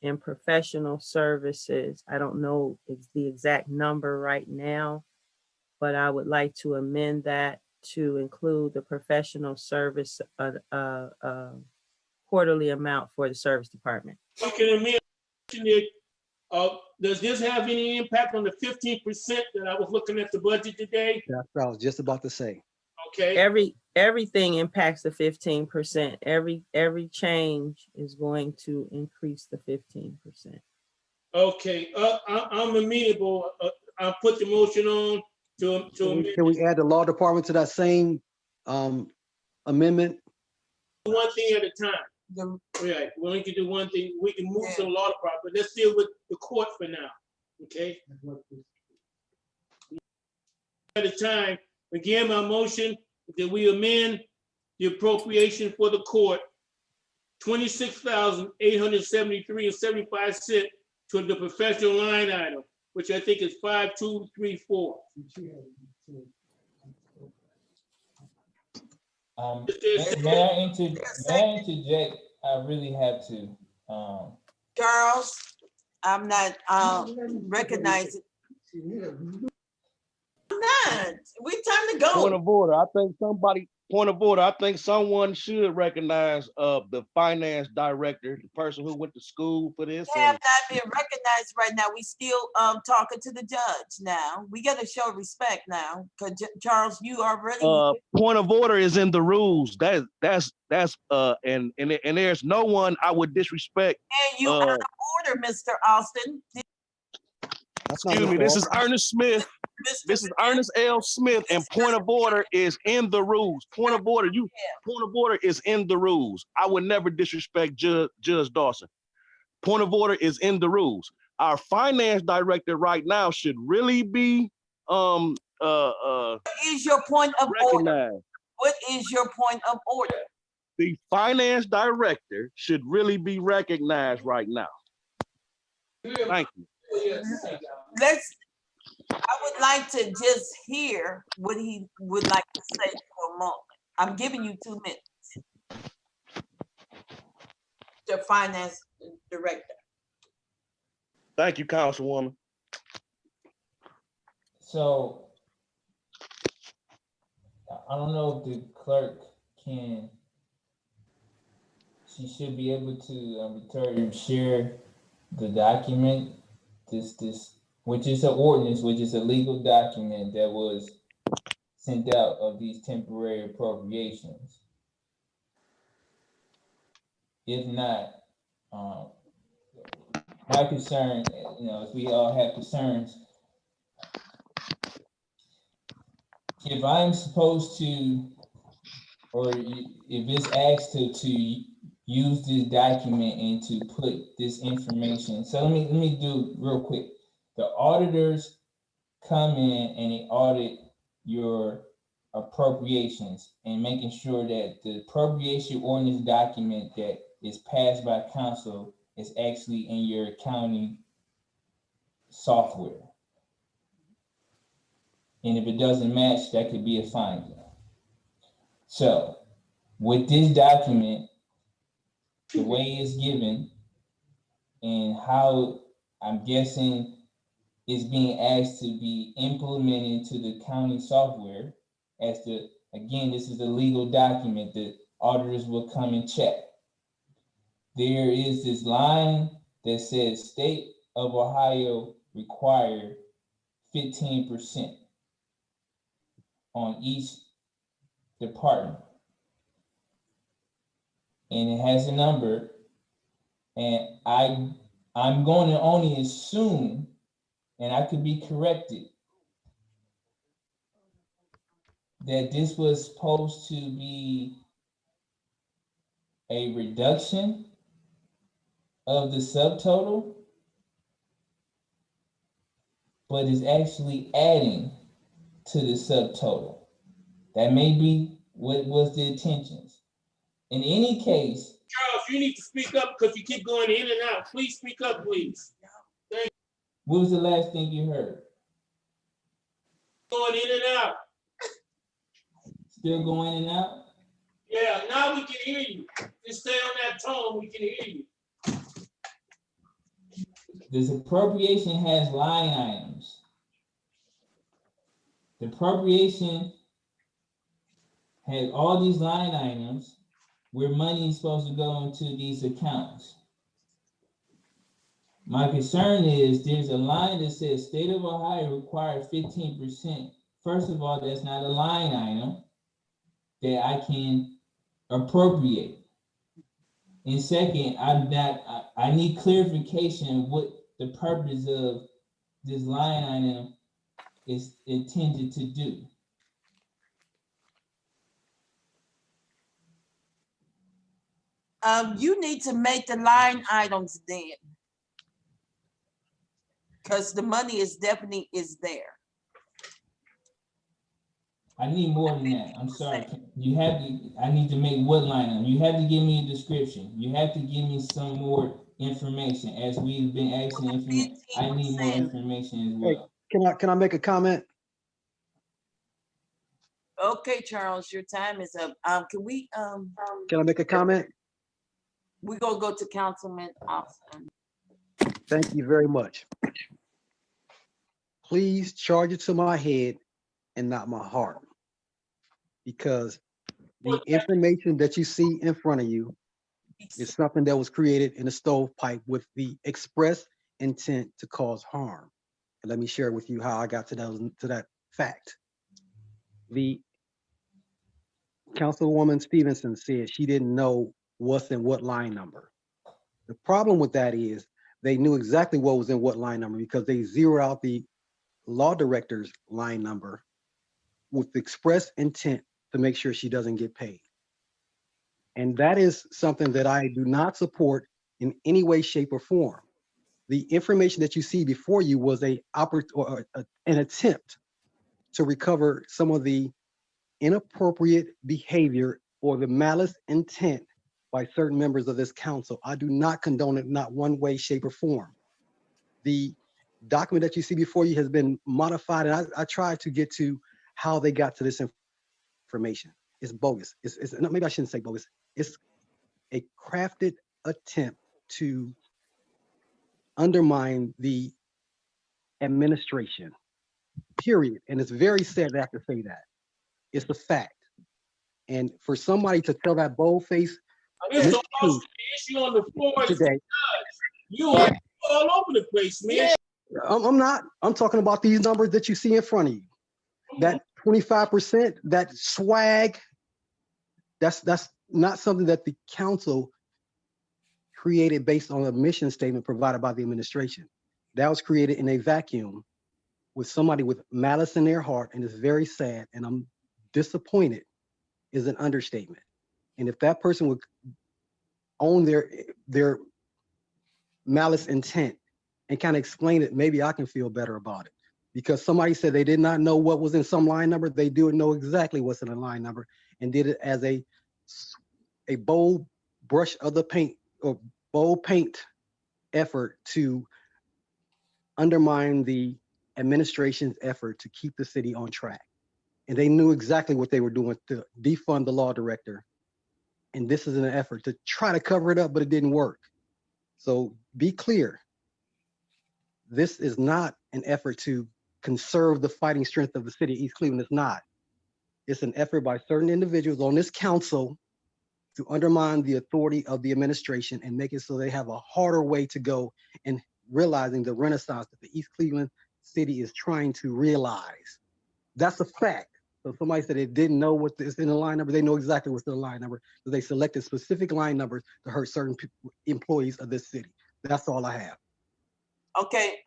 in professional services? I don't know the exact number right now, but I would like to amend that to include the professional service quarterly amount for the service department. Okay, does this have any impact on the 15% that I was looking at the budget today? That's what I was just about to say. Okay. Everything impacts the 15%. Every change is going to increase the 15%. Okay, I'm amenable. I'll put the motion on to Can we add the law department to that same amendment? one thing at a time. Right, we only can do one thing. We can move to the law department, but let's deal with the court for now, okay? At a time, again, my motion that we amend the appropriation for the court, 26,873.75 to the professional line item, which I think is 5234. May I interject? I really have to. Charles, I'm not recognizing. I'm not. We time to go. Point of order. I think someone should recognize the finance director, the person who went to school for this. We have not been recognized right now. We still talking to the judge now. We got to show respect now, because Charles, you already. Point of order is in the rules. And there's no one I would disrespect. And you out of order, Mr. Austin. Excuse me. This is Ernest Smith. This is Ernest L. Smith, and point of order is in the rules. Point of order is in the rules. I would never disrespect Judge Dawson. Point of order is in the rules. Our finance director right now should really be what is your point of order? What is your point of order? The finance director should really be recognized right now. Thank you. I would like to just hear what he would like to say for a moment. I'm giving you 2 minutes. The finance director. Thank you, Councilwoman. So I don't know if the clerk she should be able to share the document, which is an ordinance, which is a legal document that was sent out of these temporary appropriations. If not, my concern, if we all have concerns, if I'm supposed to, or if it's asked to use this document and to put this information. So let me do real quick. The auditors come in and they audit your appropriations and making sure that the appropriation ordinance document that is passed by council is actually in your accounting software. And if it doesn't match, that could be a finding. So with this document, the way it's given and how I'm guessing it's being asked to be implemented into the county software, again, this is a legal document that auditors will come and check. There is this line that says State of Ohio required 15% on each department. And it has a number, and I'm going to only assume, and I could be corrected, that this was supposed to be a reduction of the subtotal, but is actually adding to the subtotal. That may be what was the intentions. In any case, Charles, you need to speak up because you keep going in and out. Please speak up, please. Thank you. what was the last thing you heard? Going in and out. Still going in and out? Yeah, now we can hear you. Just stay on that tone, we can hear you. This appropriation has line items. The appropriation has all these line items where money is supposed to go into these accounts. My concern is there's a line that says State of Ohio required 15%. First of all, that's not a line item that I can appropriate. And second, I need clarification what the purpose of this line item is intended to do. You need to make the line items then. Because the money is definitely there. I need more than that. I'm sorry. I need to make what line item? You have to give me a description. You have to give me some more information as we've been asking information. I need more information as well. Hey, can I make a comment? Okay, Charles, your time is up. Can I make a comment? We're gonna go to Councilman Austin. Thank you very much. Please charge it to my head and not my heart. Because the information that you see in front of you is something that was created in a stovepipe with the express intent to cause harm. And let me share with you how I got to that fact. The Councilwoman Stevenson said she didn't know what's in what line number. The problem with that is they knew exactly what was in what line number because they zeroed out the law director's line number with the express intent to make sure she doesn't get paid. And that is something that I do not support in any way, shape, or form. The information that you see before you was an attempt to recover some of the inappropriate behavior or the malice intent by certain members of this council. I do not condone it, not one way, shape, or form. The document that you see before you has been modified, and I tried to get to how they got to this information. It's bogus. No, maybe I shouldn't say bogus. It's a crafted attempt to undermine the administration, period. And it's very sad to have to say that. It's a fact. And for somebody to tell that bold-faced Mr. Austin, the issue on the floor is today, you are all over the place, man. I'm not. I'm talking about these numbers that you see in front of you. That 25%, that swag, that's not something that the council created based on a mission statement provided by the administration. That was created in a vacuum with somebody with malice in their heart, and it's very sad, and I'm disappointed is an understatement. And if that person would own their malice intent and kind of explain it, maybe I can feel better about it. Because somebody said they did not know what was in some line number, they do know exactly what's in a line number and did it as a bold brush of the paint or bold paint effort to undermine the administration's effort to keep the city on track. And they knew exactly what they were doing to defund the law director. And this is an effort to try to cover it up, but it didn't work. So be clear. This is not an effort to conserve the fighting strength of the city of East Cleveland. It's not. It's an effort by certain individuals on this council to undermine the authority of the administration and make it so they have a harder way to go in realizing the renaissance that the East Cleveland city is trying to realize. That's a fact. So somebody said they didn't know what is in the line number. They know exactly what's in the line number. So they selected specific line numbers to hurt certain employees of this city. That's all I have. Okay,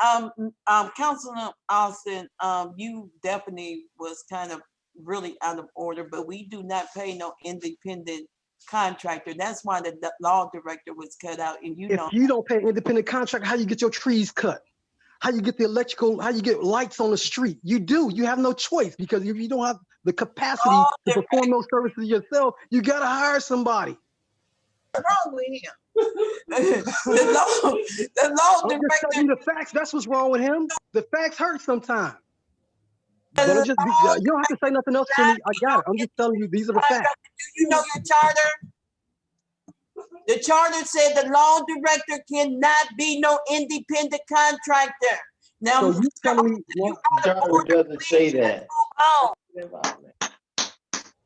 Councilman Austin, you definitely was kind of really out of order, but we do not pay no independent contractor. That's why the law director was cut out, and you know. If you don't pay an independent contractor, how you get your trees cut? How you get the electrical, how you get lights on the street? You do, you have no choice, because if you don't have the capacity to perform those services yourself, you gotta hire somebody. What's wrong with him? the law I'm director. just telling you the facts. That's what's wrong with him. The facts hurt sometimes. But you don't have to say nothing else to me. I got it. I'm just telling you, these are the facts. Do you know your charter? The charter said the law director cannot be no independent contractor. Now, so you telling me charter doesn't say that.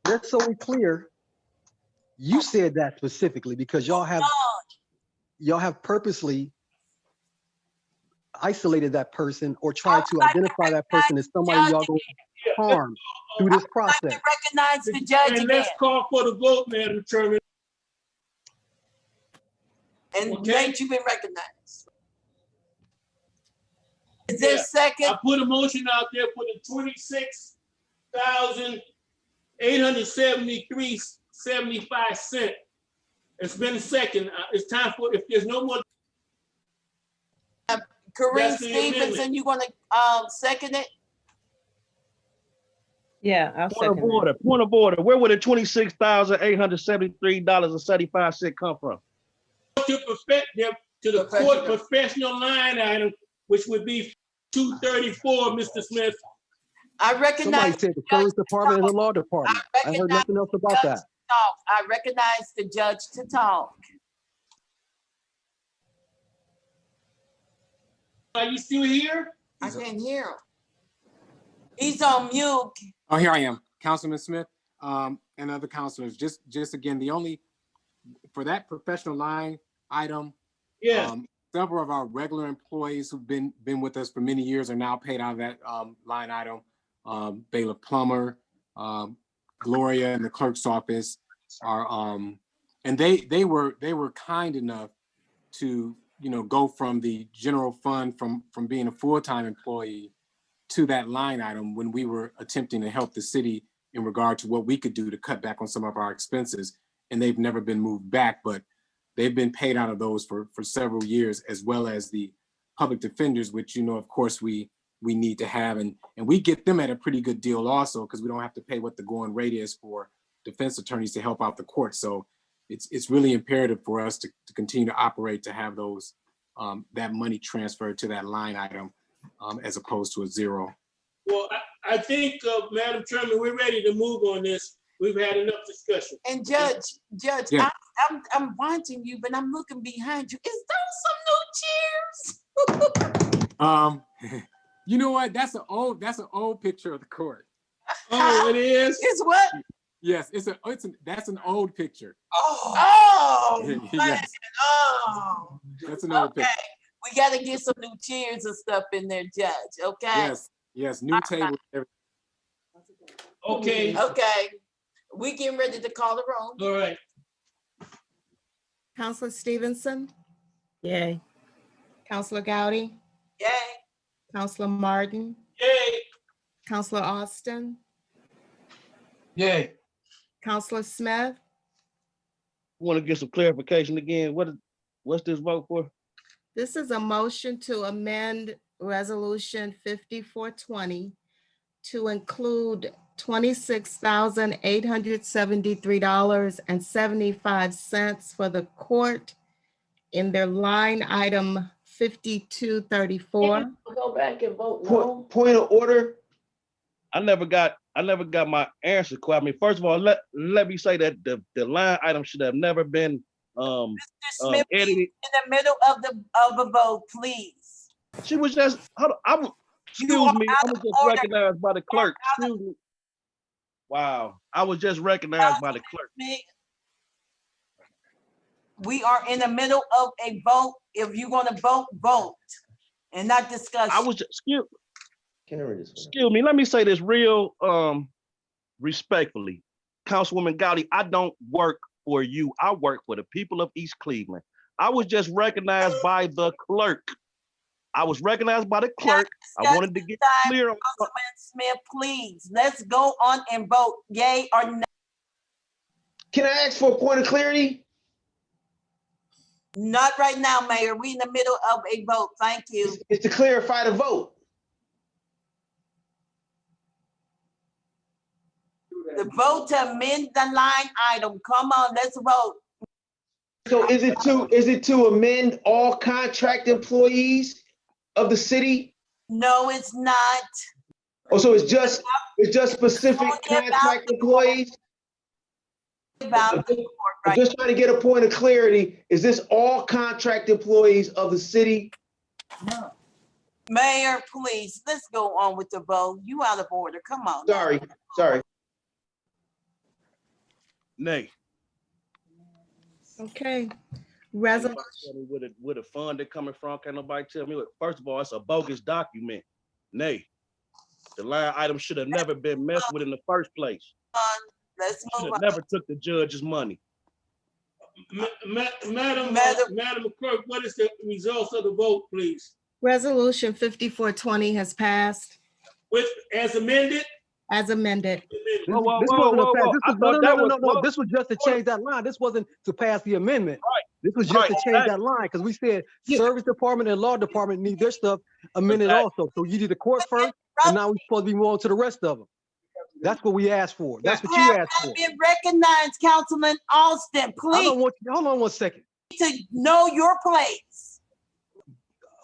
Just so we're clear, you said that specifically because y'all have purposely isolated that person or tried to identify that person as somebody y'all going to harm through this process. Recognize the judge and let's call for the vote, Madam Chairman. And Nate, you've been recognized. Is there a second? I put a motion out there for the $26,873.75. It's been a second. It's time for, if there's no more. Kareem Stevenson, you want to second it? Yeah, I'll second it. Point of order. Where would the $26,873.75 come from? To the court professional line item, which would be 234, Mr. Smith. I recognize. Somebody said the service department and the law department. I heard nothing else about that. I recognize the judge to talk. Are you still here? I can't hear him. He's on mute. Oh, here I am, Councilman Smith, and other councilors. Just again, the only for that professional line item. Yeah. Several of our regular employees who've been with us for many years are now paid out of that line item. Bailiff Plummer, Gloria in the clerk's office are, and they were kind enough to go from the general fund from being a full-time employee to that line item when we were attempting to help the city in regard to what we could do to cut back on some of our expenses, and they've never been moved back, but they've been paid out of those for several years, as well as the public defenders, which, of course, we need to have. And we get them at a pretty good deal also, because we don't have to pay what the going rate is for defense attorneys to help out the court. So it's really imperative for us to continue to operate, to have those that money transferred to that line item as opposed to a zero. Well, I think, Madam Chairman, we're ready to move on this. We've had enough discussion. And Judge, yeah. I'm watching you, but I'm looking behind you. Is those some new chairs? You know what? That's an old picture of the court. Oh, it is? It's what? Yes, that's an old picture. Oh, yes. Oh. That's an old picture. We got to get some new chairs and stuff in there, Judge. Okay. Yes, new table. Okay. Okay. We getting ready to call the roll. All right. Counselor Stevenson, Yay. Counselor Gowdy, Yay. Counselor Martin, Yay. Counselor Austin, Yay. Counselor Smith, Want to get some clarification again? What's this vote for? this is a motion to amend Resolution 5420 to include $26,873.75 for the court in their line item 5234. Go back and vote Point, point of order. I never got my answer. I mean, first of all, let me say that the line item should have never been Mr. Smith, please, edited. in the middle of a vote, please. She was just, excuse me, I was just recognized by the clerk. Excuse me. Wow, I was just recognized by the clerk. We are in the middle of a vote. If you want to vote, vote, and not discuss. I was just, excuse me, let me say this real respectfully. Councilwoman Gowdy, I don't work for you. I work for the people of East Cleveland. I was just recognized by the clerk. I was recognized by the clerk. I wanted to get clear on Councilman Smith, please, let's go on and vote, yay or no. Can I ask for a point of clarity? Not right now, Mayor. We in the middle of a vote. Thank you. It's to clarify the vote. The vote to amend the line item. Come on, let's vote. So is it to amend all contract employees of the city? No, it's not. Oh, so it's just specific contract employees? About the court, I'm right? just trying to get a point of clarity. Is this all contract employees of the city? Mayor, please, let's go on with the vote. You out of order. Come on. Sorry. nay. Okay. Resolution. Where the fund that coming from? Can nobody tell me? First of all, it's a bogus document. Nay, the line item should have never been messed with in the first place. Let's Should move have on. never took the judge's money. Madam Clerk, what is the results of the vote, please? Resolution 5420 has passed With, as amended? as amended. This wasn't a pass. This was, no. This was just to change that line. This wasn't to pass the amendment. Right. This was just to change that line because we said service department and law department need their stuff amended also. So you did the court first, and now we're supposed to be moving on to the rest of them. That's what we asked for. That's what you asked for. Been recognized, Councilman Austin, please. Hold on one second. To know your place.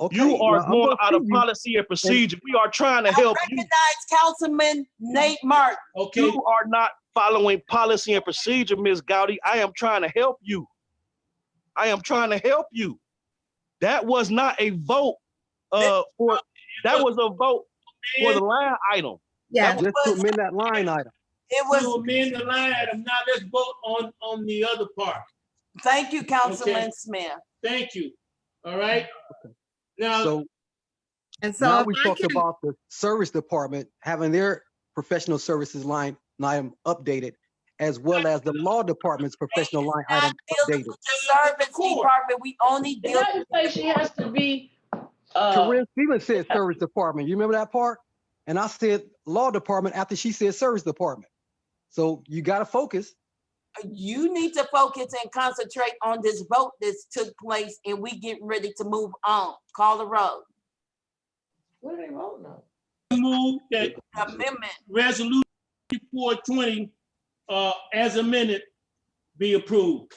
Okay, you are well, going out of policy and procedure. We are trying to help you. Recognize Councilman Nate Martin. Okay. You are not following policy and procedure, Ms. Gowdy. I am trying to help you. That was not a vote that was a vote for the line item. Yeah. Just to amend that line item. It was to amend the line item. Now let's vote on the other part. Thank you, Councilman Okay. Smith. Thank you. All right. Okay. Now, So And now so we talked about the service department having their professional services line item updated, as well as the law department's professional line item updated. The service department, we only Did deal. I say she has to be? Corinne Stevens said service department. You remember that part? And I said law department after she said service department. So you got to focus. You need to focus and concentrate on this vote that's took place, and we get ready to move on. Call the roll. What are they voting on? move that Amendment. resolution 420 as amended be approved.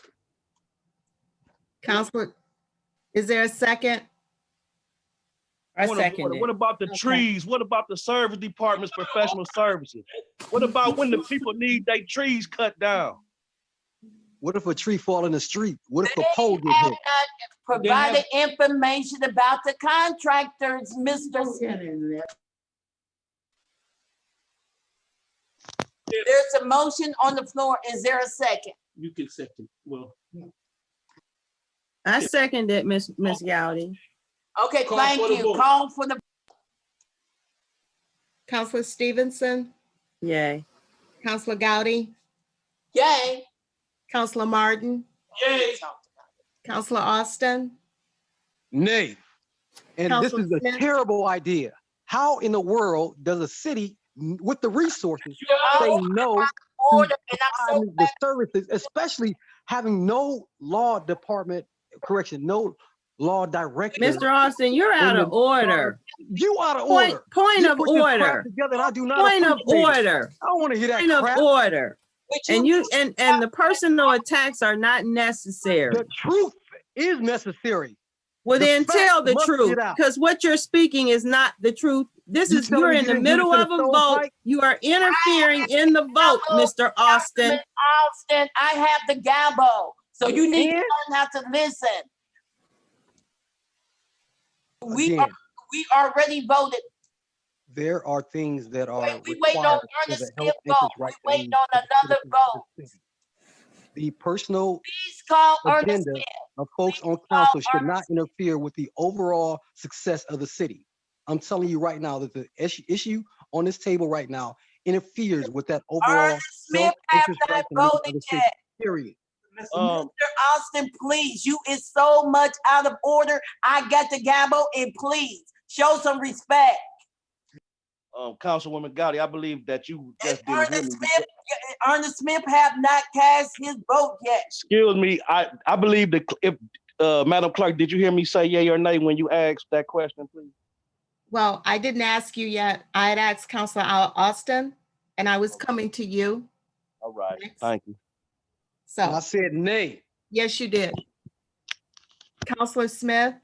Counselor, is there a second? I What second what it. about the trees? What about the service department's professional services? What about when the people need their trees cut down? What if a tree fall in the street? What if a pole get Have hit? not provided information about the contractors, Mr. There's a motion on the floor. Is there a second? You can second. Well, I second it, Miss Gowdy. Okay, Call thank for the you. vote. Call for the, Counselor Stevenson, Yay. Counselor Gowdy, yay. Counselor Martin, yay. Counselor Austin, Nay. And this Councilor is a Smith? terrible idea. How in the world does a city with the resources say no to Order, and I'm so providing the services, especially having no law department, correction, no law director? Mr. Austin, you're out in of the- order. You out of Point, order. point You of put this crap order. together and I do not Point of appreciate it. order. I don't want to hear that Point of crap. order. But And the personal attacks are not necessary. The truth is necessary. Well, The then tell facts the must truth, get out. because what you're speaking is not the truth. You telling You're me in you the didn't do this middle in a of a vote. stovepipe? You are interfering in the vote, Mr. Austin. Councilman Austin, I have the gavel, so you need to And learn how to listen. again, We already voted. there are things that are We waiting on required for Ernest the Smith health vote. interest We right waiting on another vote. The personal Please call Ernest agenda Smith. of folks on call council should not Ernest interfere with the overall success of the city. I'm telling you right now that the issue on this table right now interferes with that overall Ernest Smith health have interest not rights and needs of voted the city, yet. period. Mr. Austin, please, you is so much out of order. I got the gavel, and please show some respect. Councilwoman Gotti, I believe that you just didn't hear me. Ernest Smith have not cast his vote yet. Excuse me, I believe that if Madam Clerk, did you hear me say yay or nay when you asked that question, please? Well, I didn't ask you yet. I had asked Councilor Austin, and I was coming to you. All right, Next. thank you. So, And I said nay. yes, you did. Councilor Smith?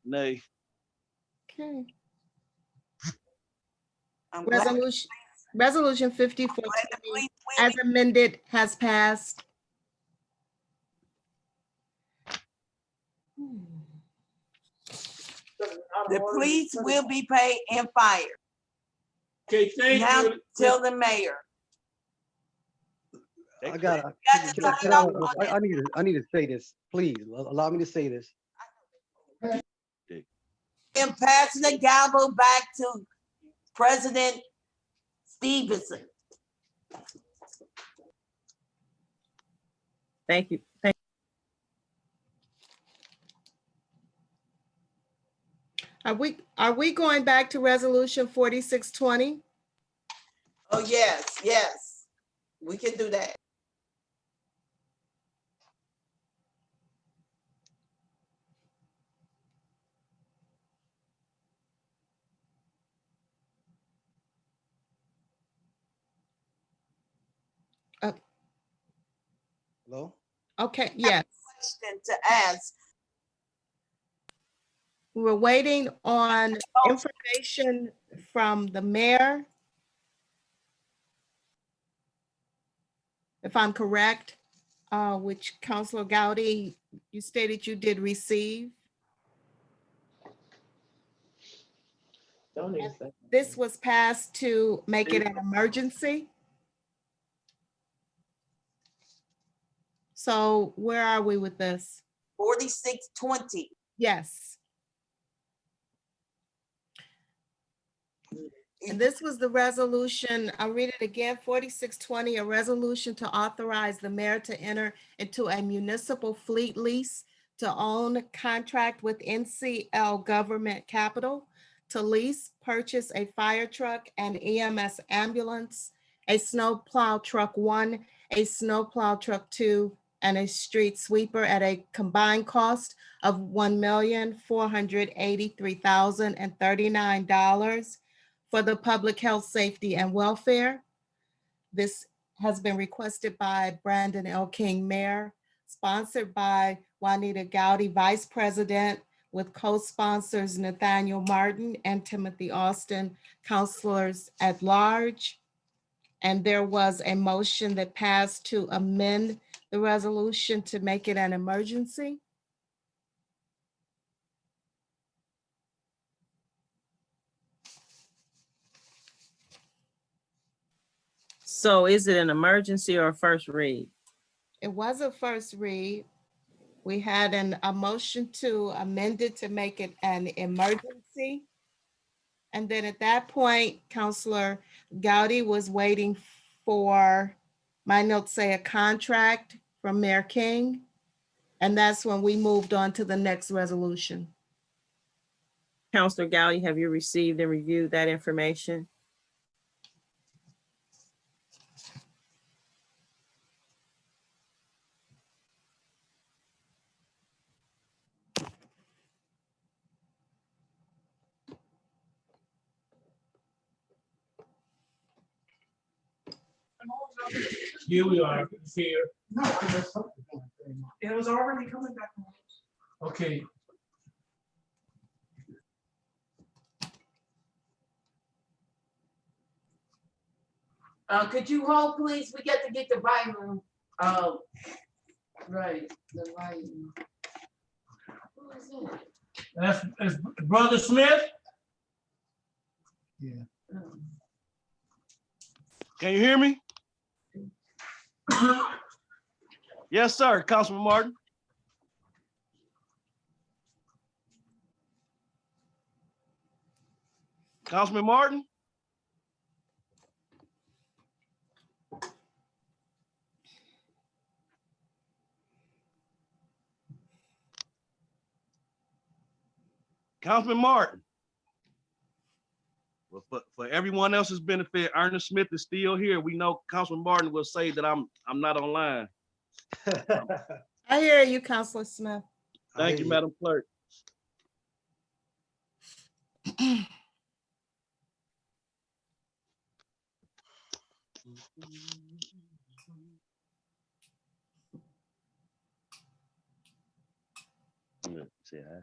Nay. Okay. I'm glad. Resolution 5420 as amended has passed. The police will be paid and fired. Okay, thank Now you. tell the mayor. I gotta, Got to can I- sign can I off on it. I need to say this, please, allow me to say this. And passing the gavel back to President Stevenson. Thank you. Are we going back to resolution 4620? Oh, yes, yes. We can do that. Hello? Okay, yes. Question to ask. We're waiting on information from the mayor. If I'm correct, which Councilor Gowdy, you stated you did receive. Don't even say. This was passed to make it an emergency. So where are we with this? 4620. Yes. And this was the resolution, I'll read it again, 4620, a resolution to authorize the mayor to enter into a municipal fleet lease to own contract with NCL Government Capital to lease, purchase a fire truck and EMS ambulance, a snow plow truck 1, a snow plow truck 2, and a street sweeper at a combined cost of $1,483,039 for the public health, safety, and welfare. This has been requested by Brandon L. King, Mayor, sponsored by Juanita Gowdy, Vice President, with co-sponsors Nathaniel Martin and Timothy Austin, councilors at large. And there was a motion that passed to amend the resolution to make it an emergency. So is it an emergency or a first read? It was a first read. We had a motion to amend it to make it an emergency. And then at that point, Councilor Gowdy was waiting for, my notes say, a contract from Mayor King. And that's when we moved on to the next resolution. Counselor Galley, have you received and reviewed that information? Here we are, here. No, I just hope It was already coming back. Okay. Could you hold, please? We got to get the volume. Right, the volume. Who is it? That's Brother Smith. Yeah. Can you hear me? Yes, sir, Councilman Martin. Councilman Martin? Councilman Martin. Well, for everyone else's benefit, Ernest Smith is still here. We know Councilman Martin will say that I'm not online. I hear you, Counselor Smith. Thank you, Madam Clerk. Say hi.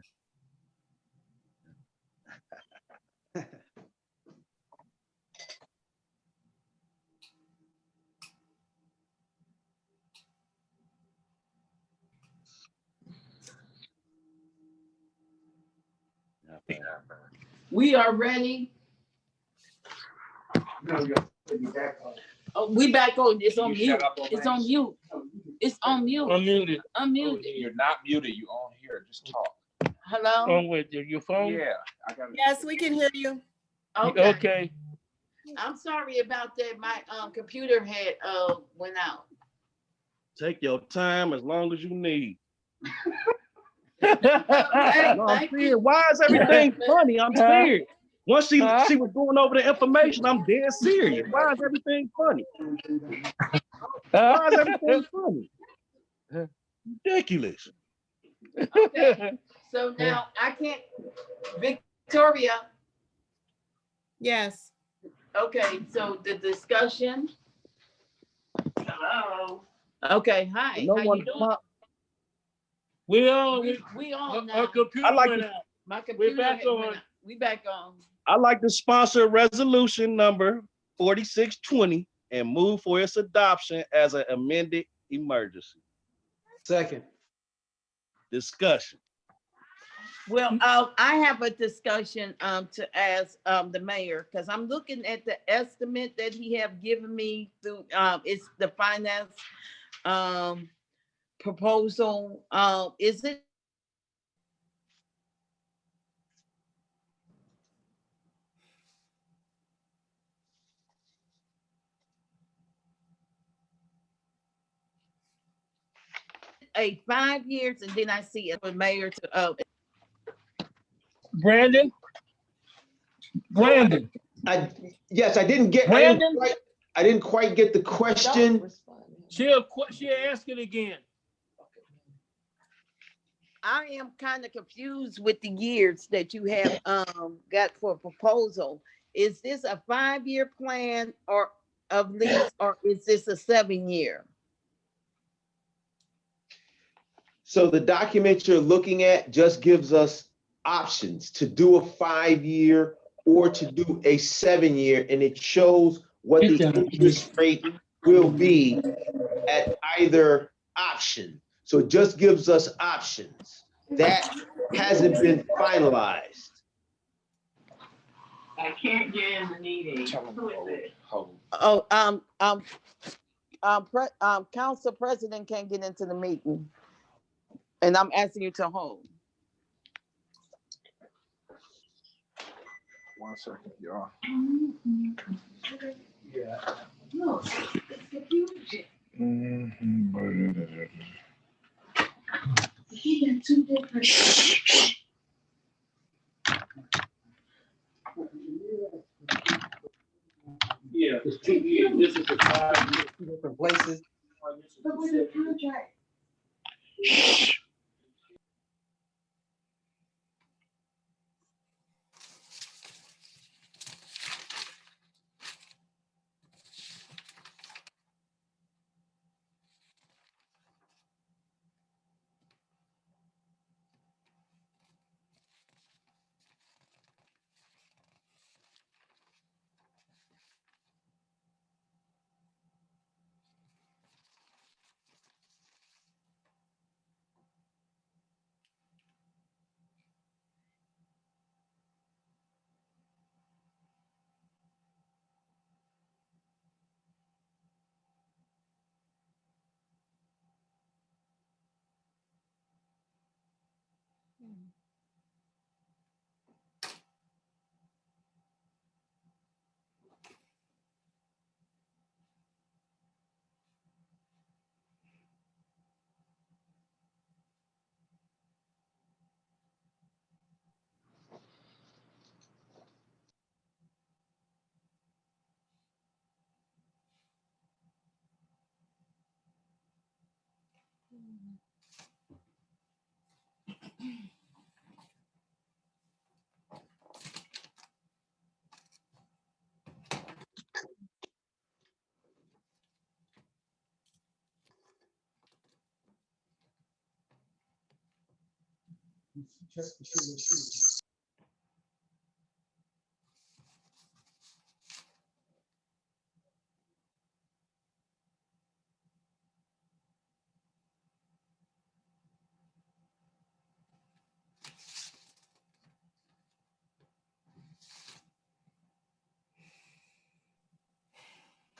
We are ready. Oh, we back on. It's on mute. It's on mute. It's on mute. Unmuted. Unmuted. You're not muted, you on here, just talk. Hello? On with your phone? Yeah, I got it. Yes, we can hear you. Okay. Okay. I'm sorry about that. My computer had went out. Take your time as long as you need. Hey, No, I'm thank serious. you. Why is everything funny? I'm serious. Once she was going over the information, I'm dead serious. Why is everything funny? Why is everything funny? Ridiculous. Okay. So now I can't, Victoria. Yes. Okay, so the discussion. Hello. Okay, hi. No How one you doing? pop- We on. We on Our now. computer I like went to- out. My computer back had on. went out. We back on. I'd like to sponsor resolution number 4620 and move for its adoption as an amended emergency. Second. Discussion. Well, I have a discussion to ask the mayor, because I'm looking at the estimate that he have given me through it's the finance proposal. Is it a 5 years? And then I see it with mayor to Brandon. Yes, I didn't get, Brandon? I didn't quite get the question. She'll ask it again. I am kind of confused with the years that you have got for proposal. Is this a 5-year plan or of lease, or is this a 7-year? So the document you're looking at just gives us options to do a 5-year or to do a 7-year, and it shows what the interest rate will be at either option. So it just gives us options. That hasn't been finalized. I can't get in the meeting. Hold. Council president can't get into the meeting, and I'm asking you to hold. 1 second, y'all. Yeah. No, it's confusion. He got 2 different. different places.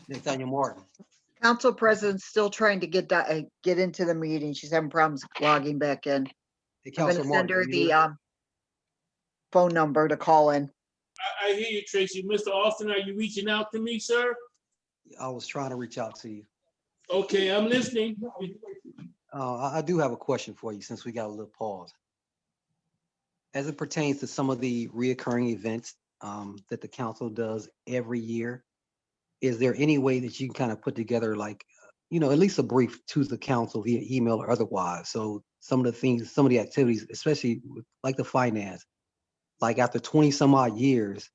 Nathaniel Martin. Council President's still trying to get into the meeting. She's having problems logging back in. Hey, I'm gonna Councilor send Martin, her are you the there? phone number to call in. I hear you, Tracy. Mr. Austin, are you reaching out to me, sir? I was trying to reach out to you. Okay, I'm listening. I do have a question for you since we got a little pause. As it pertains to some of the reoccurring events that the council does every year, is there any way that you can kind of put together like, at least a brief to the council via email or otherwise? So some of the things, some of the activities, especially with, like the finance, like after 20 some odd years,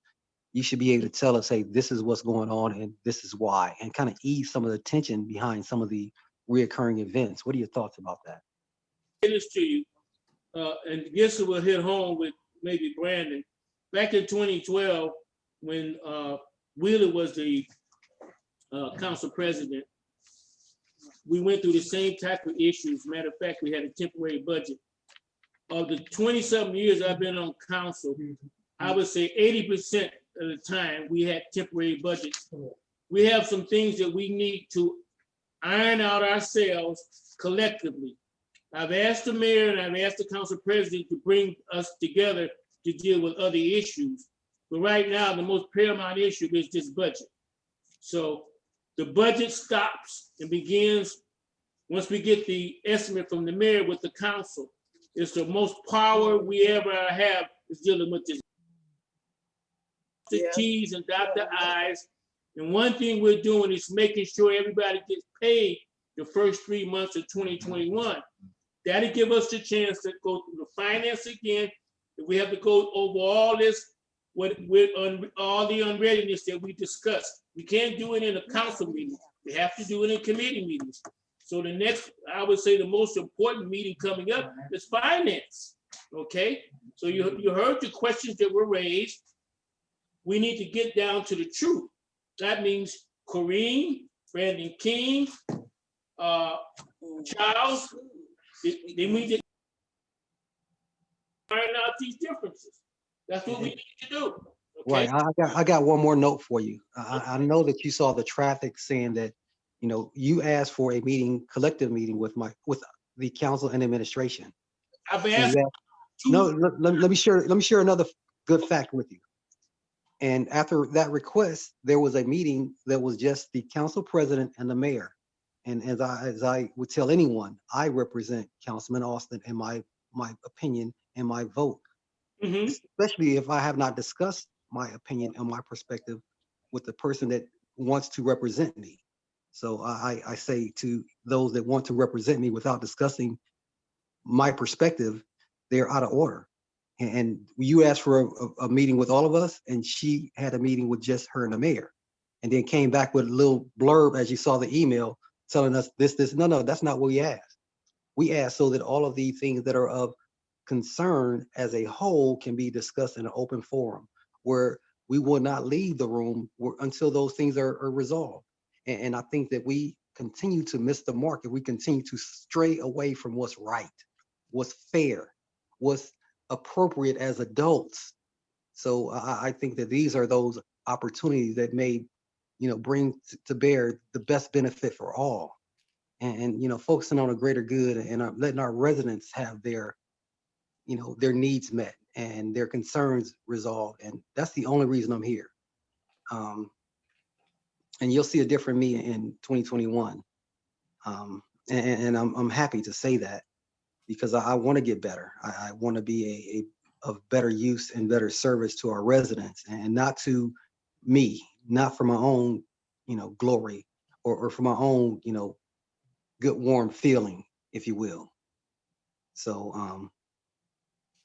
you should be able to tell us, hey, this is what's going on and this is why, and kind of ease some of the tension behind some of the reoccurring events. What are your thoughts about that? This to you, and guess who will hit home with maybe Brandon. Back in 2012, when Wheeler was the council president, we went through the same type of issues. Matter of fact, we had a temporary budget. Of the 20-something years I've been on council, I would say 80% of the time we had temporary budgets. We have some things that we need to iron out ourselves collectively. I've asked the mayor and I've asked the council president to bring us together to deal with other issues. But right now, the most paramount issue is this budget. So the budget stops and begins once we get the estimate from the mayor with the council. It's the most power we ever have is dealing with this. The T's and dot the I's. And one thing we're doing is making sure everybody gets paid the first 3 months of 2021. That'll give us the chance to go through the finance again. If we have to go over all this with all the unreadiness that we discussed. We can't do it in a council meeting. We have to do it in committee meetings. So the next, I would say the most important meeting coming up is finance, okay? So you heard the questions that were raised. We need to get down to the truth. That means Corrine, Brandon King, Charles, they need to iron out these differences. That's what we need to do. Okay? Right. I got one more note for you. I know that you saw the traffic saying that, you asked for a meeting, collective meeting with the council and administration. I've And asked. no, let me share another good fact with you. And after that request, there was a meeting that was just the council president and the mayor. And as I would tell anyone, I represent Councilman Austin in my opinion and my vote, especially if I have not discussed my opinion and my perspective with the person that wants to represent me. So I say to those that want to represent me without discussing my perspective, they're out of order. And you asked for a meeting with all of us, and she had a meeting with just her and the mayor, and then came back with a little blurb, as you saw the email, telling us this. No, that's not what we asked. We asked so that all of the things that are of concern as a whole can be discussed in an open forum where we will not leave the room until those things are resolved. And I think that we continue to miss the mark if we continue to stray away from what's right, what's fair, what's appropriate as adults. So I think that these are those opportunities that may, bring to bear the best benefit for all. And focusing on a greater good and letting our residents have their needs met and their concerns resolved. And that's the only reason I'm here. And you'll see a different me in 2021. And I'm happy to say that because I want to get better. I want to be of better use and better service to our residents, and not to me, not for my own, glory or for my own, good warm feeling, if you will. So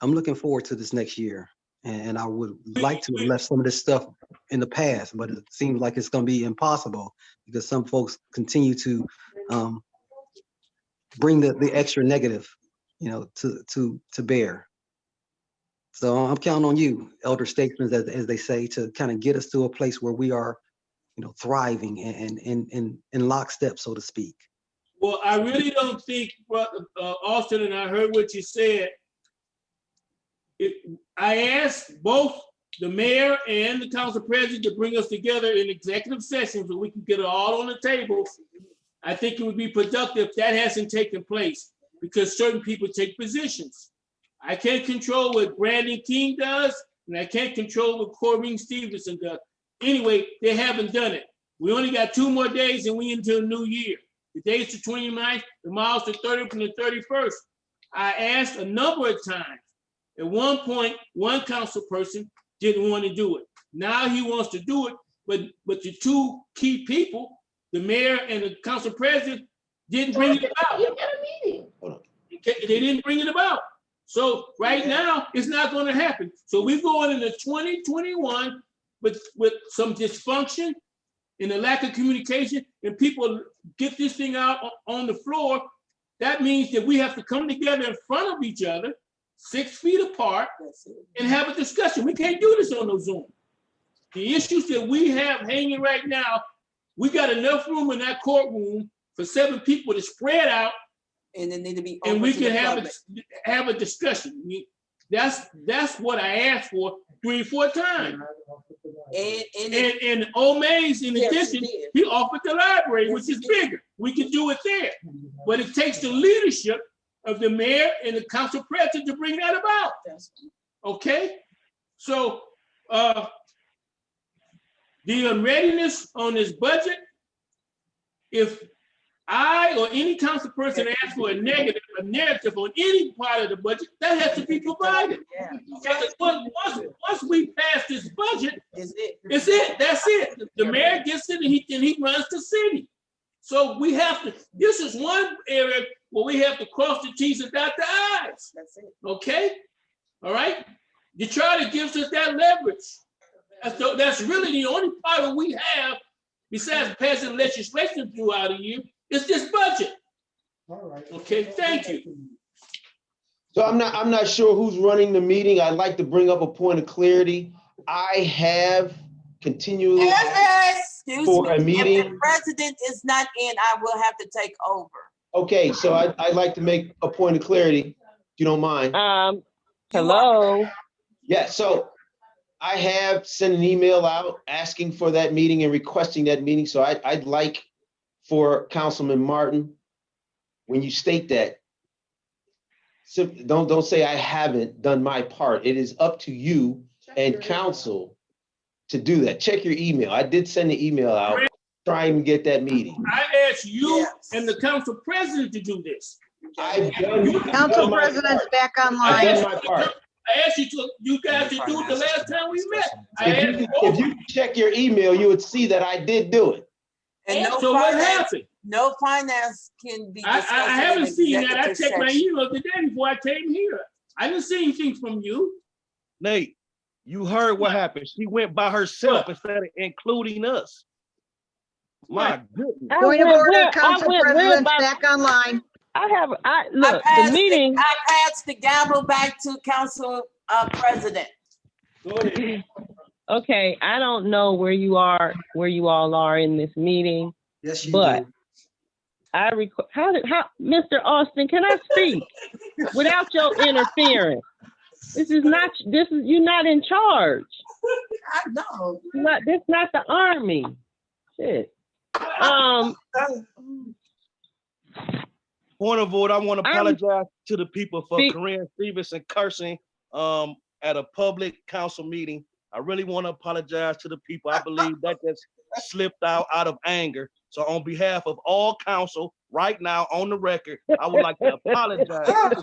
I'm looking forward to this next year, and I would like to have left some of this stuff in the past, but it seems like it's going to be impossible because some folks continue to bring the extra negative, to bear. So I'm counting on you, elder statesmen, as they say, to kind of get us to a place where we are, thriving and in lockstep, so to speak. Well, I really don't think, Austin, and I heard what you said. I asked both the mayor and the council president to bring us together in executive session so we can get it all on the table. I think it would be productive. That hasn't taken place because certain people take positions. I can't control what Brandon King does, and I can't control what Corbin Stevenson does. Anyway, they haven't done it. We only got 2 more days and we into a new year. The day's the 29th, tomorrow's the 30th and the 31st. I asked a number of times. At one point, one council person didn't want to do it. Now he wants to do it, but the 2 key people, the mayor and the council president, didn't bring it about. You got a meeting. They didn't bring it about. So right now, it's not going to happen. So we're going into 2021 with some dysfunction and a lack of communication, and people get this thing out on the floor. That means that we have to come together in front of each other, 6 feet apart, and have a discussion. We can't do this on no Zoom. The issues that we have hanging right now, we got enough room in that courtroom for 7 people to spread out, and then need to be, and we can have a discussion. That's what I asked for 3 or 4 times. And Omaze, in addition, he offered the library, which is bigger. We can do it there, but it takes the leadership of the mayor and the council president to bring that about. Okay, so the unreadiness on this budget, if I or any council person asks for a narrative on any part of the budget, that has to be provided. Once we pass this budget, it's it. That's it. The mayor gets it and he runs the city. So we have to, this is one area where we have to cross the T's and dot the I's. That's it. Okay? All right? The charter gives us that leverage. That's really the only power we have besides passing legislation throughout the year. It's this budget. All right. Okay, thank you. So I'm not sure who's running the meeting. I'd like to bring up a point of clarity. I have continually for a meeting. If the president is not in, I will have to take over. Okay, so I'd like to make a point of clarity, if you don't mind. Hello. Yeah, so I have sent an email out asking for that meeting and requesting that meeting. So I'd like for Councilman Martin, when you state that, don't say I haven't done my part. It is up to you and council to do that. Check your email. I did send the email out trying to get that meeting. I asked you and the council president to do this. Council president's back online. I've done my part. I asked you guys to do it the last time we met. If you check your email, you would see that I did do it. And no So what finance, happened? no finance can be discussed. I in haven't an seen that. I executive checked my session. email today before I came here. I didn't see anything from you. Nate, you heard what happened. She went by herself instead of including us. My goodness. Point of went order, where? Council Where President, by? back online. Look, the meeting. I passed the gavel back to Council President. Go ahead. Okay, I don't know where you all are in this meeting, Yes, you but do. how Mr. Austin, can I speak without your interference? You're not in charge. I know. This is not the army. Shit. Point of order, I want to apologize to the people for Corinne Stevenson cursing at a public council meeting. I really want to apologize to the people. I believe that just slipped out of anger. So on behalf of all council right now on the record, I would like to apologize